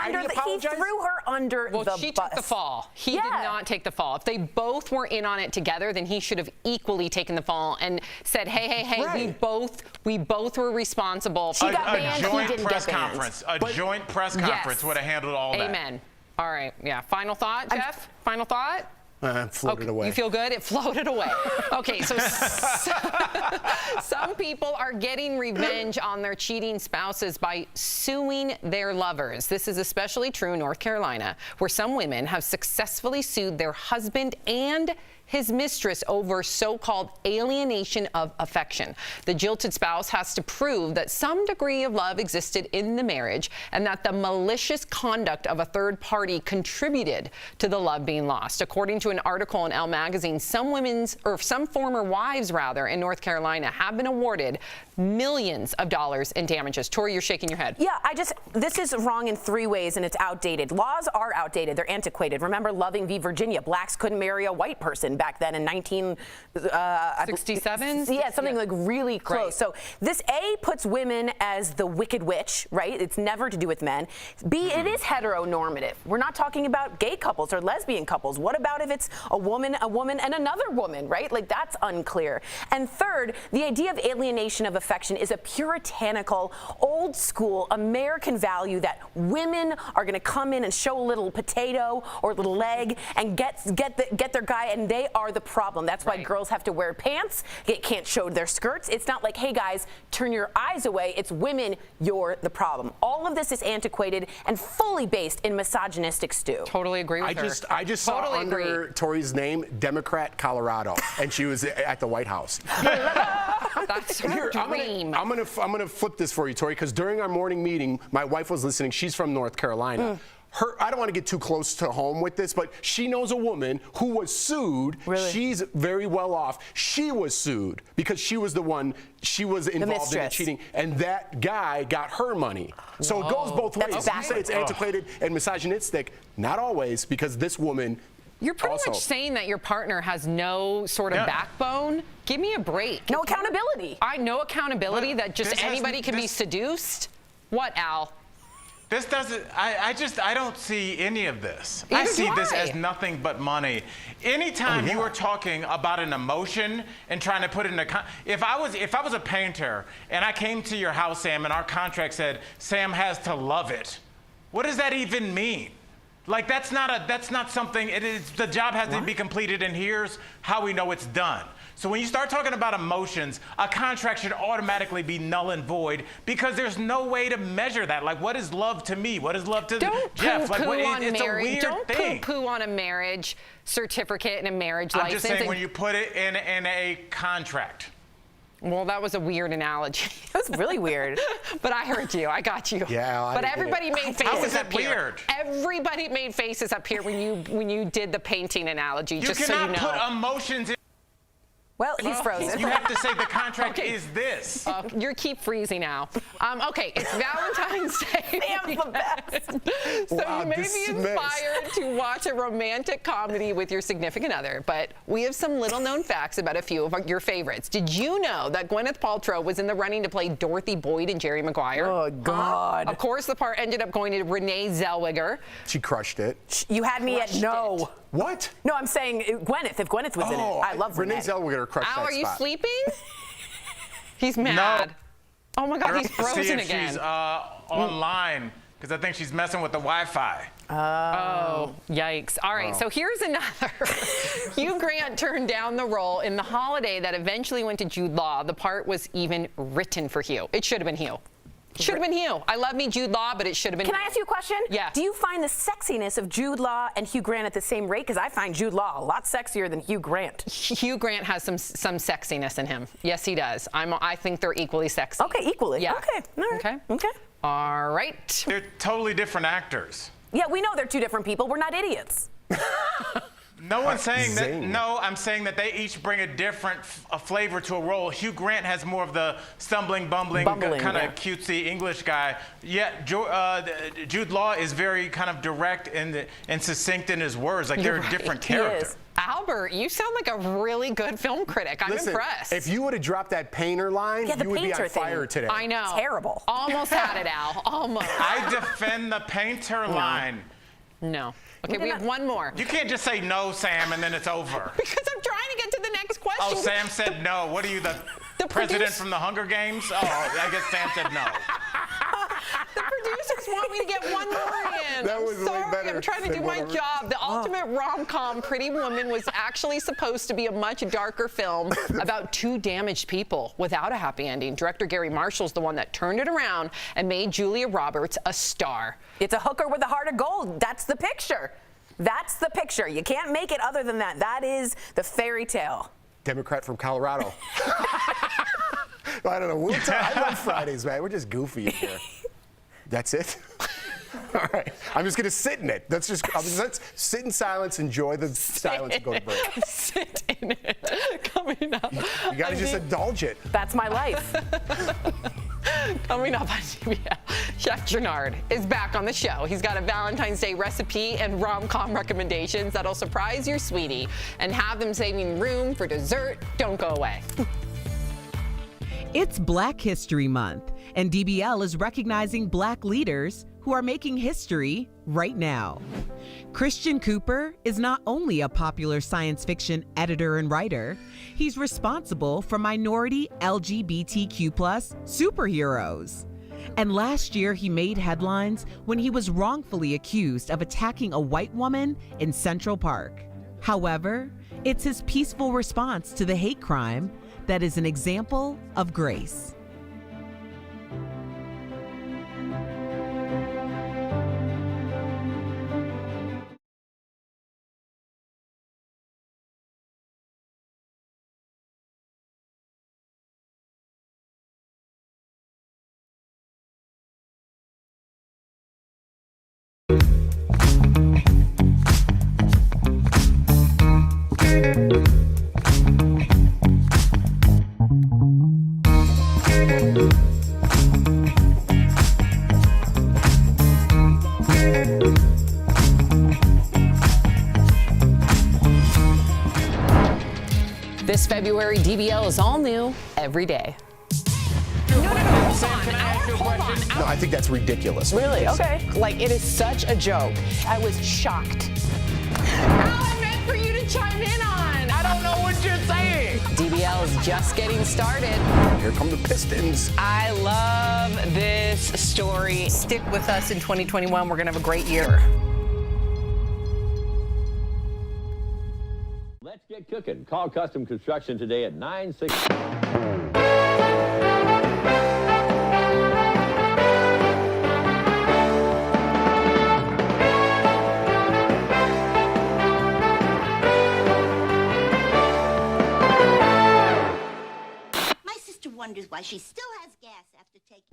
under the Well, she took the fall. He did not take the fall. If they both were in on it together, then he should have equally taken the fall and said, hey, right. we both were responsible. She got banned, he didn't get banned. A joint press conference would have handled all that. Amen. All right. Yeah. Final thought, Jeff? Final thought? Floated away. You feel good? It floated away. Okay, so some people are getting revenge on their cheating spouses by suing their lovers. This is especially true in North Carolina, where some women have successfully sued their husband and his mistress over so-called alienation of affection. The jilted spouse has to prove that some degree of love existed in the marriage and that the malicious conduct of a third party contributed to the love being lost. According to an article in Elle magazine, some former wives in North Carolina have been awarded millions of dollars in damages. Tori, you're shaking your head. Yeah, this is wrong in 3 ways, and it's outdated. Laws are outdated. They're antiquated. Remember Loving v. Virginia. Blacks couldn't marry a white person back then in 1967? Yeah, something like really close. Right. So this A puts women as the wicked witch, right? It's never to do with men. B, it is heteronormative. We're not talking about gay couples or lesbian couples. What about if it's a woman, and another woman, right? Like, that's unclear. And third, the idea of alienation of affection is a puritanical, old school American value that women are going to come in and show a little potato or a little leg and get their guy, and they are the problem. That's why girls have to wear pants. They can't show their skirts. It's not like, hey guys, turn your eyes away. It's women, you're the problem. All of this is antiquated and fully based in misogynistic stew. Totally agree with her. I just saw under Tori's name, Democrat Colorado, and she was at the White House. That's her dream. I'm gonna flip this for you, Tori, because during our morning meeting, my wife was listening. She's from North Carolina. I don't want to get too close to home with this, but she knows a woman who was sued. Really? She's very well off. She was sued because she was the one, she was involved in the cheating, and that guy got her money. So it goes both ways. You say it's antiquated and misogynistic, not always, because this woman. You're pretty much saying that your partner has no sort of backbone. Give me a break. No accountability. No accountability, that just anybody can be seduced. What, Al? This doesn't, I don't see any of this. I see this as nothing but money. Anytime you are talking about an emotion and trying to put it in if I was a painter and I came to your house, Sam, and our contract said, Sam has to love it, what does that even mean? Like, that's not something, the job has to be completed, and here's how we know it's done. So when you start talking about emotions, a contract should automatically be null and void because there's no way to measure that. Like, what is love to me? What is love to Jeff? Like, it's a weird thing. Don't poo-poo on a marriage certificate and a marriage license. I'm just saying when you put it in a contract. Well, that was a weird analogy. That was really weird. But I heard you. I got you. Yeah. But everybody made faces up here. Weird? Everybody made faces up here when you did the painting analogy. You just cannot so you know. put emotions in. Well, he's frozen. You have to say the contract is this. You keep freezing now. Okay, it's Valentine's Day. Sam's the best. So you may be inspired to watch a romantic comedy with your significant other, but we have some little-known facts about a few of your favorites. Did you know that Gwyneth Paltrow was in the running to play Dorothy Boyd in Jerry Maguire? Oh, God. Of course, the part ended up going to Renee Zellweger. She crushed it. You had me at no. What? No, I'm saying Gwyneth. If Gwyneth was in it, I love Renee. Renee Zellweger crushed that spot. Are you sleeping? He's mad. No. Oh my God, he's frozen again. She's online because I think she's messing with the Wi-Fi. Oh, yikes. All right, so here's another. Hugh Grant turned down the role in The Holiday that eventually went to Jude Law. The part was even written for Hugh. It should have been Hugh. Should have been Hugh. I love me Jude Law, but it should have been Can I ask you a question? Yeah. Do you find the sexiness of Jude Law and Hugh Grant at the same rate? Because I find Jude Law a lot sexier than Hugh Grant. Hugh Grant has some sexiness in him. Yes, he does. I think they're equally sexy. Okay, equally. Yeah. Okay. All right. Okay. Okay. All right. They're totally different actors. Yeah, we know they're two different people. We're not idiots. No one's saying that. No, I'm saying that they each bring a different flavor to a role. Hugh Grant has more of the stumbling, bumbling kind of cutesy English guy. Yet Jude Law is very kind of direct and succinct in his words. Like they're a different character. Albert, you sound like a really good film critic. I'm impressed. If you would have dropped that painter line, you would be on fire today. I know. Terrible. Almost had it, Al. Almost. I defend the painter line. No. Okay, we have one more. You can't just say no, Sam, and then it's over. Because I'm trying to get to the next question. Oh, Sam said no. What are you, the president from the Hunger Games? Oh, I guess Sam said no. The producers want me to get one more in. That was sorry, way better I'm trying to do my job. The ultimate rom-com, Pretty Woman, was actually supposed to be a much darker film about two damaged people without a happy ending. Director Gary Marshall's the one that turned it around and made Julia Roberts a star. It's a hooker with a heart of gold. That's the picture. That's the picture. You can't make it other than that. That is the fairy tale. Democrat from Colorado. I don't know. We'll I love Fridays, man. We're just goofy in here. That's it? All right. I'm just going to sit in it. Let's sit in silence, enjoy the silence, and go to break. Sit in it. Coming up. You got to just indulge it. That's my life. Coming up on DBL, Chef Gennard is back on the show. He's got a Valentine's Day recipe and rom-com recommendations that'll surprise your sweetie and have them saving room for dessert. Don't go away. It's Black History Month, and DBL is recognizing Black leaders who are making history right now. Christian Cooper is not only a popular science fiction editor and writer, he's responsible for minority LGBTQ+ superheroes. And last year he made headlines when he was wrongfully accused of attacking a white woman in Central Park. However, it's his peaceful response to the hate crime that is an example of grace. This February, DBL is all new every day. Sam, can I ask you a question? No, I think that's ridiculous. Really? Okay. Like, it is such a joke. I was shocked. How I meant for you to chime in on. I don't know what you're saying. DBL is just getting started. Here come the Pistons. I love this story. Stick with us in 2021. We're going to have a great year. Let's get cooking. Call Custom Construction today at 960. My sister wonders why she still has gas after taking.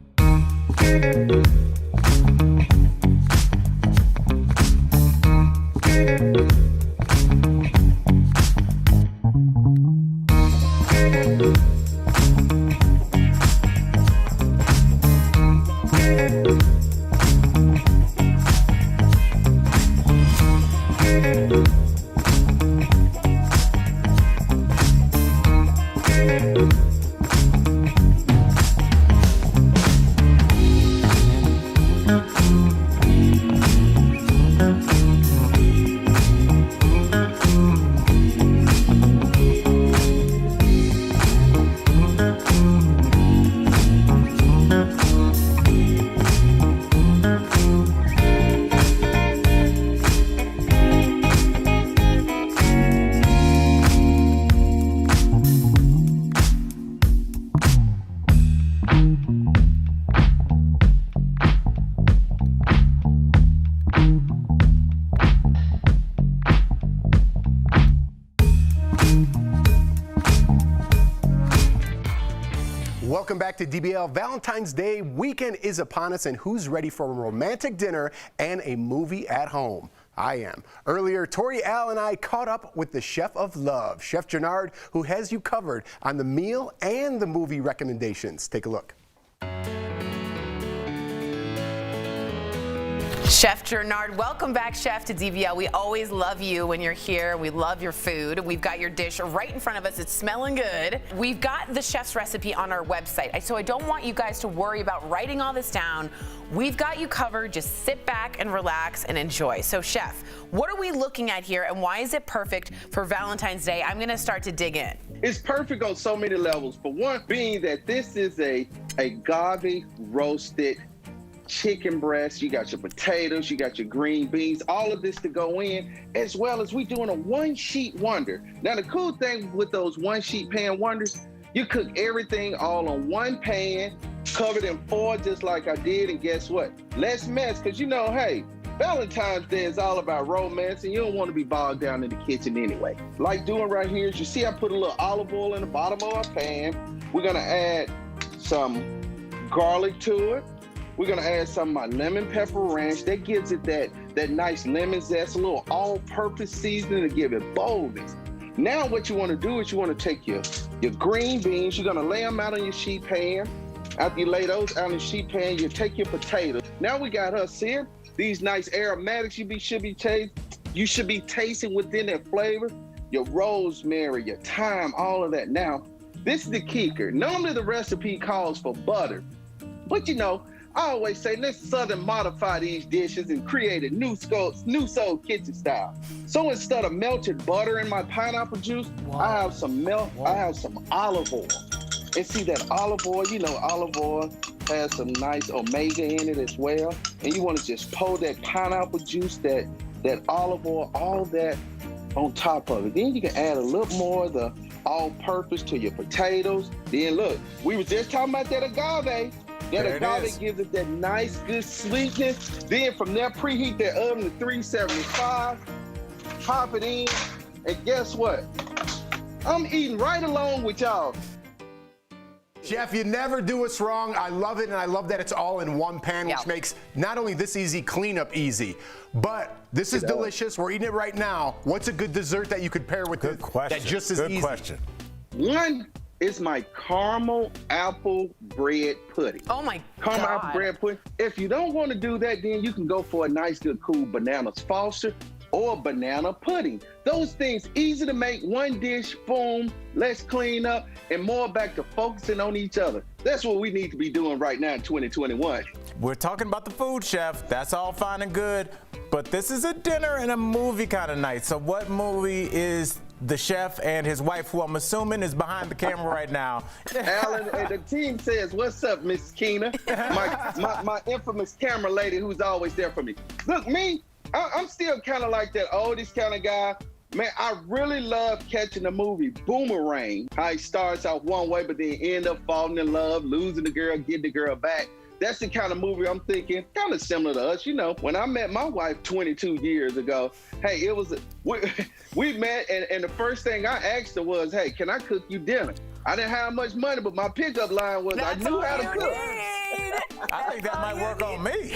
Welcome back to DBL. Valentine's Day weekend is upon us, and who's ready for a romantic dinner and a movie at home? I am. Earlier, Tori Al and I caught up with the Chef of Love, Chef Gennard, who has you covered on the meal and the movie recommendations. Take a look. Chef Gennard, welcome back, Chef, to DBL. We always love you when you're here. We love your food. We've got your dish right in front of us. It's smelling good. We've got the chef's recipe on our website, so I don't want you guys to worry about writing all this down. We've got you covered. Just sit back and relax and enjoy. So, Chef, what are we looking at here, and why is it perfect for Valentine's Day? I'm going to start to dig in. It's perfect on so many levels. For one, being that this is a agave roasted chicken breast, you got your potatoes, you got your green beans, all of this to go in, as well as we doing a one-sheet wonder. Now, the cool thing with those one-sheet pan wonders, you cook everything all on one pan, covered in foil just like I did, and guess what? Less mess, because hey, Valentine's Day is all about romance, and you don't want to be bogged down in the kitchen anyway. Like doing right here is, you see I put a little olive oil in the bottom of our pan. We're gonna add some garlic to it. We're gonna add some of my lemon pepper ranch. That gives it that nice lemon zest, a little all-purpose seasoning to give it boldness. Now what you wanna do is you wanna take your green beans, you're gonna lay them out on your sheet pan. After you lay those out in the sheet pan, you take your potatoes. Now we got us here. These nice aromatics you should be tasting within that flavor. Your rosemary, your thyme, all of that. Now, this is the kicker. Normally the recipe calls for butter, but you know, I always say let's southern modify these dishes and create a new soul kitchen style. So instead of melted butter in my pineapple juice, I have some olive oil. And see that olive oil, you know, olive oil has some nice omega in it as well. And you want to just pour that pineapple juice, that olive oil, all that on top of it. Then you can add a little more of the all-purpose to your potatoes. Then look, we were just talking about that agave. That agave gives it that nice, good sweetness. Then from there, preheat that oven to 375. Pop it in. And guess what? I'm eating right along with y'all. Chef, you never do us wrong. I love it, and I love that it's all in one pan, which makes not only this easy, cleanup easy, but this is delicious. We're eating it right now. What's a good dessert that you could pair with it that just is easy? Good question. One is my caramel apple bread pudding. Oh my Caramel God. apple bread pudding. If you don't want to do that, then you can go for a nice, good, cool bananas Foster or banana pudding. Those things easy to make, one dish, boom, let's clean up, and more back to focusing on each other. That's what we need to be doing right now in 2021. We're talking about the food, Chef. That's all fine and good, but this is a dinner and a movie kind of night. So what movie is the chef and his wife, who I'm assuming is behind the camera right now? Alan, and the team says, what's up, Miss Keena? My infamous camera lady who's always there for me. Look, me, I'm still kind of like that oldest kind of guy. Man, I really love catching the movie Boomerang. How he starts out one way, but then end up falling in love, losing the girl, getting the girl back. That's the kind of movie I'm thinking, kind of similar to us. You know, when I met my wife 22 years ago, hey, it was, we met, and the first thing I asked her was, hey, can I cook you dinner? I didn't have much money, but my pickup line was, I knew how to cook. I think that might work on me.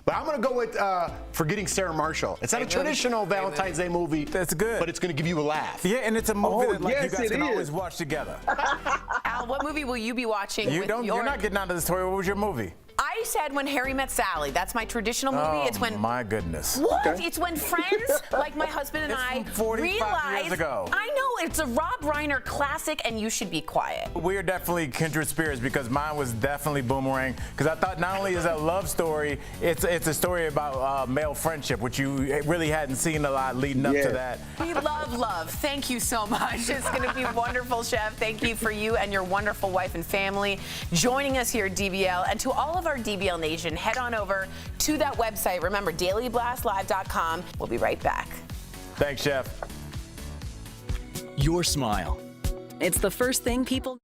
But I'm going to go with Forgetting Sarah Marshall. It's not a traditional Valentine's Day movie. That's good. But it's going to give you a laugh. Yeah, and it's a movie that you guys can always watch together. Al, what movie will you be watching? You're not getting out of the story. What was your movie? I said When Harry Met Sally. That's my traditional movie. Oh, it's when my goodness. What? Okay. It's when friends, like my husband and I, 45 years ago. I know, it's a Rob Reiner classic, and you should be quiet. We are definitely kindred spirits, because mine was definitely Boomerang, because I thought not only is it a love story, it's a story about male friendship, which you really hadn't seen a lot leading up to that. We love love. Thank you so much. It's going to be wonderful, Chef. Thank you for you and your wonderful wife and family joining us here at DBL. And to all of our DBL Nation, head on over to that website. Remember, dailyblastlive.com. We'll be right back. Thanks, Chef. Your smile. It's the first thing people...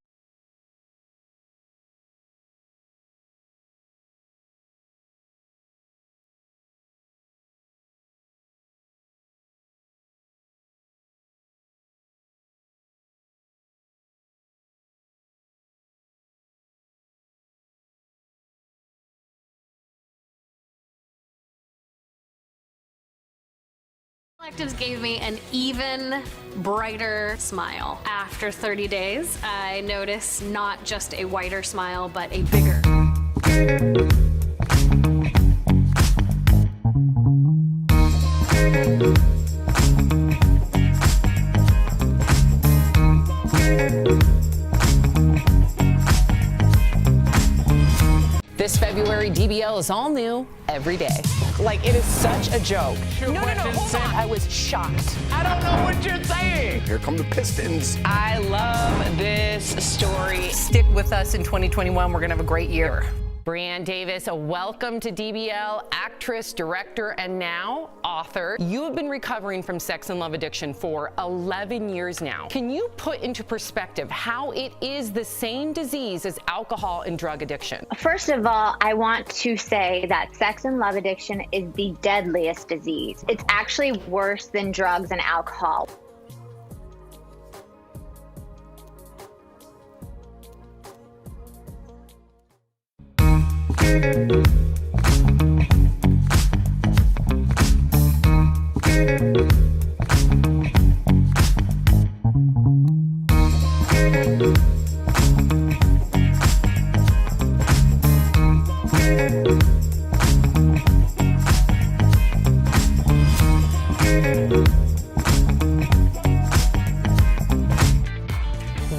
Collectives gave me an even brighter smile. After 30 days, I noticed not just a whiter smile, but a bigger. This February, DBL is all new every day. Like, it is such a joke. No, hold on. I was shocked. I don't know what you're saying. Here come the Pistons. I love this story. Stick with us in 2021. We're going to have a great year. Brianne Davis, welcome to DBL, actress, director, and now author. You have been recovering from sex and love addiction for 11 years now. Can you put into perspective how it is the same disease as alcohol and drug addiction? First of all, I want to say that sex and love addiction is the deadliest disease. It's actually worse than drugs and alcohol.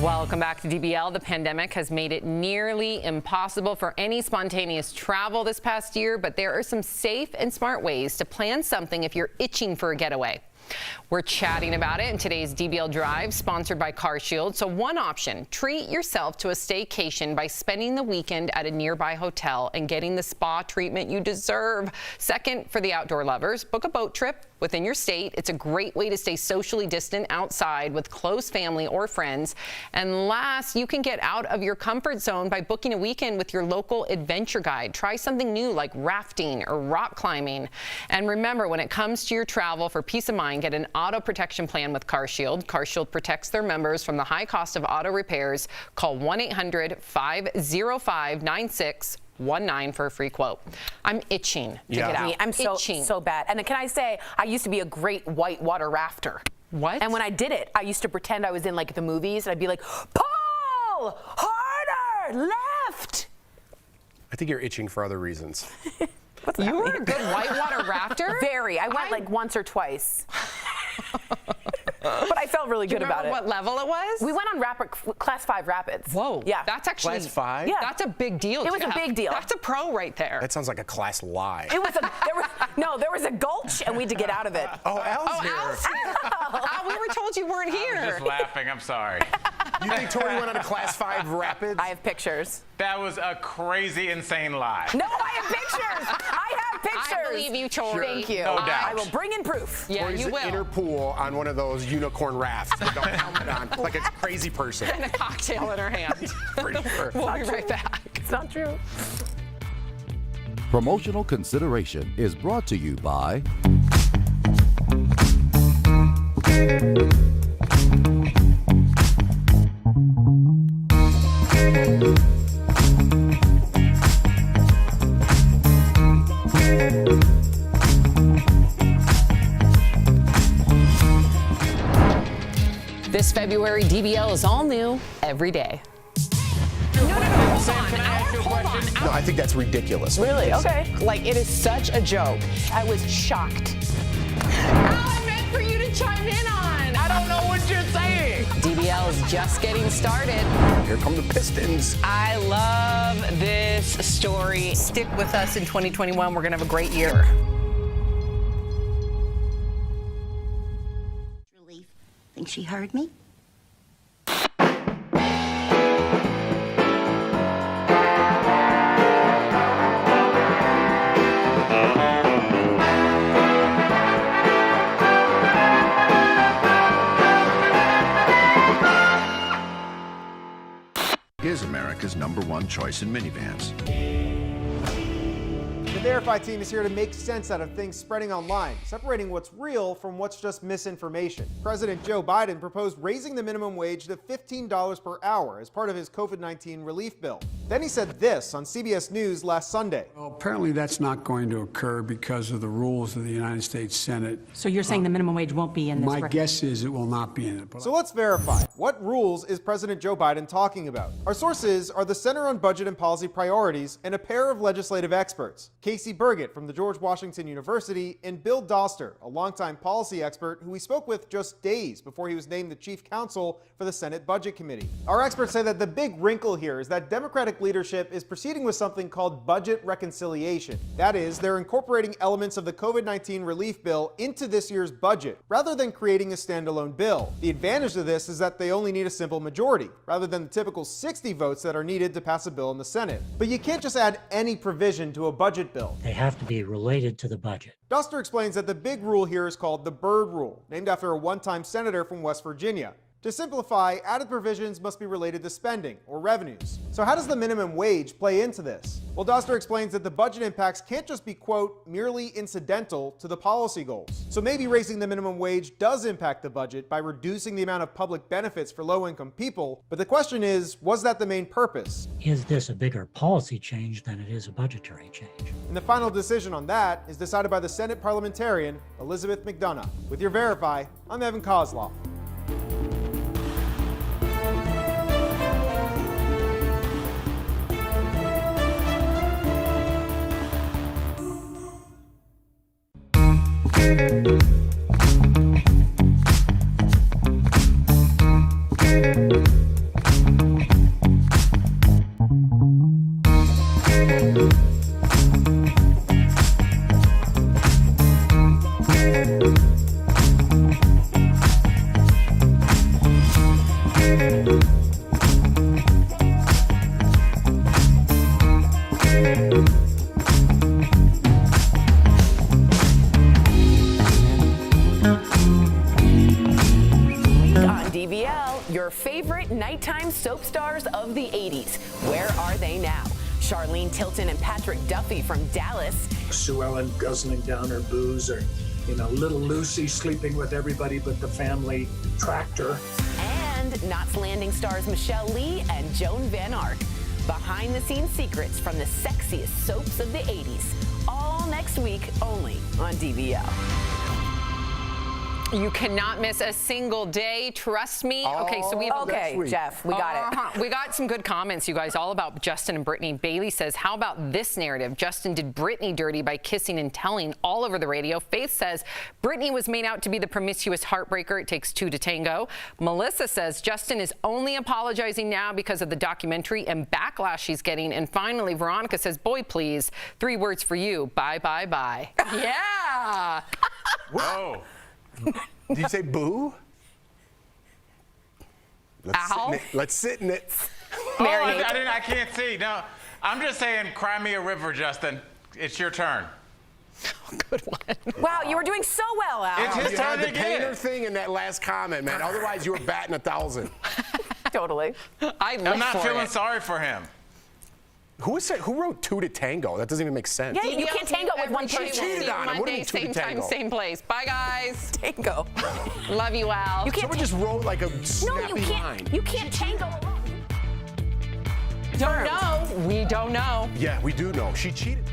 Welcome back to DBL. The pandemic has made it nearly impossible for any spontaneous travel this past year, but there are some safe and smart ways to plan something if you're itching for a getaway. We're chatting about it in today's DBL Drive, sponsored by CarShield. So one option, treat yourself to a staycation by spending the weekend at a nearby hotel and getting the spa treatment you deserve. Second, for the outdoor lovers, book a boat trip within your state. It's a great way to stay socially distant outside with close family or friends. And last, you can get out of your comfort zone by booking a weekend with your local adventure guide. Try something new like rafting or rock climbing. And remember, when it comes to your travel, for peace of mind, get an auto protection plan with CarShield. CarShield protects their members from the high cost of auto repairs. Call 1-800-505-9619 for a free quote. I'm itching to get out. I'm so bad. And can I say, I used to be a great whitewater rafter. What? And when I did it, I used to pretend I was in like the movies, and I'd be like, Paul, harder, left. I think you're itching for other reasons. You were a good whitewater rafter? Very. I went like once or twice. But I felt really good about it. What level it was? We went on class 5 rapids. Whoa. Yeah. That's actually Class 5? Yeah. That's a big deal. It was a big deal. That's a pro right there. That sounds like a class lie. It was there was a gulch, and we had to get out of it. Oh, Al's here. Al's here. Al, we were told you weren't here. I was just laughing. I'm sorry. You think Tori went on a class 5 rapids? I have pictures. That was a crazy, insane lie. No, I have pictures. I have pictures. I believe you, Tori. Thank you. No doubt. I will bring in proof. Yeah, Tori's you will. in her pool on one of those unicorn rafts with a helmet on, like a crazy person. And a cocktail in her hand. For sure. We'll be right back. It's not true. Promotional consideration is brought to you by This February, DBL is all new every day. Hold on. No, I think that's ridiculous. Really? Okay. Like, it is such a joke. I was shocked. I meant for you to chime in on. I don't know what you're saying. DBL is just getting started. Here come the Pistons. I love this story. Stick with us in 2021. We're going to have a great year. Relief. Think she heard me? Is America's #1 choice in minivans. The Verify team is here to make sense out of things spreading online, separating what's real from what's just misinformation. President Joe Biden proposed raising the minimum wage to $15 per hour as part of his COVID-19 relief bill. Then he said this on CBS News last Sunday. Well, apparently that's not going to occur because of the rules of the United States Senate. So you're saying the minimum wage won't be in this? My guess is it will not be in it. But So let's verify. What rules is President Joe Biden talking about? Our sources are the Center on Budget and Policy Priorities and a pair of legislative experts, Casey Burgett from the George Washington University and Bill Doster, a longtime policy expert who we spoke with just days before he was named the chief counsel for the Senate Budget Committee. Our experts say that the big wrinkle here is that Democratic Trump leadership is proceeding with something called budget reconciliation. That is, they're incorporating elements of the COVID-19 relief bill into this year's budget, rather than creating a standalone bill. The advantage of this is that they only need a simple majority, rather than the typical 60 votes that are needed to pass a bill in the Senate. But you can't just add any provision to a budget bill. They have to be related to the budget. Duster explains that the big rule here is called the Byrd Rule, named after a one-time senator from West Virginia. To simplify, added provisions must be related to spending or revenues. So how does the minimum wage play into this? Well, Duster explains that the budget impacts can't just be, quote, merely incidental to the policy goals. So maybe raising the minimum wage does impact the budget by reducing the amount of public benefits for low-income people, but the question is, was that the main purpose? Is this a bigger policy change than it is a budgetary change? And the final decision on that is decided by the Senate parliamentarian, Elizabeth McDonough. With your Verify, I'm Evan Kozloff. DBL, your favorite nighttime soap stars of the 80s. Where are they now? Charlene Tilton and Patrick Duffy from Dallas. Sue Ellen guzzling down her booze, or, little Lucy sleeping with everybody but the family tractor. And Knots Landing stars Michelle Lee and Joan Van Ark. Behind the scenes secrets from the sexiest soaps of the 80s. All next week only on DBL. You cannot miss a single day. Trust me. Okay, so we've Jeff, we got it. We got some good comments, you guys, all about Justin and Brittany. Bailey says, how about this narrative? Justin did Brittany dirty by kissing and telling all over the radio. Faith says, Brittany was made out to be the promiscuous heartbreaker. It takes two to tango. Melissa says, Justin is only apologizing now because of the documentary and backlash she's getting. And finally, Veronica says, boy, please, 3 words for you. Bye, bye, bye. Yeah. Whoa. Did you say boo? Let's sit in it. I can't see. No, I'm just saying, cry me a river, Justin. It's your turn. Good one. Wow, you were doing so well, Al. It's his turn again. The painter thing in that last comment, man. Otherwise, you were batting 1,000. Totally. I'm not feeling sorry for him. Who wrote 2 to tango? That doesn't even make sense. Yeah, you can't tango with one person. Cheated on him. What do you mean 2 to same tango? time, same place. Bye, guys. Tango. Love you, Al. You can't. Someone just wrote like a snappy line. You can't tango alone. Don't know. We don't know. Yeah, we do know. She cheated.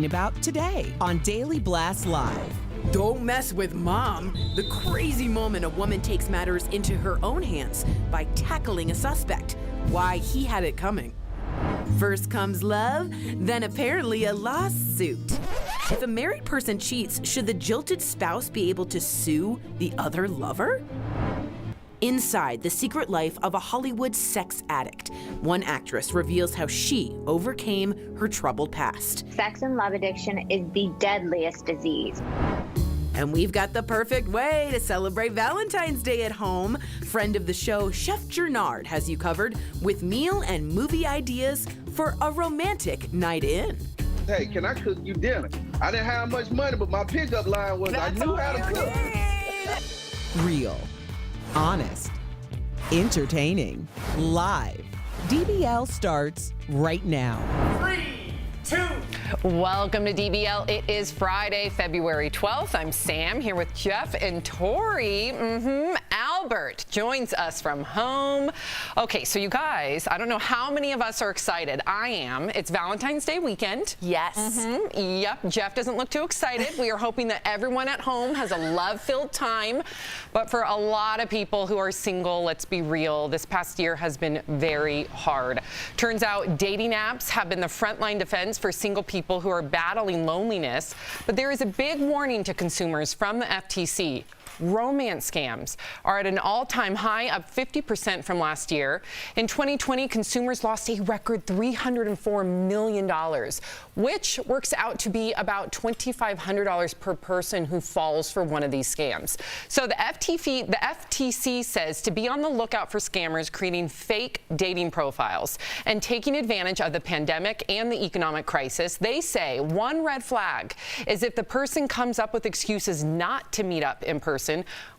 About today on Daily Blast Live. Don't mess with mom. The crazy moment a woman takes matters into her own hands by tackling a suspect. Why he had it coming. First comes love, then apparently a lawsuit. If a married person cheats, should the jilted spouse be able to sue the other lover? Inside the secret life of a Hollywood sex addict, one actress reveals how she overcame her troubled past. Sex and love addiction is the deadliest disease. And we've got the perfect way to celebrate Valentine's Day at home. Friend of the show, Chef Jernard, has you covered with meal and movie ideas for a romantic night in. Hey, can I cook you dinner? I didn't have much money, but my pickup line was I knew how to cook. Real, honest, entertaining, live. DBL starts right now. 3, 2. Welcome to DBL. It is Friday, February 12th. I'm Sam here with Jeff and Tori. Albert joins us from home. Okay, so you guys, I don't know how many of us are excited. I am. It's Valentine's Day weekend. Yes. Yep. Jeff doesn't look too excited. We are hoping that everyone at home has a love-filled time. But for a lot of people who are single, let's be real, this past year has been very hard. Turns out dating apps have been the frontline defense for single people who are battling loneliness. But there is a big warning to consumers from the FTC. Romance scams are at an all-time high, up 50% from last year. In 2020, consumers lost a record $304 million, which works out to be about $2,500 per person who falls for one of these scams. So the FTC says to be on the lookout for scammers creating fake dating profiles and taking advantage of the pandemic and the economic crisis. They say one red flag is if the person comes up with excuses not to meet up in person,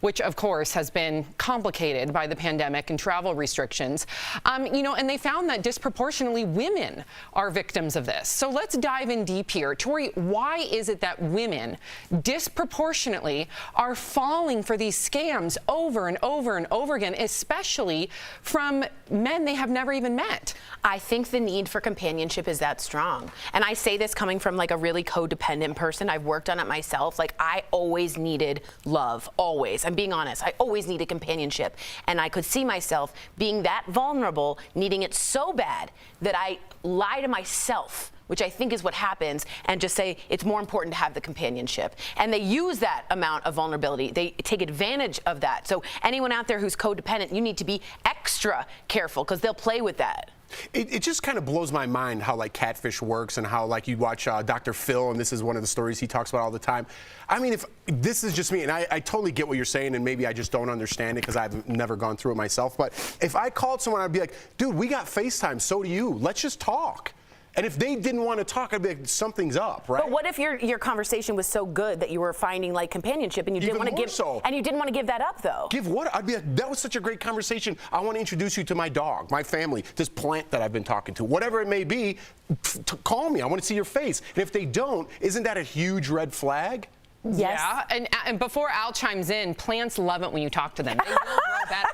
which of course has been complicated by the pandemic and travel restrictions. And they found that disproportionately women are victims of this. So let's dive in deep here. Tori, why is it that women disproportionately are falling for these scams over and over and over again, especially from men they have never even met? I think the need for companionship is that strong. And I say this coming from like a really codependent person. I've worked on it myself. Like I always needed love. Always. I'm being honest. I always needed companionship. And I could see myself being that vulnerable, needing it so bad that I lie to myself, which I think is what happens, and just say it's more important to have the companionship. And they use that amount of vulnerability. They take advantage of that. So anyone out there who's codependent, you need to be extra careful because they'll play with that. It just kind of blows my mind how like catfish works and how like you watch Dr. Phil, and this is one of the stories he talks about all the time. I mean, if this is just me, and I totally get what you're saying, and maybe I just don't understand it because I've never gone through it myself, but if I called someone, I'd be like, dude, we got FaceTime, so do you. Let's just talk. And if they didn't want to talk, I'd be like, something's up, right? But what if your conversation was so good that you were finding like companionship and you didn't want to give and you didn't want to give that up though? Give what? I'd be like, that was such a great conversation. I want to introduce you to my dog, my family, this plant that I've been talking to, whatever it may be. Call me. I want to see your face. And if they don't, isn't that a huge red flag? Yes. Yeah. And before Al chimes in, plants love it when you talk to them. They will grow better.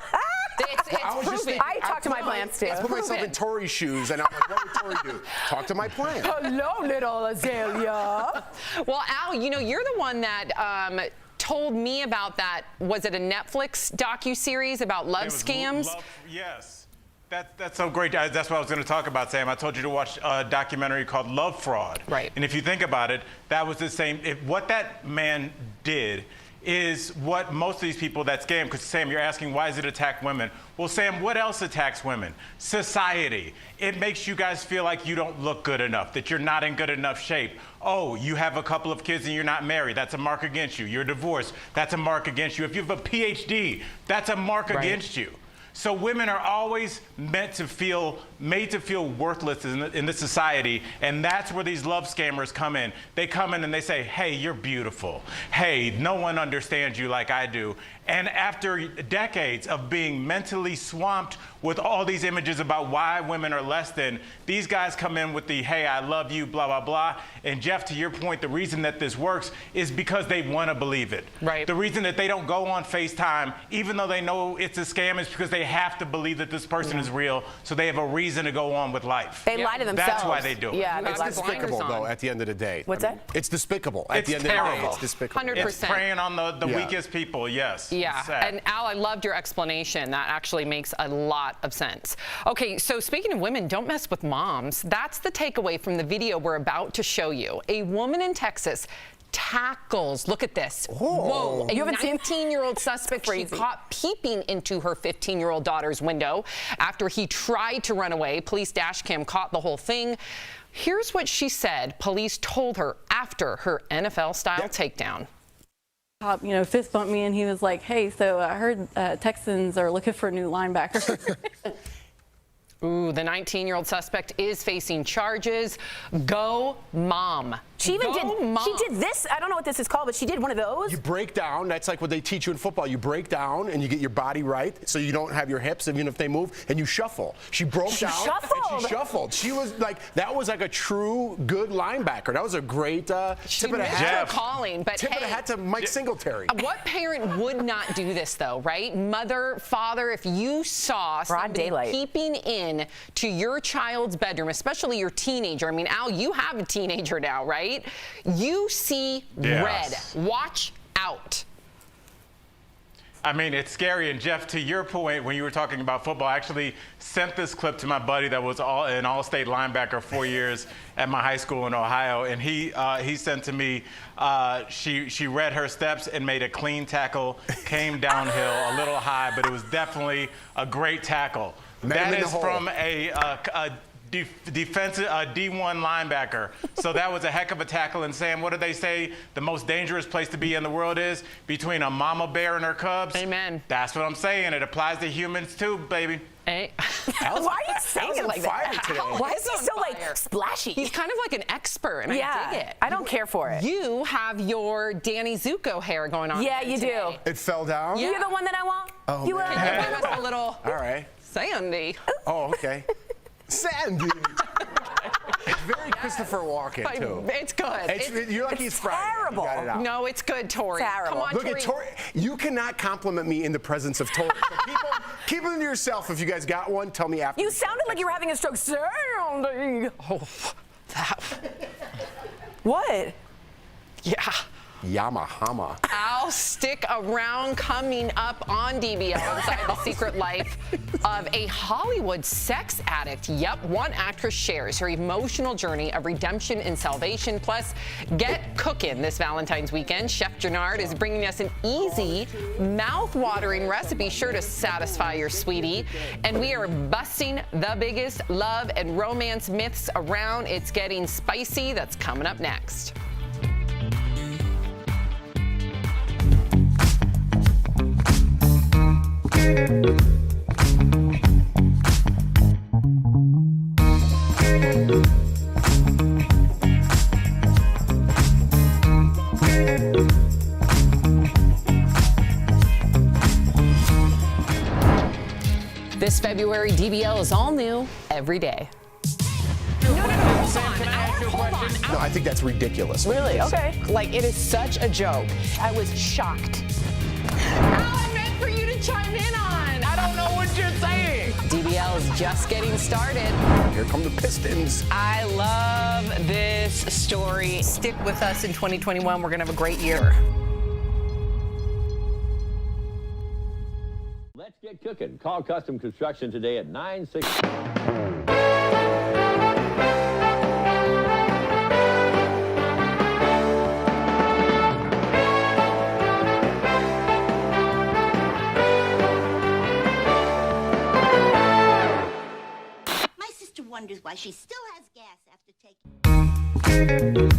It's proven. I talk to my plants too. I put myself in Tori's shoes, and I'm like, what would Tori do? Talk to my plant. Hello, little azalea. Well, Al, you're the one that told me about that. Was it a Netflix docuseries about love scams? Yes. That's so great. That's what I was going to talk about, Sam. I told you to watch a documentary called Love Fraud. Right. And if you think about it, that was the same. What that man did is what most of these people that scam, because Sam, you're asking why does it attack women? Well, Sam, what else attacks women? Society. It makes you guys feel like you don't look good enough, that you're not in good enough shape. Oh, you have a couple of kids and you're not married. That's a mark against you. You're divorced. That's a mark against you. If you have a PhD, that's a mark against you. So women are always made to feel worthless in this society, and that's where these love scammers come in. They come in and they say, hey, you're beautiful. Hey, no one understands you like I do. And after decades of being mentally swamped with all these images about why women are less than, these guys come in with the, hey, I love you, blah, blah, blah. And Jeff, to your point, the reason that this works is because they want to believe it. Right. The reason that they don't go on FaceTime, even though they know it's a scam, is because they have to believe that this person is real, so they have a reason to go on with life. They lie to themselves. That's why they do it. Yeah, it's despicable, though, at the end of the day. What's that? It's despicable. At the end of the day, it's despicable. 100%. It's preying on the weakest people, yes. Yeah, and Al, I loved your explanation. That actually makes a lot of sense. Okay, so speaking of women, don't mess with moms. That's the takeaway from the video we're about to show you. A woman in Texas tackles, look at this. Whoa, a 19-year-old suspect she caught peeping into her 15-year-old daughter's window after he tried to run away. Police dash cam caught the whole thing. Here's what she said police told her after her NFL-style takedown. Cop, fist bumped me, and he was like, hey, so I heard Texans are looking for a new linebacker. Ooh, the 19-year-old suspect is facing charges. Go mom. She even did this. I don't know what this is called, but she did one of those. You break down. That's like what they teach you in football. You break down and you get your body right so you don't have your hips even if they move, and you shuffle. She broke down and she shuffled. She was like, that was like a true good linebacker. That was a great tip of the hat. Calling, but tip of the hat to Mike Singletary. What parent would not do this though, right? Mother, father, if you saw somebody peeping in to your child's bedroom, especially your teenager. I mean, Al, you have a teenager now, right? You see red. Watch out. I mean, it's scary. And Jeff, to your point, when you were talking about football, I actually sent this clip to my buddy that was an all-state linebacker 4 years at my high school in Ohio. And he sent to me, she read her steps and made a clean tackle, came downhill a little high, but it was definitely a great tackle. That is from a defensive D1 linebacker. So that was a heck of a tackle. And Sam, what do they say the most dangerous place to be in the world is? Between a mama bear and her cubs? Amen. That's what I'm saying. It applies to humans too, baby. Hey. Why are you saying it like that? Today. Why is he so splashy? He's kind of like an expert, and I dig it. I don't care for it. You have your Danny Zuko hair going on. Yeah, you do. It fell down? You're the one that I want? Oh, you Can you give us a little all right. Sandy? Oh, okay. Sandy. It's very Christopher Walken, too. It's good. You're lucky it's Friday. Terrible. You got it out. No, it's good, Tori. Terrible. Come on, Look Tori. at Tori. You cannot compliment me in the presence of Tori. So keep it to yourself. If you guys got one, tell me after. You sounded like you were having a stroke. Sandy. Oh, that. What? Yeah. Yamahama. Al, stick around. Coming up on DBL, inside the secret life of a Hollywood sex addict. Yep, one actress shares her emotional journey of redemption and salvation. Plus, get cooking this Valentine's weekend. Chef Jannard is bringing us an easy, mouth-watering recipe sure to satisfy your sweetie. And we are busting the biggest love and romance myths around. It's getting spicy. That's coming up next. This February, DBL is all new every day. No, I think that's ridiculous. Really? Okay. Like, it is such a joke. I was shocked. I meant for you to chime in on. I don't know what you're saying. DBL is just getting started. Here come the Pistons. I love this story. Stick with us in 2021. We're going to have a great year. Let's get cooking. Call Custom Construction today at 960. wonders why she still has gas after taking...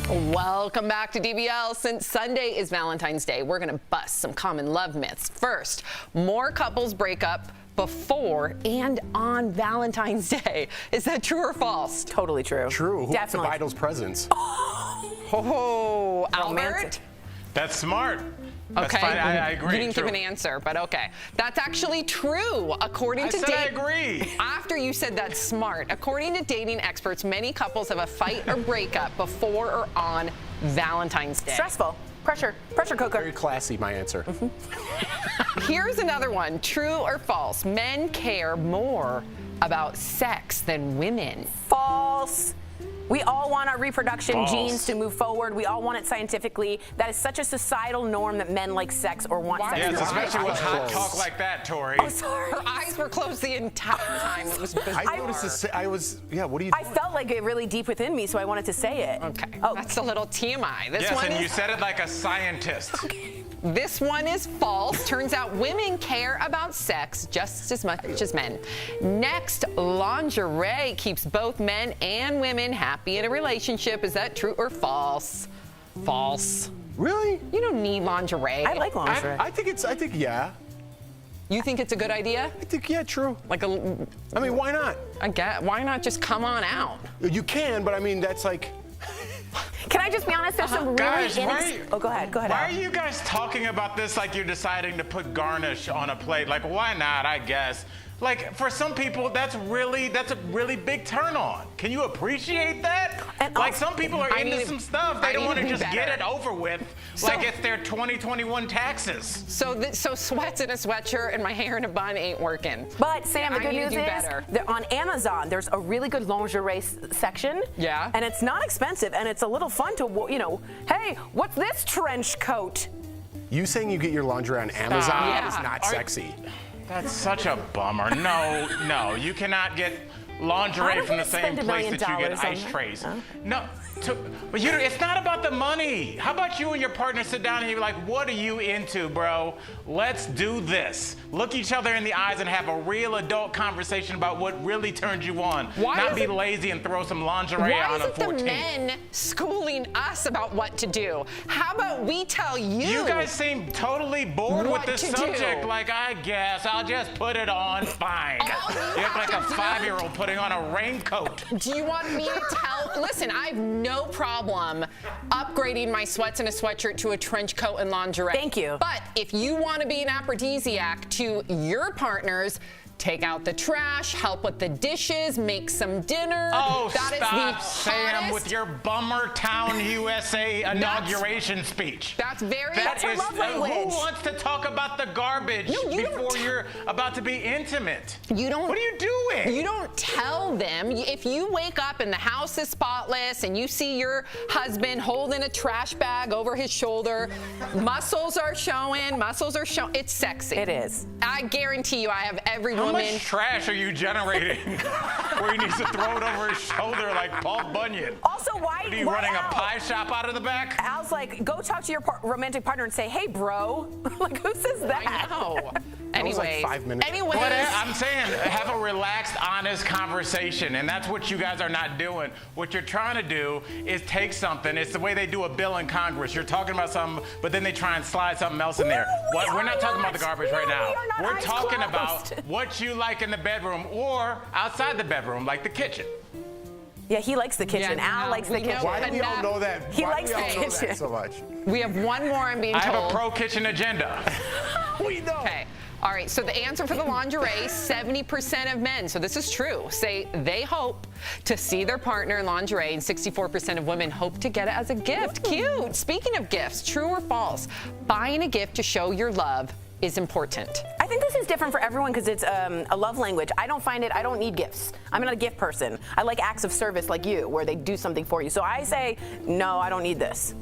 Welcome back to DBL. Since Sunday is Valentine's Day, we're going to bust some common love myths. First, more couples break up before and on Valentine's Day. Is that true or false? Totally true. True. Who wants the Definitely. Vitals presents? Oh, Albert? That's smart. That's Okay, fine. I agree. You didn't True. give an answer, but okay. That's actually true. According to I agree. After you said that's smart, according to dating experts, many couples have a fight or breakup before or on Valentine's Day. Stressful. Pressure cooker. Very classy, my answer. Here's another one. True or false? Men care more about sex than women. False. We all want our reproduction False. genes to move forward. We all want it scientifically. That is such a societal norm that men like sex or want sex. Yes, with especially with hot close. talk like that, Tori. Oh, sorry. Her eyes were closed the entire time. It was bizarre. I noticed this. I was, yeah, what are you I doing? felt like it really deep within me, so I wanted to say it. Okay, Oh. that's a little TMI. This Yes, one and is you said it like a scientist. This one is false. Turns out women care about sex just as much as men. Next, lingerie keeps both men and women happy in a relationship. Is that true or false? False. Really? You don't need lingerie. I like lingerie. I think, yeah. You think it's a good idea? I think, yeah, true. Like a, I mean, why not? I get. Why not just come on out? You can, but I mean, that's like... Can I just be honest? There's some really Guys, Oh, go ahead. Go ahead. Why Al. are you guys talking about this like you're deciding to put garnish on a plate? Like, why not, I guess? Like, for some people, that's a really big turn on. Can you appreciate that? And like, also- some people are I into need to- some stuff. I They don't need want to to be just get better. it over with like it's their 2021 taxes. So sweats in a sweatshirt and my hair in a bun ain't working. But Sam, the I good need to news do is better. on Amazon, there's a really good lingerie section. Yeah. And it's not expensive, and it's a little fun to, hey, what's this trench coat? You saying you get your lingerie on Amazon Yeah. is not sexy. That's such a bummer. No, you cannot get I lingerie don't from the wanna same spend $1 place million that you get on ice that. trays. Huh? No, but it's not about the money. How about you and your partner sit down and you're like, what are you into, bro? Let's do this. Look each other in the eyes and have a real adult conversation about what really turns you on. Why Not is be it- lazy and throw some lingerie Why on a isn't the 14. men schooling us about what to do? How about we tell you? You guys seem totally bored what with this to subject. do. Like, I guess I'll just put it on. Fine. All You look like a 5-year-old putting on a raincoat. Do you want me to tell? Listen, I have no problem upgrading my sweats and a sweatshirt to a trench coat and lingerie. Thank you. But if you want to be an aphrodisiac to your partners, take out the trash, help with the dishes, make some dinner. Oh, That is stop, the Sam, hottest- with your Bummer Town USA inauguration speech. That's very. That's her love Who language. wants to talk about the garbage No, you don't before you're about to be intimate? You don't. What are you doing? You don't tell them. If you wake up and the house is spotless and you see your husband holding a trash bag over his shoulder, muscles are showing. It's sexy. It is. I guarantee you, I have every How woman. much trash are you generating where he needs to throw it over his shoulder like Paul Bunyan? Also, why are you running a pie shop out of the back? Al's like, go talk to your romantic partner and say, hey, bro. Like, who says that? I know. Anyways, like 5 minutes. Anyways. But I'm saying have a relaxed, honest conversation, and that's what you guys are not doing. What you're trying to do is take something. It's the way they do a bill in Congress. You're talking about something, but then they try and slide something else in there. We're not talking about the garbage right now. We're talking about what you like in the bedroom or outside the bedroom, like the kitchen. Yeah, he likes the kitchen. Al likes the kitchen. Why do we all know that? He Why likes do we the all know kitchen that so much? We have one more, I'm being told. I have a pro-kitchen agenda. We know. Okay. All right, so the answer for the lingerie, 70% of men, so this is true, say they hope to see their partner in lingerie, and 64% of women hope to get it as a gift. Cute. Speaking of gifts, true or false, buying a gift to show your love is important. I think this is different for everyone because it's a love language. I don't need gifts. I'm not a gift person. I like acts of service like you, where they do something for you. So I say, no, I don't need this.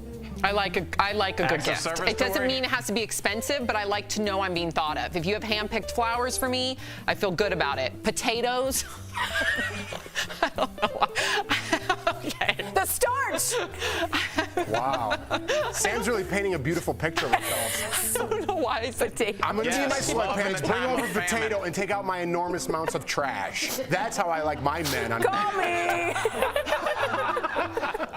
I like a good gift. It doesn't mean it has to be expensive, but I like to know I'm being thought of. If you have hand-picked flowers for me, I feel good about it. Potatoes. I don't know why. Okay. The starch. Wow. Sam's really painting a beautiful picture of herself. I don't know why I said potato. I'm going to do my sweatpants, bring over a potato, and take out my enormous amounts of trash. That's how I like my men. Call me.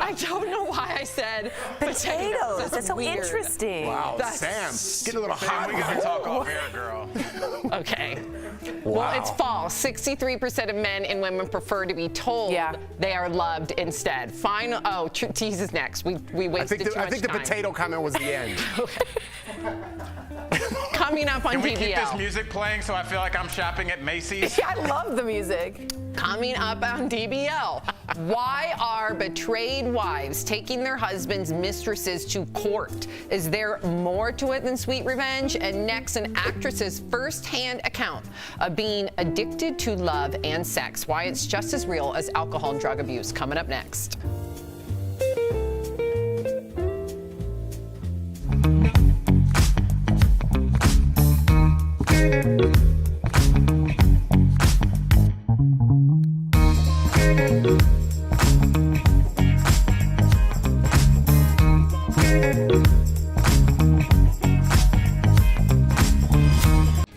I don't know why I said potatoes. That's so weird. Interesting. Wow, Sam, getting a little hot. We gotta talk off air, girl. Okay. Wow. Well, it's false. 63% of men and women prefer to be told they are loved instead. Final. Oh, tease is next. We wasted too much time. I think the potato comment was the end. Coming up on Can we DBL. keep this music playing so I feel like I'm shopping at Macy's? Yeah, I love the music. Coming up on DBL, why are betrayed wives taking their husbands' mistresses to court? Is there more to it than sweet revenge? And next, an actress's first-hand account of being addicted to love and sex. Why it's just as real as alcohol and drug abuse. Coming up next.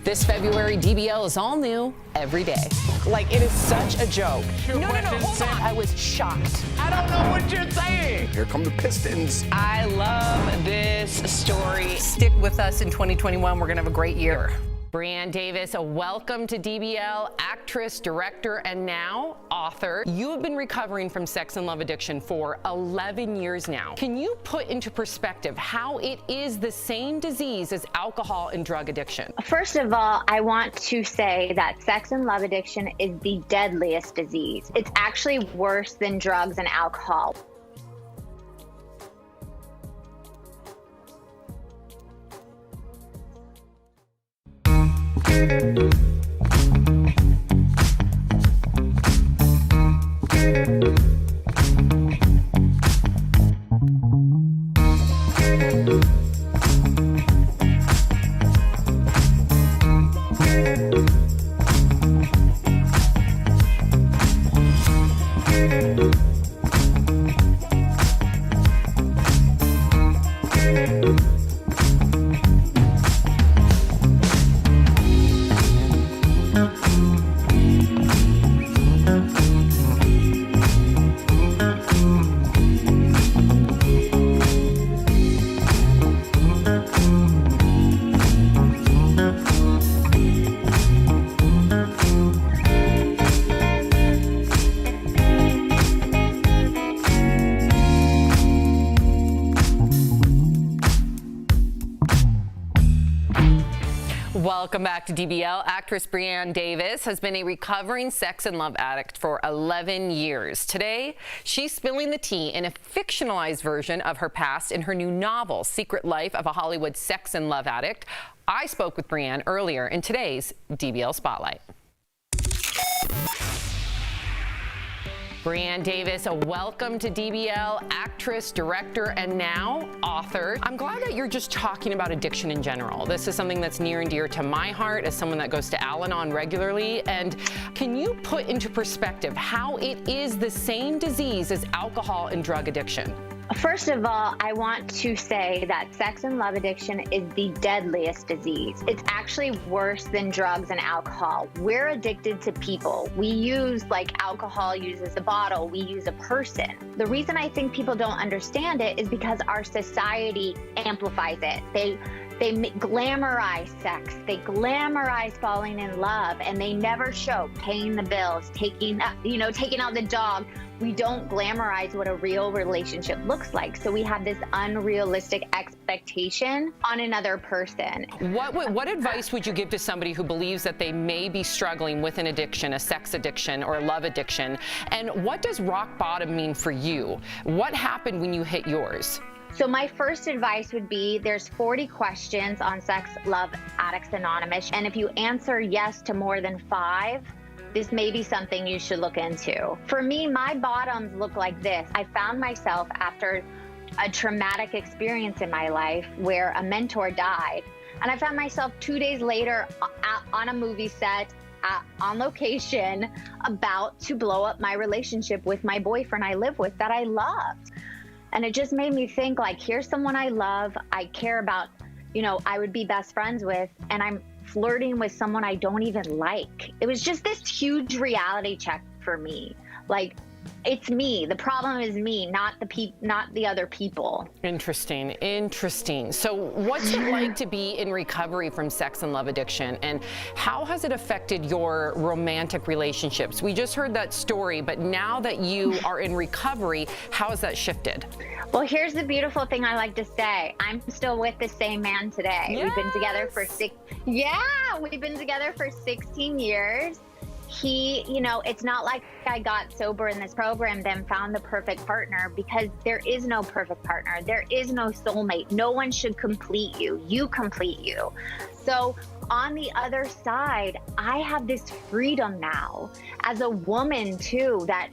This February, DBL is all new every day. Like, it is such a joke. No, hold on. I was shocked. I don't know what you're saying. Here come the Pistons. I love this story. Stick with us in 2021. We're going to have a great year. Brianne Davis, welcome to DBL, actress, director, and now author. You have been recovering from sex and love addiction for 11 years now. Can you put into perspective how it is the same disease as alcohol and drug addiction? First of all, I want to say that sex and love addiction is the deadliest disease. It's actually worse than drugs and alcohol. Welcome back to DBL. Actress Brianne Davis has been a recovering sex and love addict for 11 years. Today, she's spilling the tea in a fictionalized version of her past in her new novel, Secret Life of a Hollywood Sex and Love Addict. I spoke with Brianne earlier in today's DBL Spotlight. Brianne Davis, welcome to DBL, actress, director, and now author. I'm glad that you're just talking about addiction in general. This is something that's near and dear to my heart as someone that goes to Al-Anon regularly. And can you put into perspective how it is the same disease as alcohol and drug addiction? First of all, I want to say that sex and love addiction is the deadliest disease. It's actually worse than drugs and alcohol. We're addicted to people. We use, like alcohol uses a bottle, we use a person. The reason I think people don't understand it is because our society amplifies it. They glamorize sex, they glamorize falling in love, and they never show paying the bills, taking out the dog. We don't glamorize what a real relationship looks like. So we have this unrealistic expectation on another person. What advice would you give to somebody who believes that they may be struggling with an addiction, a sex addiction or a love addiction? And what does rock bottom mean for you? What happened when you hit yours? So my first advice would be there's 40 questions on Sex Love Addicts Anonymous. And if you answer yes to more than 5, this may be something you should look into. For me, my bottoms look like this. I found myself after a traumatic experience in my life where a mentor died. And I found myself 2 days later on a movie set, on location, about to blow up my relationship with my boyfriend I live with that I loved. And it just made me think, like, here's someone I love, I care about, I would be best friends with, and I'm flirting with someone I don't even like. It was just this huge reality check for me. Like, it's me. The problem is me, not the other people. Interesting. So what's it like to be in recovery from sex and love addiction, and how has it affected your romantic relationships? We just heard that story, but now that you are in recovery, how has that shifted? Well, here's the beautiful thing I like to say. I'm still with the same man today. Yes. We've been together for 16 years. He, it's not like I got sober in this program, then found the perfect partner, because there is no perfect partner. There is no soulmate. No one should complete you. You complete you. So on the other side, I have this freedom now as a woman too, that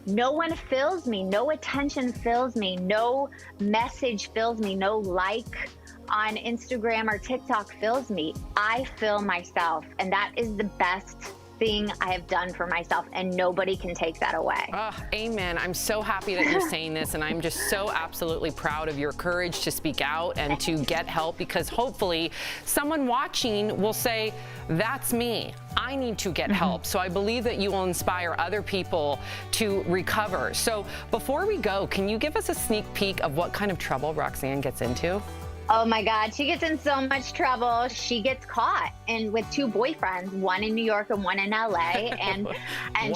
no one fills me, no attention fills me, no message fills me, no like on Instagram or TikTok fills me. I fill myself, and that is the best thing I have done for myself, and nobody can take that away. Oh, amen. I'm so happy that you're saying this, and I'm just so absolutely proud of your courage to speak out and to get help, because hopefully someone watching will say, that's me. I need to get help. So I believe that you will inspire other people to recover. So before we go, can you give us a sneak peek of what kind of trouble Roxanne gets into? Oh my God, she gets in so much trouble. She gets caught with 2 boyfriends, one in New York and one in LA. And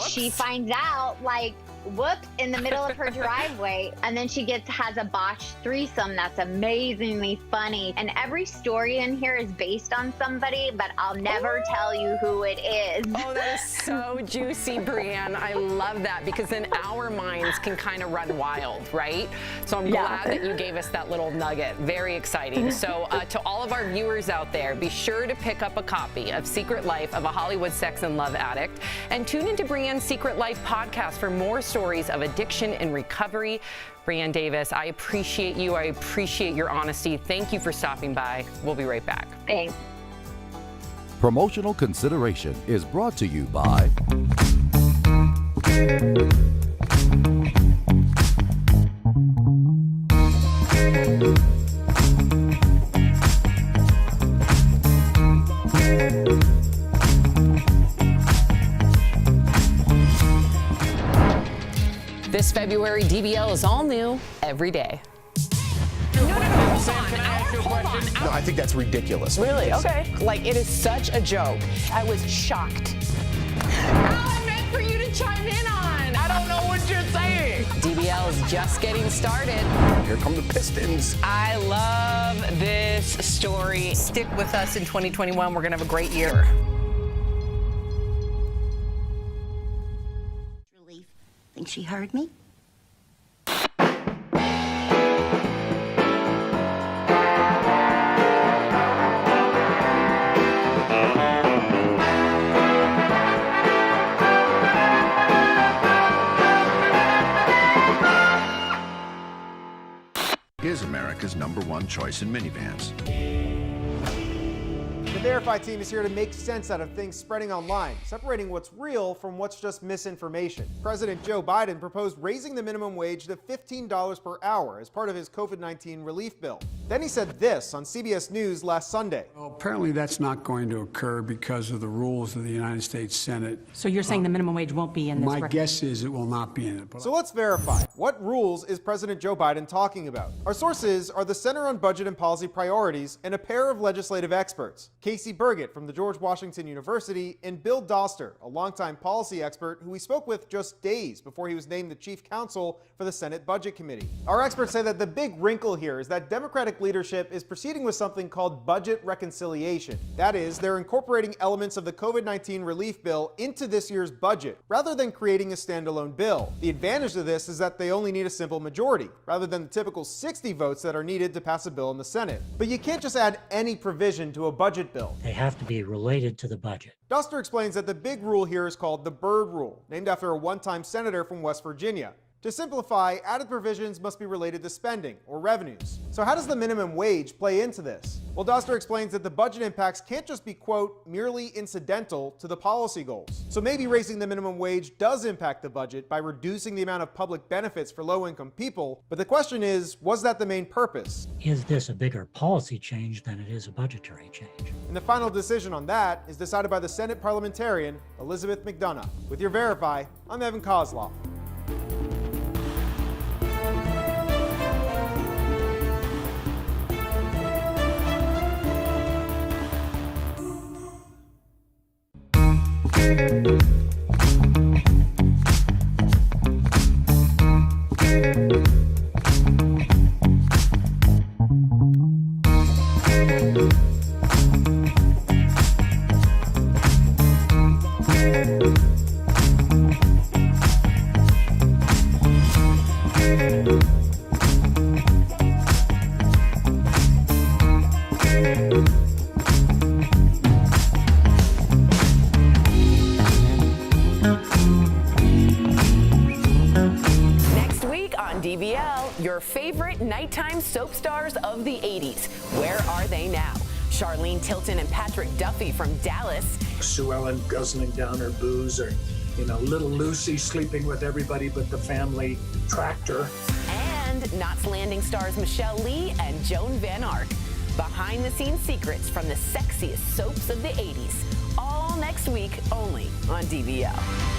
she finds out, like, whoops, in the middle of her driveway. And then she has a botched threesome that's amazingly funny. And every story in here is based on somebody, but I'll never tell you who it is. Oh, that is so juicy, Brianne. I love that, because then our minds can kind of run wild, right? So I'm glad that you gave us that little nugget. Very exciting. So to all of our viewers out there, be sure to pick up a copy of Secret Life of a Hollywood Sex and Love Addict, and tune into Brianne's Secret Life podcast for more stories of addiction and recovery. Brianne Davis, I appreciate you. I appreciate your honesty. Thank you for stopping by. We'll be right back. Thanks. Promotional consideration is brought to you by This February, DBL is all new every day. No, I think that's ridiculous. Really? Okay. Like, it is such a joke. I was shocked. I meant for you to chime in on. I don't know what you're saying. DBL is just getting started. Here come the Pistons. I love this story. Stick with us in 2021. We're going to have a great year. Relief. Think she heard me? is America's #1 choice in minivans. The Verify team is here to make sense out of things spreading online, separating what's real from what's just misinformation. President Joe Biden proposed raising the minimum wage to $15 per hour as part of his COVID-19 relief bill. Then he said this on CBS News last Sunday. Well, apparently that's not going to occur because of the rules of the United States Senate. So you're saying the minimum wage won't be in this? My guess is it will not be in it. So let's verify. What rules is President Joe Biden talking about? Our sources are the Center on Budget and Policy Priorities and a pair of legislative experts, Casey Burgett from the George Washington University and Bill Doster, a longtime policy expert who we spoke with just days before he was named the chief counsel for the Senate Budget Committee. Our experts say that the big wrinkle here is that Democratic leadership is proceeding with something called budget reconciliation. That is, they're incorporating elements of the COVID-19 relief bill into this year's budget, rather than creating a standalone bill. The advantage of this is that they only need a simple majority, rather than the typical 60 votes that are needed to pass a bill in the Senate. But you can't just add any provision to a budget bill. They have to be related to the budget. Doster explains that the big rule here is called the Byrd Rule, named after a one-time senator from West Virginia. To simplify, added provisions must be related to spending or revenues. So how does the minimum wage play into this? Well, Doster explains that the budget impacts can't just be, quote, merely incidental to the policy goals. So maybe raising the minimum wage does impact the budget by reducing the amount of public benefits for low-income people, but the question is, was that the main purpose? Is this a bigger policy change than it is a budgetary change? And the final decision on that is decided by the Senate parliamentarian, Elizabeth McDonough. With your Verify, I'm Evan Kozloff. DBL, your favorite nighttime soap stars of the 80s. Where are they now? Charlene Tilton and Patrick Duffy from Dallas. Sue Ellen guzzling down her booze, or, little Lucy sleeping with everybody but the family tractor. And Knots Landing stars Michelle Lee and Joan Van Ark. Behind the scenes secrets from the sexiest soaps of the 80s. All next week only on DBL.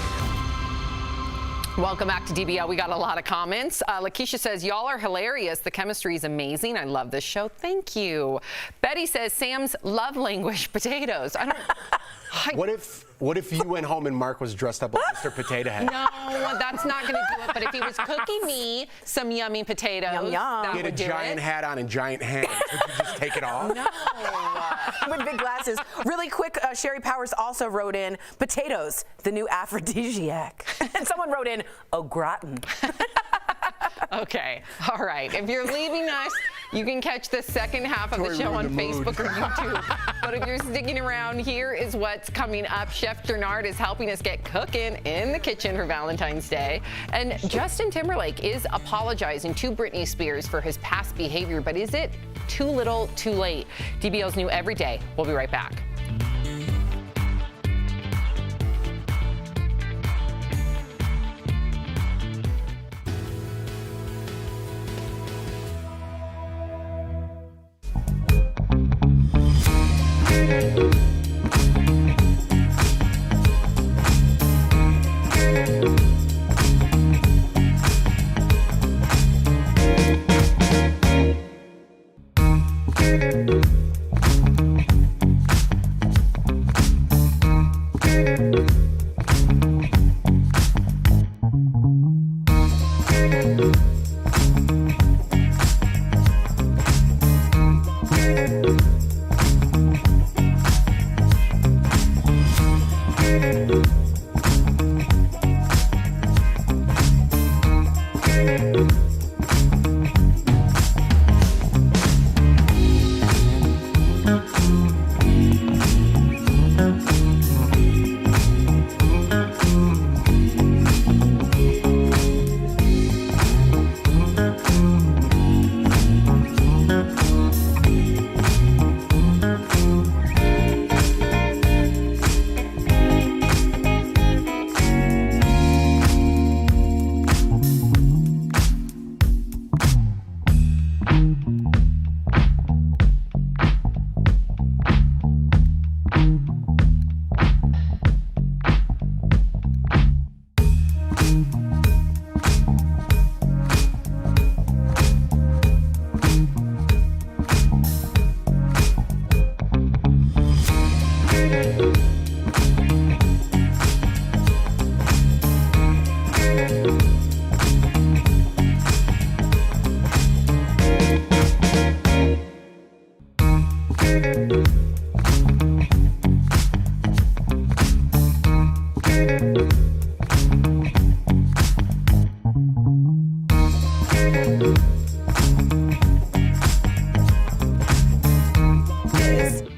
Welcome back to DBL. We got a lot of comments. Lakeisha says, y'all are hilarious. The chemistry is amazing. I love this show. Thank you. Betty says, Sam's love language, potatoes. What if you went home and Mark was dressed up like Mr. Potato Head? No, that's not going to do it. But if he was cooking me some yummy potatoes, He had a giant hat on and giant hands. Would you just take it off? No. With big glasses. Really quick, Sherry Powers also wrote in, potatoes, the new aphrodisiac. And someone wrote in, au gratin. Okay, all right. If you're leaving us, you can catch the second half of the show on Facebook or YouTube. But if you're sticking around, here is what's coming up. Chef Jernard is helping us get cooking in the kitchen for Valentine's Day. And Justin Timberlake is apologizing to Britney Spears for his past behavior. But is it too little, too late? DBL's new every day. We'll be right back.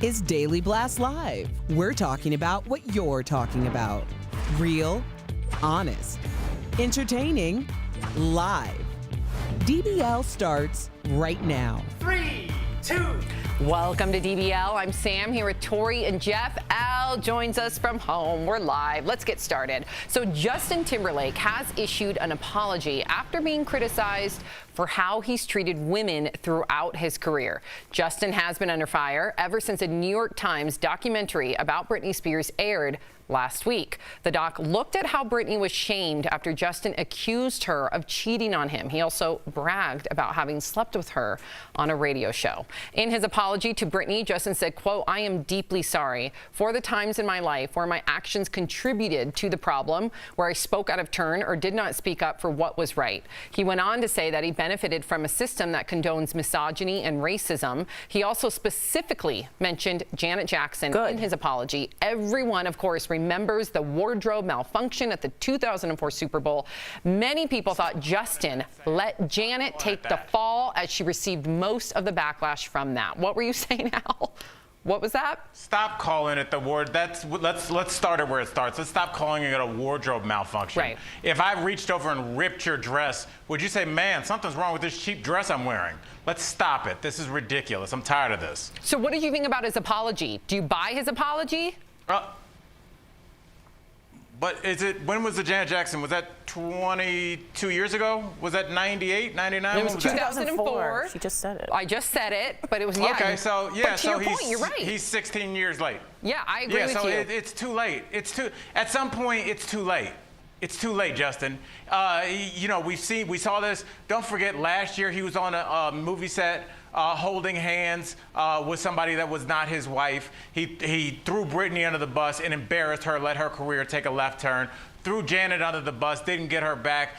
Is Daily Blast Live. We're talking about what you're talking about. Real, honest, entertaining, live. DBL starts right now. 3, 2. Welcome to DBL. I'm Sam here with Tori and Jeff. Al joins us from home. We're live. Let's get started. So Justin Timberlake has issued an apology after being criticized for how he's treated women throughout his career. Justin has been under fire ever since a New York Times documentary about Britney Spears aired last week. The doc looked at how Britney was shamed after Justin accused her of cheating on him. He also bragged about having slept with her on a radio show. In his apology to Britney, Justin said, quote, "I am deeply sorry for the times in my life where my actions contributed to the problem, where I spoke out of turn or did not speak up for what was right." He went on to say that he benefited from a system that condones misogyny and racism. He also specifically mentioned Janet Jackson in his apology. Everyone, of course, remembers the wardrobe malfunction at the 2004 Super Bowl. Many people thought Justin let Janet take the fall as she received most of the backlash from that. What were you saying, Al? What was that? Stop calling it the ward. Let's start it where it starts. Let's stop calling it a wardrobe malfunction. Right. If I reached over and ripped your dress, would you say, "Man, something's wrong with this cheap dress I'm wearing"? Let's stop it. This is ridiculous. I'm tired of this. So what did you think about his apology? Do you buy his apology? But when was the Janet Jackson? Was that 22 years ago? Was that 98, 99? It was 2004. She just said it. I just said it, but it was, Okay, so, yeah. But to your point, you're right. He's 16 years late. Yeah, I agree with you. It's too late. At some point, it's too late. It's too late, Justin. You know, we saw this. Don't forget, last year he was on a movie set holding hands with somebody that was not his wife. He threw Britney under the bus and embarrassed her, let her career take a left turn. Threw Janet under the bus, didn't get her back,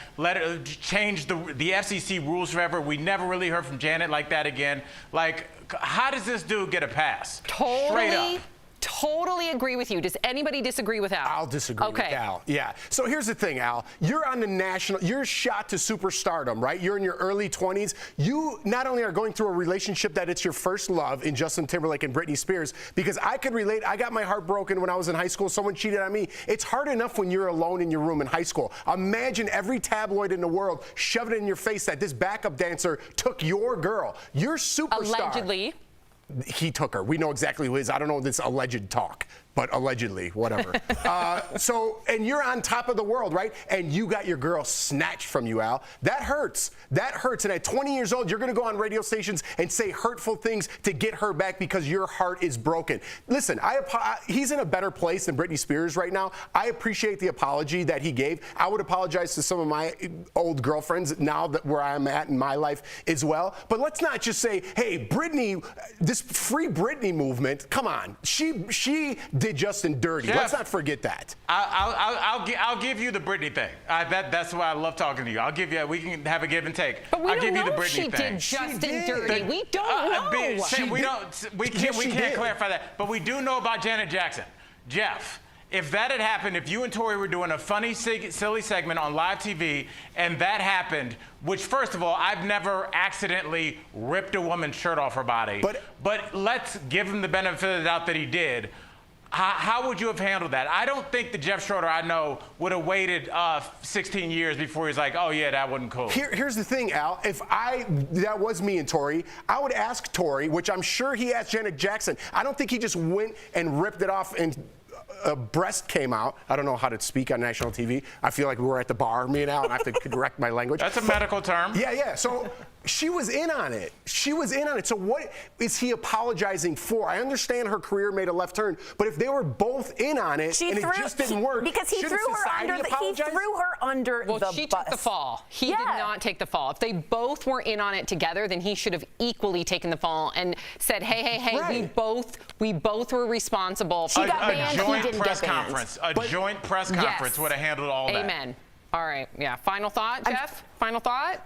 changed the FCC rules forever. We never really heard from Janet like that again. Like, how does this dude get a pass? Straight up. Totally agree with you. Does anybody disagree with Al? I'll disagree with Al. Yeah. So here's the thing, Al. You're on the you're shot to superstardom, right? You're in your early 20s. You not only are going through a relationship that it's your first love in Justin Timberlake and Britney Spears, because I could relate. I got my heart broken when I was in high school. Someone cheated on me. It's hard enough when you're alone in your room in high school. Imagine every tabloid in the world shoved it in your face that this backup dancer took your girl. Your superstar. Allegedly. He took her. We know exactly who it is. I don't know this alleged talk, but allegedly, whatever. And you're on top of the world, right? And you got your girl snatched from you, Al. That hurts. That hurts. And at 20 years old, you're going to go on radio stations and say hurtful things to get her back because your heart is broken. Listen, he's in a better place than Britney Spears right now. I appreciate the apology that he gave. I would apologize to some of my old girlfriends now that where I'm at in my life as well. But let's not just say, hey, Britney, this free Britney movement, come on. She did Justin dirty. Jeff, let's not forget that. I'll give you the Britney thing. That's why I love talking to you. I'll give you. We can have a give and take. But we I'll don't give know you the if Britney she thing. did Justin dirty. We don't know. We can't clarify that. But we do know about Janet Jackson. Jeff, if that had happened, if you and Tori were doing a funny, silly segment on live TV, and that happened, which, first of all, I've never accidentally ripped a woman's shirt off her body. But let's give him the benefit of the doubt that he did. How would you have handled that? I don't think the Jeff Schroeder I know would have waited 16 years before he's like, oh, yeah, that wasn't cool. Here's the thing, Al. If that was me and Tori, I would ask Tori, which I'm sure he asked Janet Jackson. I don't think he just went and ripped it off and a breast came out. I don't know how to speak on national TV. I feel like we were at the bar, me and Al, and I have to correct my language. That's a medical term. Yeah. So She was in on it. She was in on it. So what is he apologizing for? I understand her career made a left turn, but if they were both in on it and it just didn't work, because he threw her under well, the bus. she took the fall. He did not take the fall. If they both were in on it together, then he should have equally taken the fall and said, hey, we both were responsible. A joint press conference would have handled all that. Amen. All right. Yeah. Final thought, Jeff? Final thought?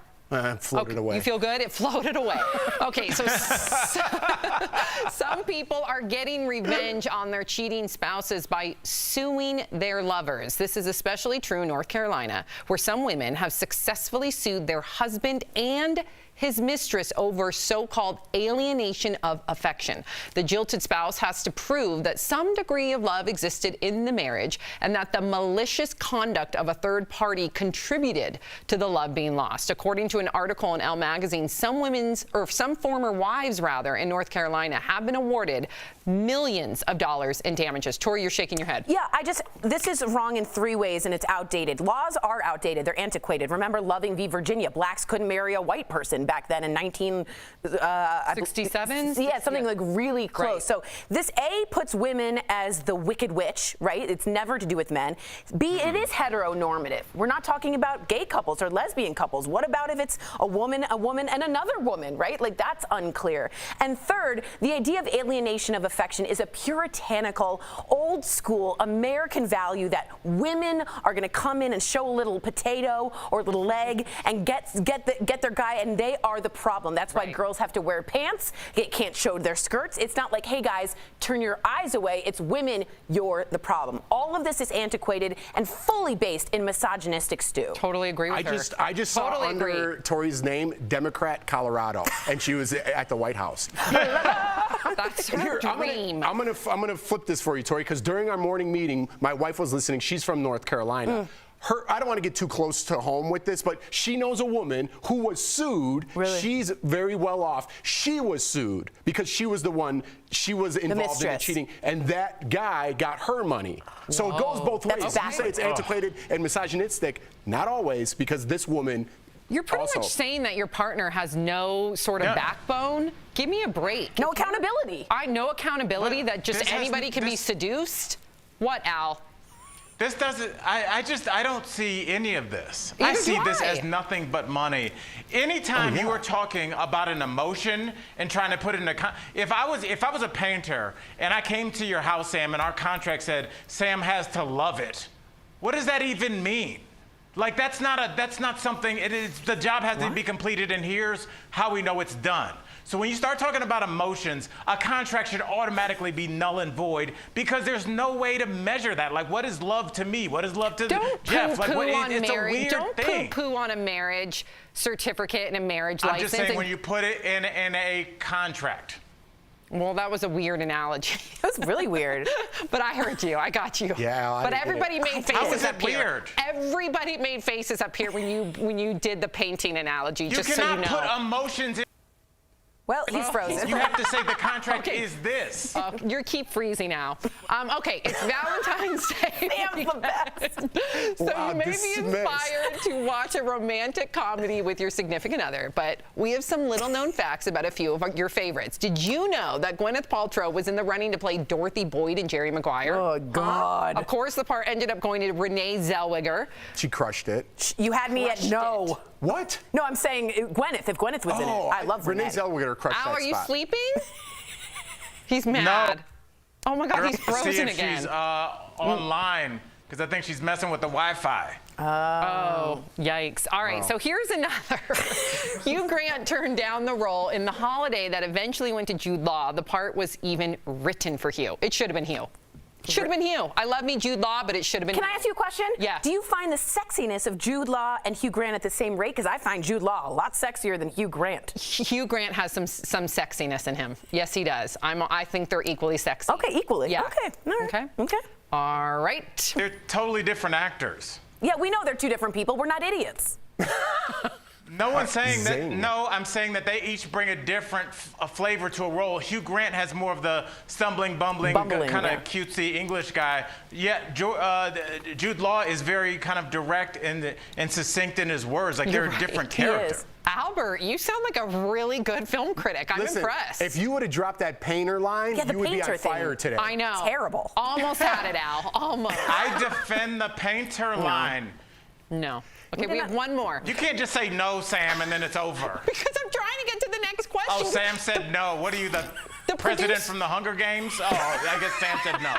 Floated away. You feel good? It floated away. Okay, so some people are getting revenge on their cheating spouses by suing their lovers. This is especially true in North Carolina, where some women have successfully sued their husband and his mistress over so-called alienation of affection. The jilted spouse has to prove that some degree of love existed in the marriage and that the malicious conduct of a third party contributed to the love being lost. According to an article in Elle magazine, some former wives in North Carolina have been awarded millions of dollars in damages. Tori, you're shaking your head. Yeah, this is wrong in 3 ways, and it's outdated. Laws are outdated. They're antiquated. Remember Loving v. Virginia. Blacks couldn't marry a white person back then in 1967? Yeah, something like really close. Right. So this A puts women as the wicked witch, right? It's never to do with men. B, it is heteronormative. We're not talking about gay couples or lesbian couples. What about if it's a woman, and another woman, right? Like, that's unclear. And third, the idea of alienation of affection is a puritanical, old school American value that women are going to come in and show a little potato or a little leg and get their guy, and they are the problem. That's why girls have to wear pants. They can't show their skirts. It's not like, hey guys, turn your eyes away. It's women, you're the problem. All of this is antiquated and fully based in misogynistic stew. Totally agree with her. I just saw under Tori's name, Democrat Colorado, and she was at the White House. That's her dream. I'm gonna flip this for you, Tori, because during our morning meeting, my wife was listening. She's from North Carolina. I don't want to get too close to home with this, but she knows a woman who was sued. Really? She's very well off. She was sued because she was involved in the cheating, and that guy got her money. So it goes both ways. You say it's antiquated and misogynistic. Not always, because this woman. You're pretty much saying that your partner has no sort of backbone. Give me a break. No accountability. No accountability, that just anybody can be seduced. What, Al? This doesn't, I don't see any of this. I see this as nothing but money. Anytime you are talking about an emotion and trying to put it in if I was a painter and I came to your house, Sam, and our contract said, Sam has to love it, what does that even mean? Like, that's not something, the job has to be completed, and here's how we know it's done. So when you start talking about emotions, a contract should automatically be null and void because there's no way to measure that. Like, what is love to me? What is love to Jeff? Like, it's a weird thing. Don't poo-poo on a marriage certificate and a marriage license. I'm just saying when you put it in a contract. Well, that was a weird analogy. That was really weird. But I heard you. I got you. Yeah. But everybody made faces How is that up here. weird? Everybody made faces up here when you did the painting analogy. You just cannot so you know. put emotions in. Well, he's frozen. You have to say the contract is this. You keep freezing now. Okay, it's Valentine's Day. Sam's the best. So you may be inspired to watch a romantic comedy with your significant other, but we have some little-known facts about a few of your favorites. Did you know that Gwyneth Paltrow was in the running to play Dorothy Boyd in Jerry Maguire? Oh, God. Of course, the part ended up going to Renee Zellweger. She crushed it. You had me at no. What? No, I'm saying Gwyneth. If Gwyneth was in it, I love Renee Zellweger crushed that Al, are you spot. sleeping? He's mad. No. Oh my God, he's frozen see if again. She's online because I think she's messing with the Wi-Fi. Oh, yikes. All right, so here's another. Hugh Grant turned down the role in The Holiday that eventually went to Jude Law. The part was even written for Hugh. It should have been Hugh. Should have been Hugh. I love me Jude Law, but it should have been. Can I ask you a question? Yeah. Do you find the sexiness of Jude Law and Hugh Grant at the same rate? Because I find Jude Law a lot sexier than Hugh Grant. Hugh Grant has some sexiness in him. Yes, he does. I think they're equally sexy. Okay, equally. Yeah. Okay. All right. Okay. All right. They're totally different actors. Yeah, we know they're two different people. We're not idiots. No one's saying that. No, I'm saying that they each bring a different flavor to a role. Hugh Grant has more of the stumbling, bumbling kind of cutesy English guy. Yet Jude Law is very kind of direct and succinct in his words. Like they're a different character. Albert, you sound like a really good film critic. I'm impressed. If you would have dropped that painter line, you would be on fire today. I know. Terrible. Almost had it, Al. Almost. I defend the painter line. No. Okay, we have one more. You can't just say no, Sam, and then it's over. Because I'm trying to get to the next question. Oh, Sam said no. What are you, the president from the Hunger Games? Oh, I guess Sam said no.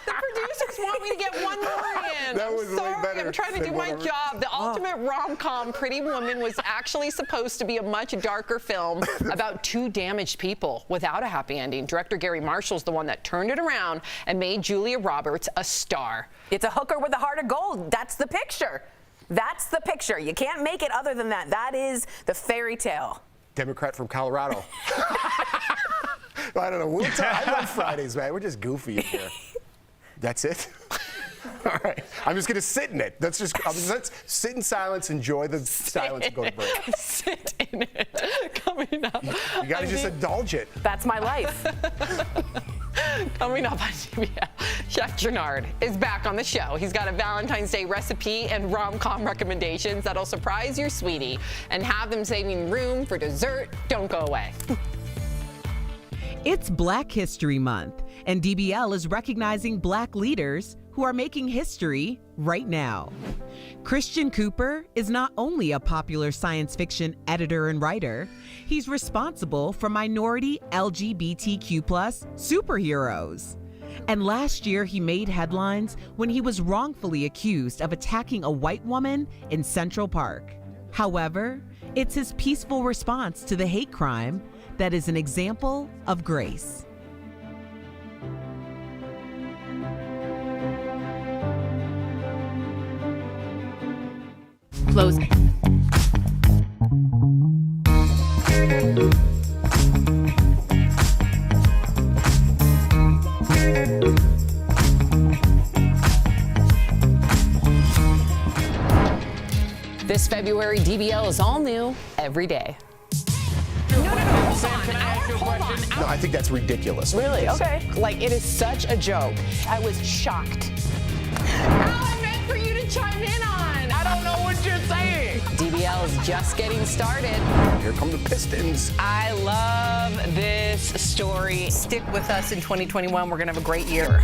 The producers want me to get one more in. That was sorry, way better I'm trying to do my job. The ultimate rom-com, Pretty Woman, was actually supposed to be a much darker film about two damaged people without a happy ending. Director Gary Marshall's the one that turned it around and made Julia Roberts a star. It's a hooker with a heart of gold. That's the picture. That's the picture. You can't make it other than that. That is the fairy tale. Democrat from Colorado. I don't know. I love Fridays, man. We're just goofy in here. That's it? All right. I'm just going to sit in it. Let's sit in silence, enjoy the silence, and go to break. Sit in it. Coming up. You got to just indulge it. That's my life. Coming up on DBL, Chef Gennard is back on the show. He's got a Valentine's Day recipe and rom-com recommendations that'll surprise your sweetie and have them saving room for dessert. Don't go away. It's Black History Month, and DBL is recognizing Black leaders who are making history right now. Christian Cooper is not only a popular science fiction editor and writer, he's responsible for minority LGBTQ+ superheroes. And last year, he made headlines when he was wrongfully accused of attacking a white woman in Central Park. However, it's his peaceful response to the hate crime that is an example of grace. Close. This February, DBL is all new every day. Hold on. No, I think that's ridiculous. Really? Okay. Like, it is such a joke. I was shocked. I meant for you to chime in on. I don't know what you're saying. DBL is just getting started. Here come the Pistons. I love this story. Stick with us in 2021. We're going to have a great year.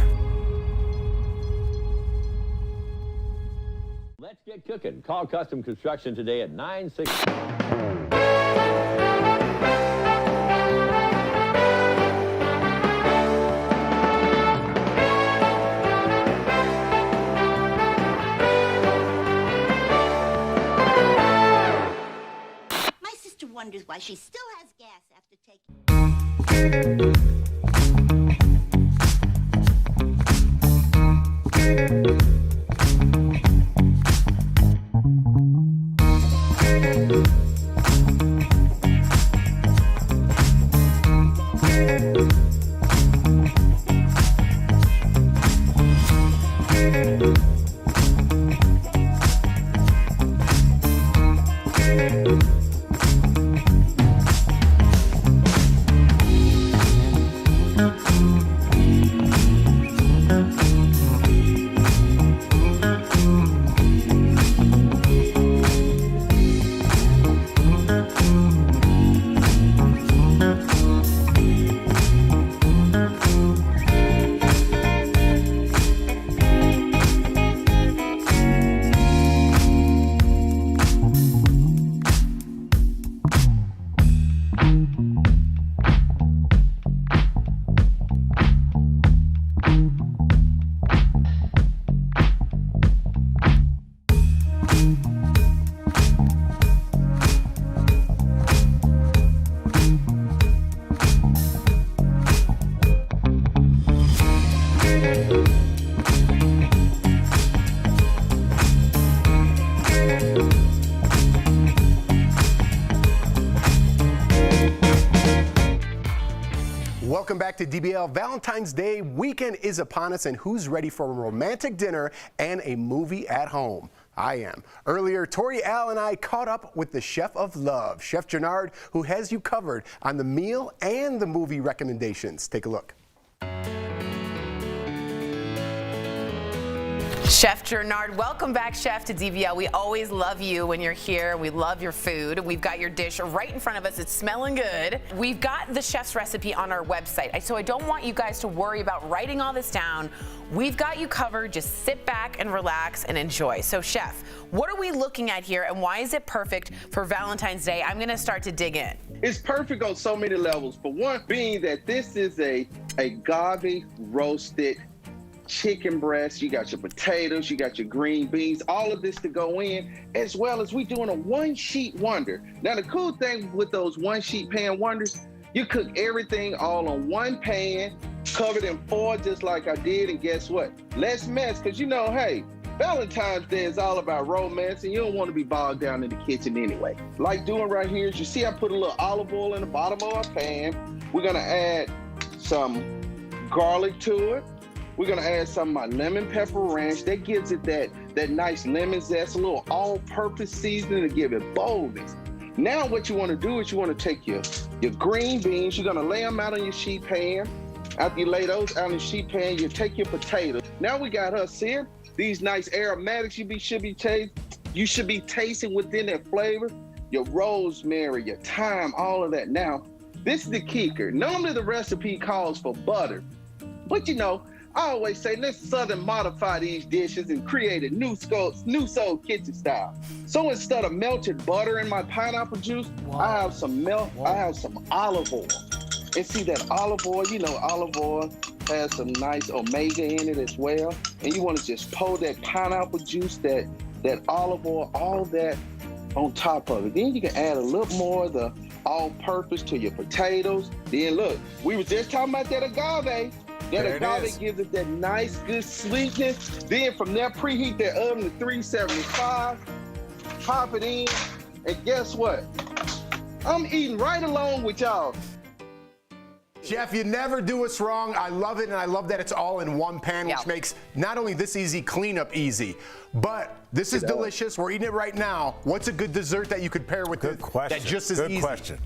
Let's get cooking. Call Custom Construction today at 960. My sister wonders why she still has gas after taking. Welcome back to DBL. Valentine's Day weekend is upon us, and who's ready for a romantic dinner and a movie at home? I am. Earlier, Tori, Al, and I caught up with the chef of love, Chef Gennard, who has you covered on the meal and the movie recommendations. Take a look. Chef Gennard, welcome back, Chef, to DBL. We always love you when you're here. We love your food. We've got your dish right in front of us. It's smelling good. We've got the chef's recipe on our website, so I don't want you guys to worry about writing all this down. We've got you covered. Just sit back and relax and enjoy. So, Chef, what are we looking at here, and why is it perfect for Valentine's Day? I'm going to start to dig in. It's perfect on so many levels. For one, being that this is a agave roasted chicken breast, you got your potatoes, you got your green beans, all of this to go in, as well as we doing a one-sheet wonder. Now, the cool thing with those one-sheet pan wonders, you cook everything all on one pan, covered in foil just like I did, and guess what? Less mess, because you know, hey, Valentine's Day is all about romance, and you don't want to be bogged down in the kitchen anyway. Like doing right here, as you see, I put a little olive oil in the bottom of our pan. We're gonna add some garlic to it. We're gonna add some of my lemon pepper ranch. That gives it that nice lemon zest, a little all-purpose seasoning to give it boldness. Now what you wanna do is you wanna take your green beans, you're gonna lay them out on your sheet pan. After you lay those out in the sheet pan, you take your potatoes. Now we got us here, these nice aromatics you should be tasting within that flavor. Your rosemary, your thyme, all of that. Now, this is the kicker. Normally the recipe calls for butter, but you know, I always say, let's Southern modify these dishes and create a new soul kitchen style. So instead of melted butter in my pineapple juice, I have some olive oil. And see that olive oil, you know, olive oil has some nice omega in it as well. And you want to just pour that pineapple juice, that olive oil, all that on top of it. Then you can add a little more of the all-purpose to your potatoes. Then look, we were just talking about that agave. That agave gives it that nice, good sweetness. Then from there, preheat that oven to 375. Pop it in, and guess what? I'm eating right along with y'all. Chef, you never do us wrong. I love it, and I love that it's all in one pan, which makes not only this easy, cleanup easy, but this is delicious. We're eating it right now. What's a good dessert that you could pair with it that just is easy? Good question.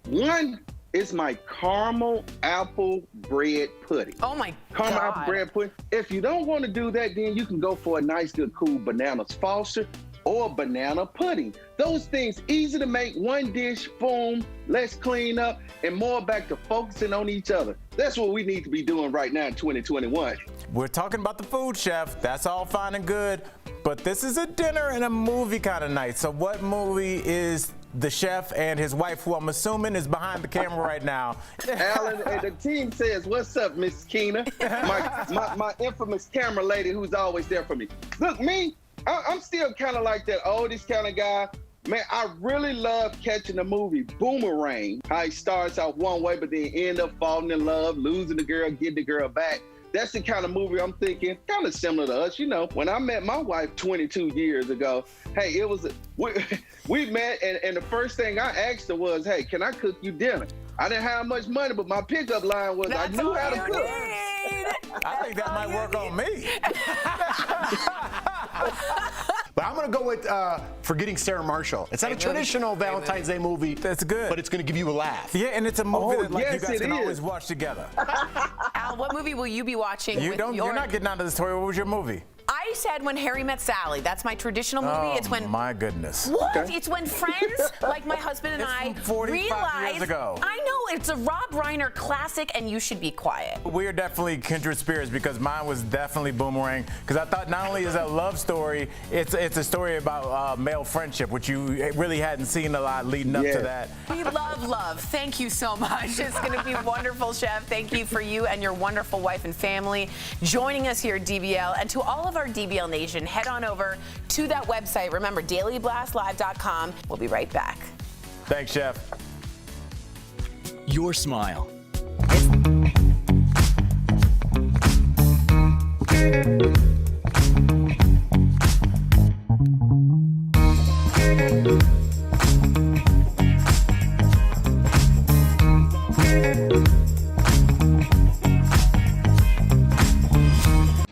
One is my caramel apple bread pudding. Oh my Caramel apple bread pudding. If you don't want to do that, then you can go for a nice, good, cool bananas Foster or banana pudding. Those things easy to make, one dish, boom, let's clean up, and more back to focusing on each other. That's what we need to be doing right now in 2021. We're talking about the food, Chef. That's all fine and good, but this is a dinner and a movie kind of night. So what movie is the chef and his wife, who I'm assuming is behind the camera right now? Alan, and the team says, what's up, Miss Keena? My infamous camera lady who's always there for me. Look, me, I'm still kind of like that oldest kind of guy. Man, I really love catching the movie Boomerang. How he starts out one way, but then end up falling in love, losing the girl, getting the girl back. That's the kind of movie I'm thinking, kind of similar to us. You know, when I met my wife 22 years ago, hey, it was, we met, and the first thing I asked her was, hey, can I cook you dinner? I didn't have much money, but my pickup line was, I knew how to cook. I think that might work on me. But I'm going to go with Forgetting Sarah Marshall. It's not a traditional Valentine's Day movie. That's good. But it's going to give you a laugh. Yeah, and it's a movie that you guys can always watch together. Al, what movie will you be watching? You're not getting out of the story. What was your movie? I said When Harry Met Sally. That's my traditional movie. Oh, it's when my goodness. What? Okay. It's when friends, like my husband and I, 45 years ago. I know, it's a Rob Reiner classic, and you should be quiet. We are definitely kindred spirits, because mine was definitely Boomerang. Because I thought not only is it a love story, it's a story about male friendship, which you really hadn't seen a lot leading up to that. We love love. Thank you so much. It's going to be wonderful, Chef. Thank you for you and your wonderful wife and family joining us here at DBL. And to all of our DBL Nation, head on over to that website. Remember, dailyblastlive.com. We'll be right back. Thanks, Chef. Your smile.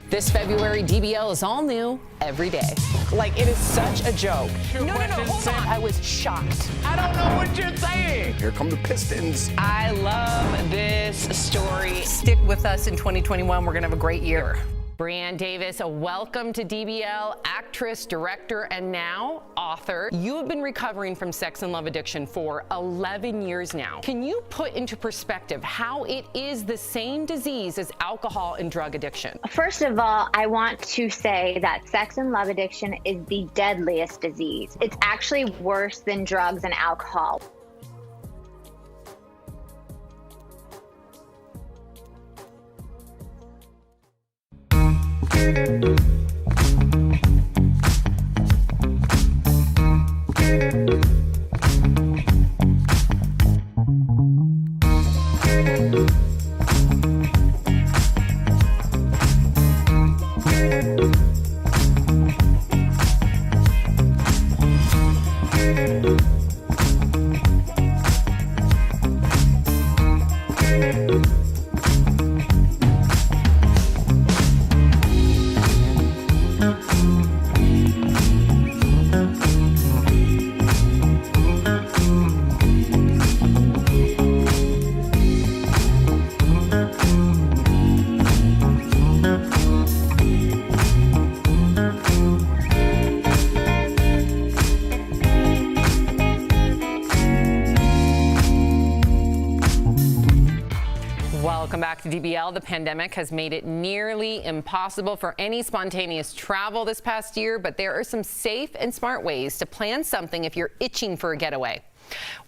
The This February, DBL is all new every day. Like, it is such a joke. Your No, question, hold Sam? on. I was shocked. I don't know what you're saying. Here come the Pistons. I love this story. Stick with us in 2021. We're going to have a great year. Brianne Davis, welcome to DBL, actress, director, and now author. You have been recovering from sex and love addiction for 11 years now. Can you put into perspective how it is the same disease as alcohol and drug addiction? First of all, I want to say that sex and love addiction is the deadliest disease. It's actually worse than drugs and alcohol. Welcome back to DBL. The pandemic has made it nearly impossible for any spontaneous travel this past year, but there are some safe and smart ways to plan something if you're itching for a getaway.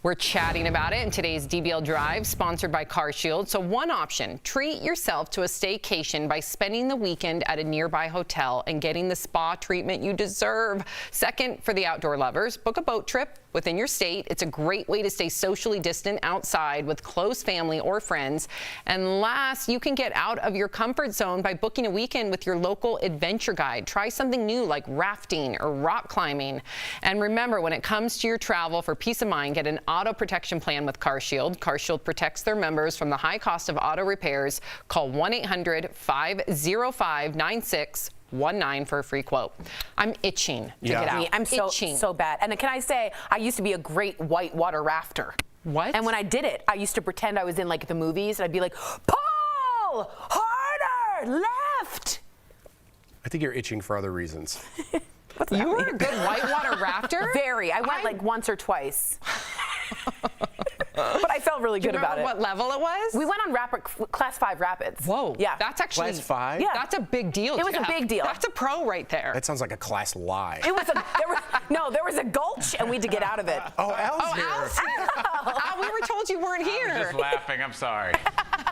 We're chatting about it in today's DBL Drive, sponsored by CarShield. So one option, treat yourself to a staycation by spending the weekend at a nearby hotel and getting the spa treatment you deserve. Second, for the outdoor lovers, book a boat trip within your state. It's a great way to stay socially distant outside with close family or friends. And last, you can get out of your comfort zone by booking a weekend with your local adventure guide. Try something new like rafting or rock climbing. And remember, when it comes to your travel, for peace of mind, get an auto protection plan with CarShield. CarShield protects their members from the high cost of auto repairs. Call 1-800-505-9619 for a free quote. I'm itching to get out. I'm itching. so bad. And can I say, I used to be a great whitewater rafter. What? And when I did it, I used to pretend I was in like the movies, and I'd be like, Paul, harder, left. I think you're itching for other reasons. You were a good whitewater rafter? Very. I went like once or twice. But I felt really good about it. What level it was? We went on class 5 rapids. Whoa. Yeah. That's actually Class 5? Yeah. That's a big deal. It was a big deal. That's a pro right there. That sounds like a class lie. It was there was a gulch, and we had to get out of it. Oh, Al's here. Al's here. We were told you weren't here. I was just laughing. I'm sorry.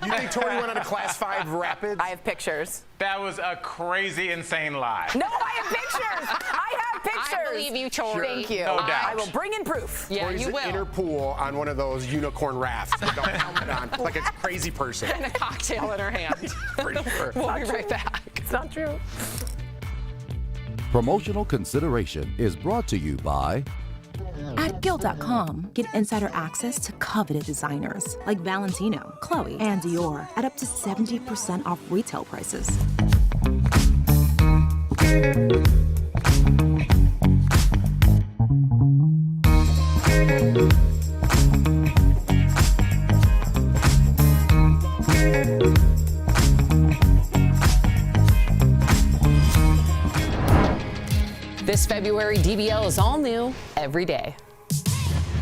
You think Tori went on a class 5 rapids? I have pictures. That was a crazy, insane lie. No, I have pictures. I have pictures. I believe you, Tori. Thank you. No doubt. I will bring in proof. Yeah, Tori's you will. in her pool on one of those unicorn rafts with a helmet on, like a crazy person. And a cocktail in her hand. Pretty sure. We'll be right back. It's not true. Promotional consideration is brought to you by At Guild.com, get insider access to coveted designers like Valentino, Chloe, and Dior at up to 70% off retail prices. This February, DBL is all new every day.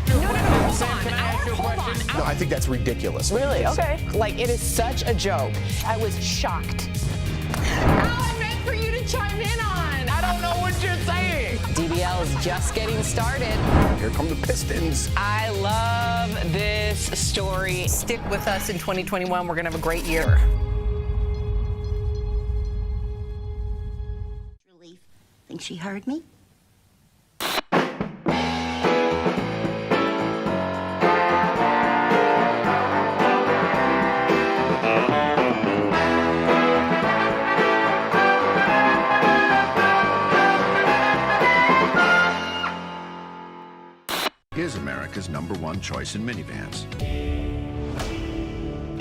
Sam, can I ask you a question? No, I think that's ridiculous. Really? Okay. Like, it is such a joke. I was shocked. I meant for you to chime in on. I don't know what you're saying. DBL is just getting started. Here come the Pistons. I love this story. Stick with us in 2021. We're going to have a great year. Relief. Think she heard me? Is America's #1 choice in minivans.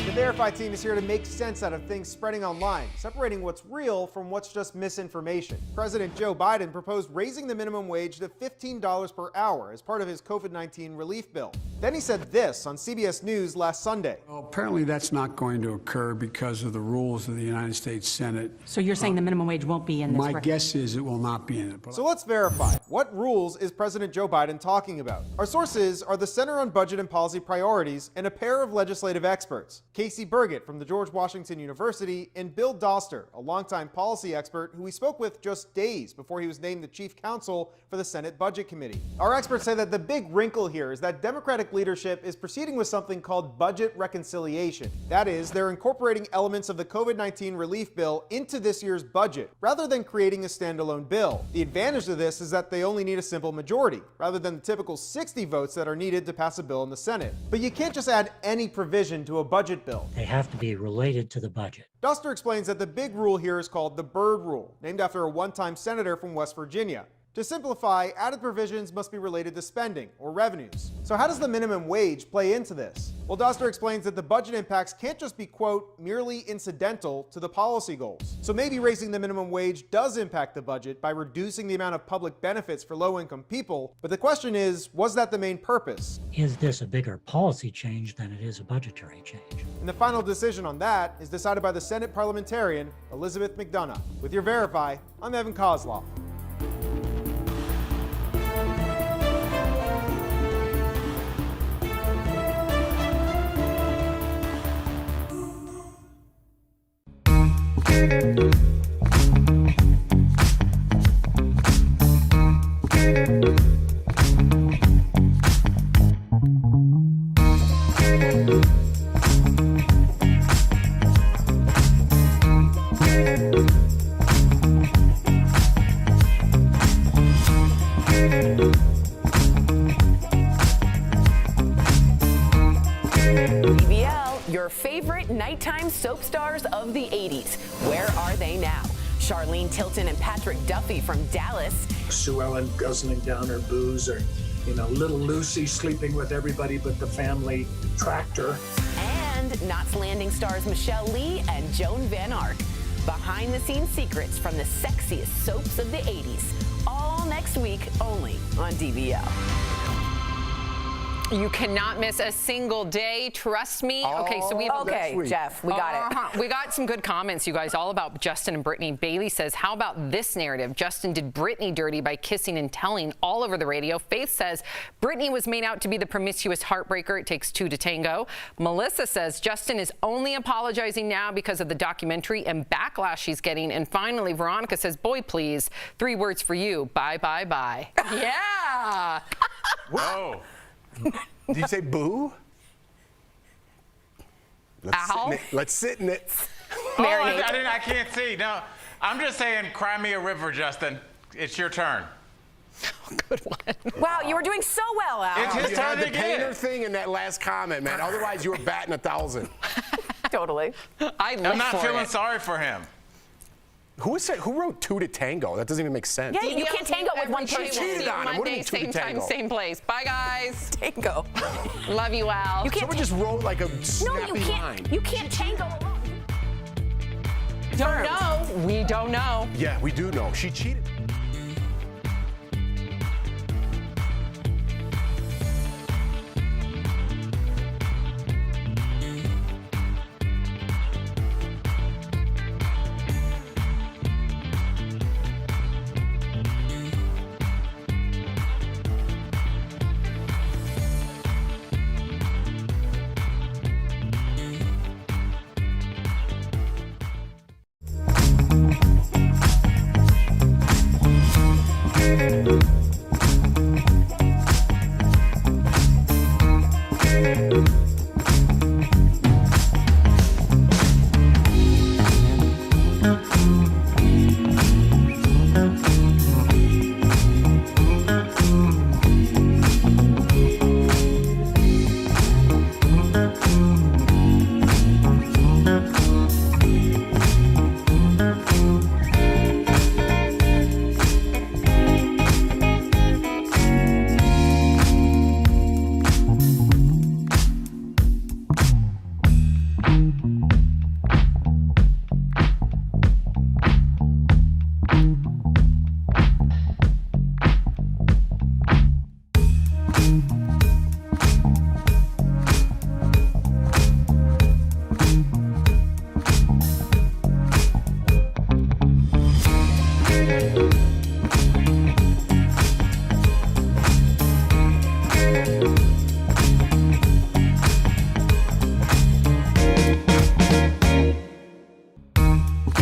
The Verify team is here to make sense out of things spreading online, separating what's real from what's just misinformation. President Joe Biden proposed raising the minimum wage to $15 per hour as part of his COVID-19 relief bill. Then he said this on CBS News last Sunday. Well, apparently that's not going to occur because of the rules of the United States Senate. So you're saying the minimum wage won't be in this? My guess is it will not be in it. So let's verify. What rules is President Joe Biden talking about? Our sources are the Center on Budget and Policy Priorities and a pair of legislative experts, Casey Burgett from the George Washington University and Bill Doster, a longtime policy expert who we spoke with just days before he was named the chief counsel for the Senate Budget Committee. Our experts say that the big wrinkle here is that Democratic leadership is proceeding with something called budget reconciliation. That is, they're incorporating elements of the COVID-19 relief bill into this year's budget, rather than creating a standalone bill. The advantage of this is that they only need a simple majority, rather than the typical 60 votes that are needed to pass a bill in the Senate. But you can't just add any provision to a budget bill. They have to be related to the budget. Doster explains that the big rule here is called the Byrd Rule, named after a one-time senator from West Virginia. To simplify, added provisions must be related to spending or revenues. So how does the minimum wage play into this? Well, Doster explains that the budget impacts can't just be, quote, merely incidental to the policy goals. So maybe raising the minimum wage does impact the budget by reducing the amount of public benefits for low-income people. But the question is, was that the main purpose? Is this a bigger policy change than it is a budgetary change? And the final decision on that is decided by the Senate parliamentarian, Elizabeth McDonough. With your Verify, I'm Evan Kozloff. DBL, your favorite nighttime soap stars of the 80s. Where are they now? Charlene Tilton and Patrick Duffy from Dallas. Sue Ellen guzzling down her booze, or, little Lucy sleeping with everybody but the family tractor. And Knots Landing stars Michelle Lee and Joan Van Ark. Behind the scenes secrets from the sexiest soaps of the 80s. All next week only on DBL. You cannot miss a single day. Trust me. Okay, so we've Jeff, we got it. We got some good comments, you guys, all about Justin and Brittany. Bailey says, how about this narrative? Justin did Brittany dirty by kissing and telling all over the radio. Faith says, Brittany was made out to be the promiscuous heartbreaker. It takes two to tango. Melissa says, Justin is only apologizing now because of the documentary and backlash she's getting. And finally, Veronica says, boy, please, 3 words for you. Bye, bye, bye. Yeah. Whoa. Did you say boo? Let's sit in it. I can't see. No, I'm just saying, cry me a river, Justin. It's your turn. Good one. Wow, you were doing so well, Al. It's his You turn had the again. painter thing in that last comment, man. Otherwise, you were batting 1,000. Totally. I'm not feeling sorry for him. Who wrote 2 to tango? That doesn't even make sense. Yeah, you can't tango with one person. cheated on him. What do you mean 2 to Same time, tango? same place. Bye, guys. Tango. Love you, Al. You can't Someone just wrote like a No, snappy you can't. line. You can't tango alone. Don't know. We don't know. Yeah, we do know. She cheated.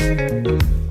Bye.